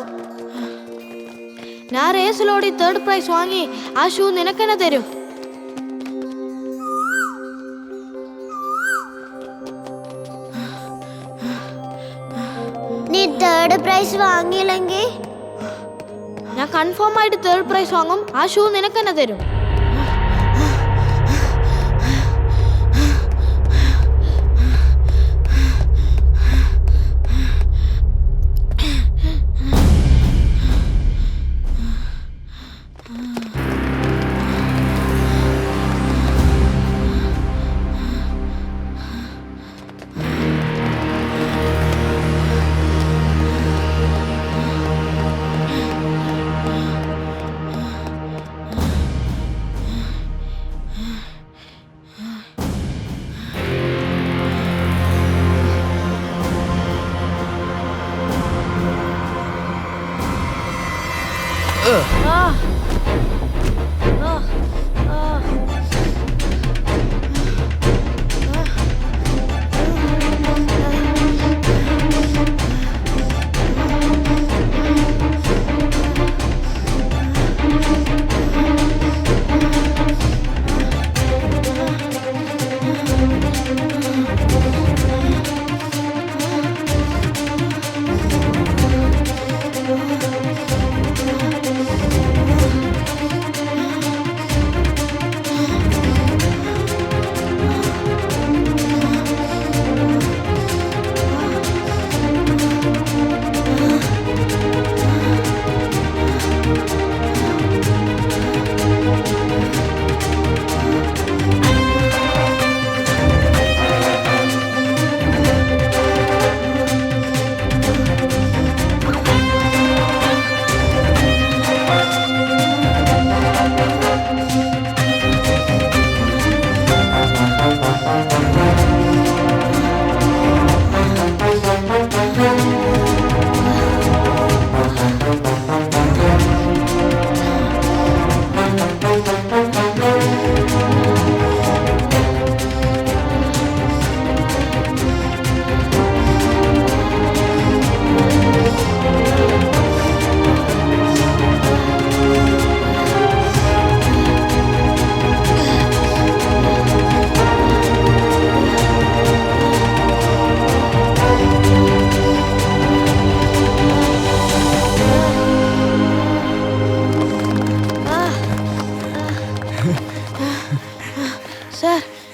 ഞാൻ റേസിലോടി 3rd പ്രൈസ് വാങ്ങി, ആ ഷൂ നിനക്കെന്നെ തരും. നീ 3rd പ്രൈസ് വാങ്ങിയില്ലെങ്കിൽ ഞാൻ കൺഫേം ആയിട്ട് 3rd പ്രൈസ് വാങ്ങും, ആ ഷൂ നിനക്കെന്നെ തരും.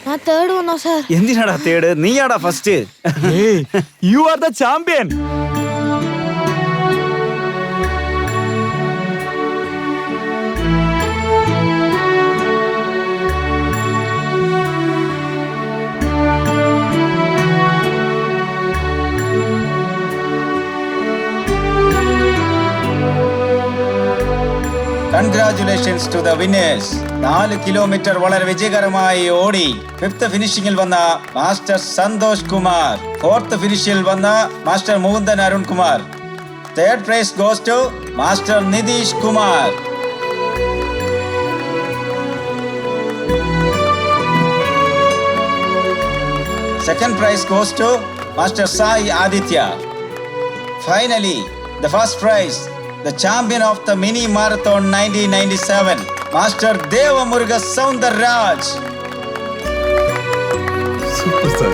ഞാൻ തേർഡ് വന്നോ സാർ? എന്തിനാടാ തേർഡ്? നീയാടാ first. You are the champion. Congratulations to the winners. 4 kilometre വളരെ വിജയകരമായി ഓടി 5th ഫിനിഷിംഗിൽ വന്ന മാസ്റ്റർ സന്തോഷ് കുമാർ, 4th ഫിനിഷിൽ വന്ന master Mukundan Arun Kumar. 3rd prize goes to master Nitish Kumar. Second prize goes to Master Sai Aditya. Finally, the first prize, the champion of the mini marathon 1997, Master Devamuruga Soundarraj. Super sir.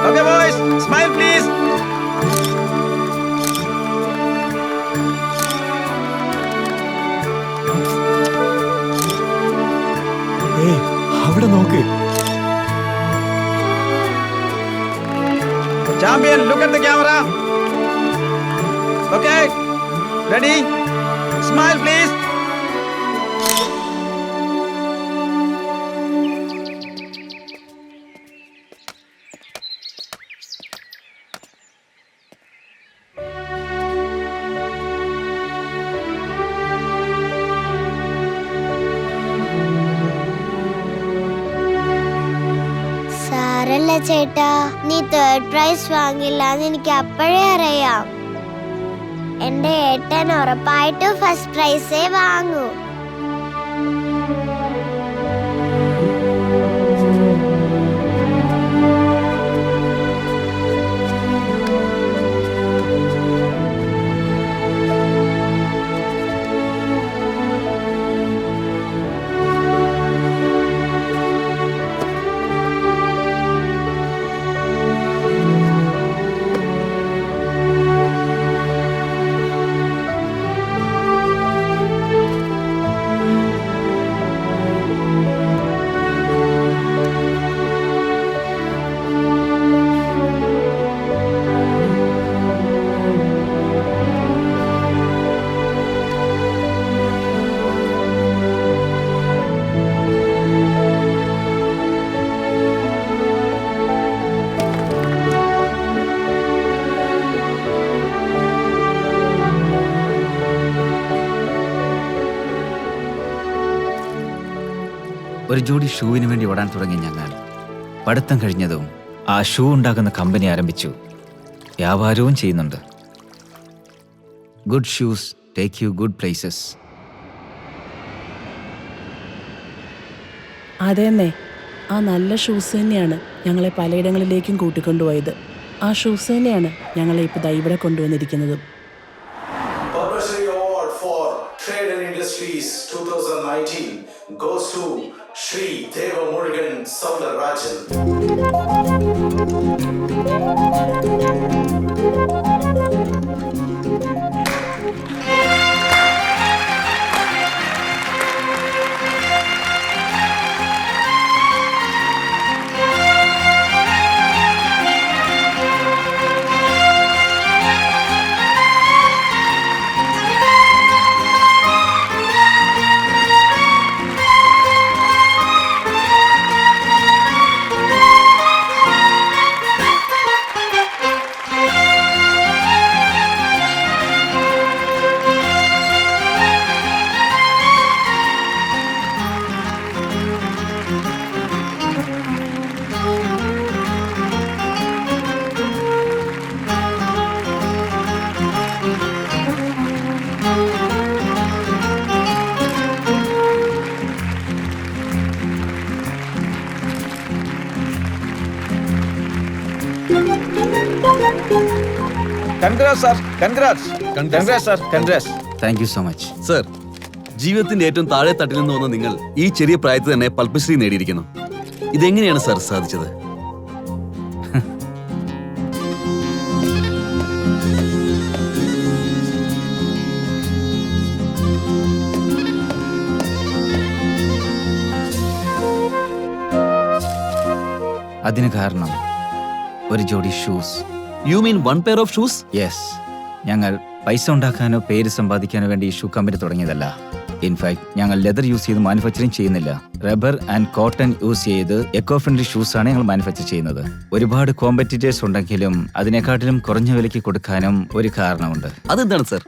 Okay boys, smile please. Hey, അവിടെ നോക്ക്. Champion, look at the camera. Okay, ready? Smile please. അല്ല ചേട്ടാ, നീ third prize വാങ്ങില്ല എന്ന് എനിക്ക് അപ്പോഴേ അറിയാം. എന്റെ ഏട്ടൻ ഉറപ്പായിട്ടും ഫസ്റ്റ് പ്രൈസേ വാങ്ങൂ. ഒരു ജോഡി ഷൂവിന് വേണ്ടി ഓടാൻ തുടങ്ങി ഞങ്ങൾ. പഠിത്തം കഴിഞ്ഞതും ആ ഷൂ ഉണ്ടാക്കുന്ന കമ്പനി ആരംഭിച്ചു. വ്യാപാരവും ചെയ്യുന്നുണ്ട്. Good shoes take you good places. അതെന്നെ, ആ നല്ല ഷൂസ് തന്നെയാണ് ഞങ്ങളെ പലയിടങ്ങളിലേക്കും കൂട്ടിക്കൊണ്ടുപോയത്. ആ ഷൂസ് തന്നെയാണ് ഞങ്ങളെ ഇപ്പോൾ ഇവിടെ കൊണ്ടുവന്നിരിക്കുന്നതും. Publicity Award for Trade and Industries 2019 goes to Shri Deva Murugan Soundarajan. Congrats, sir. Congrats. Congrats, sir. Congrats. Thank you so much. Sir, ജീവിതത്തിന്റെ ഏറ്റവും താഴെ തട്ടിൽ നിന്ന് വന്ന നിങ്ങൾ ഈ ചെറിയ പ്രായത്തിൽ തന്നെ പത്മശ്രീ നേടിയിരിക്കുന്നു. ഇതെങ്ങനെയാണ് സർ സാധിച്ചത്? അതിന് കാരണം ഒരു ജോഡി shoes. You mean one pair of shoes? Yes. ഞങ്ങൾ പൈസ ഉണ്ടാക്കാനോ പേര് സമ്പാദിക്കാനോ വേണ്ടി ഈ ഷൂ കമ്പനി തുടങ്ങിയതല്ല. ഇൻഫാക്ട് ഞങ്ങൾ ലെതർ യൂസ് ചെയ്ത് മാനുഫാക്ചറിങ് ചെയ്യുന്നില്ല. റബ്ബർ ആൻഡ് കോട്ടൺ യൂസ് ചെയ്ത് എക്കോ ഫ്രണ്ട്ലി ഷൂസ് ആണ് ഞങ്ങൾ മാനുഫാക്ചർ ചെയ്യുന്നത്. ഒരുപാട് കോമ്പറ്റീറ്റേഴ്സ് ഉണ്ടെങ്കിലും അതിനെക്കാട്ടിലും കുറഞ്ഞ വിലയ്ക്ക് കൊടുക്കാനും ഒരു കാരണമുണ്ട്. അതെന്താണ് സർ?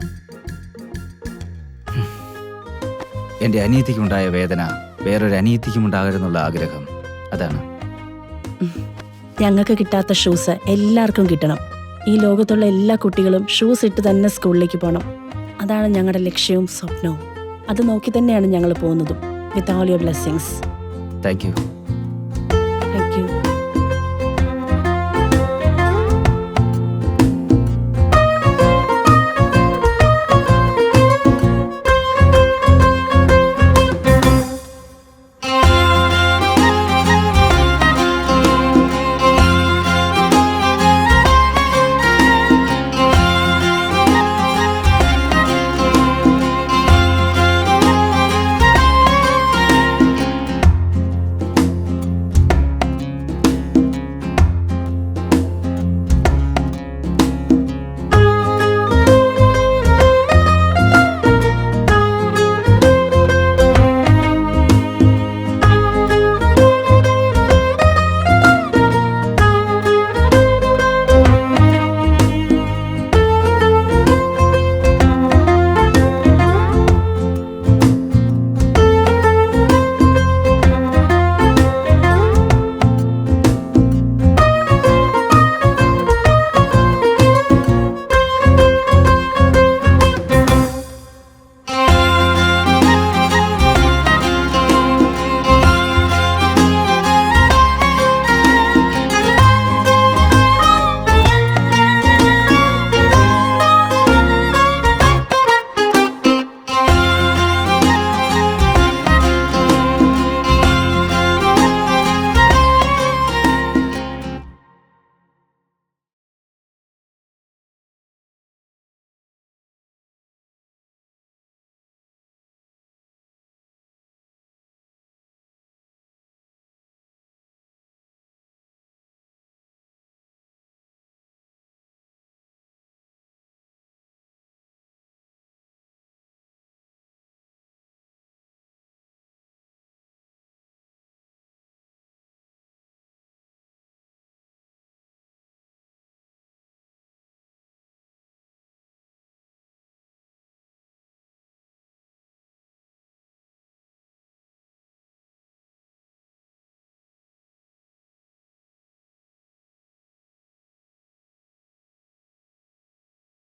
എന്റെ അനിയത്തിക്കുണ്ടായ വേദന വേറൊരു അനിയത്തിക്കും ഉണ്ടാകരുന്നുള്ള ആഗ്രഹം. അതാണ്. ഞങ്ങൾക്ക് കിട്ടാത്ത ഷൂസ് എല്ലാവർക്കും കിട്ടണം. ഈ ലോകത്തുള്ള എല്ലാ കുട്ടികളും ഷൂസ് ഇട്ട് തന്നെ സ്കൂളിലേക്ക് പോകണം. അതാണ് ഞങ്ങളുടെ ലക്ഷ്യവും സ്വപ്നവും. അത് നോക്കി തന്നെയാണ് ഞങ്ങൾ പോകുന്നതും. With all your blessings. Thank you.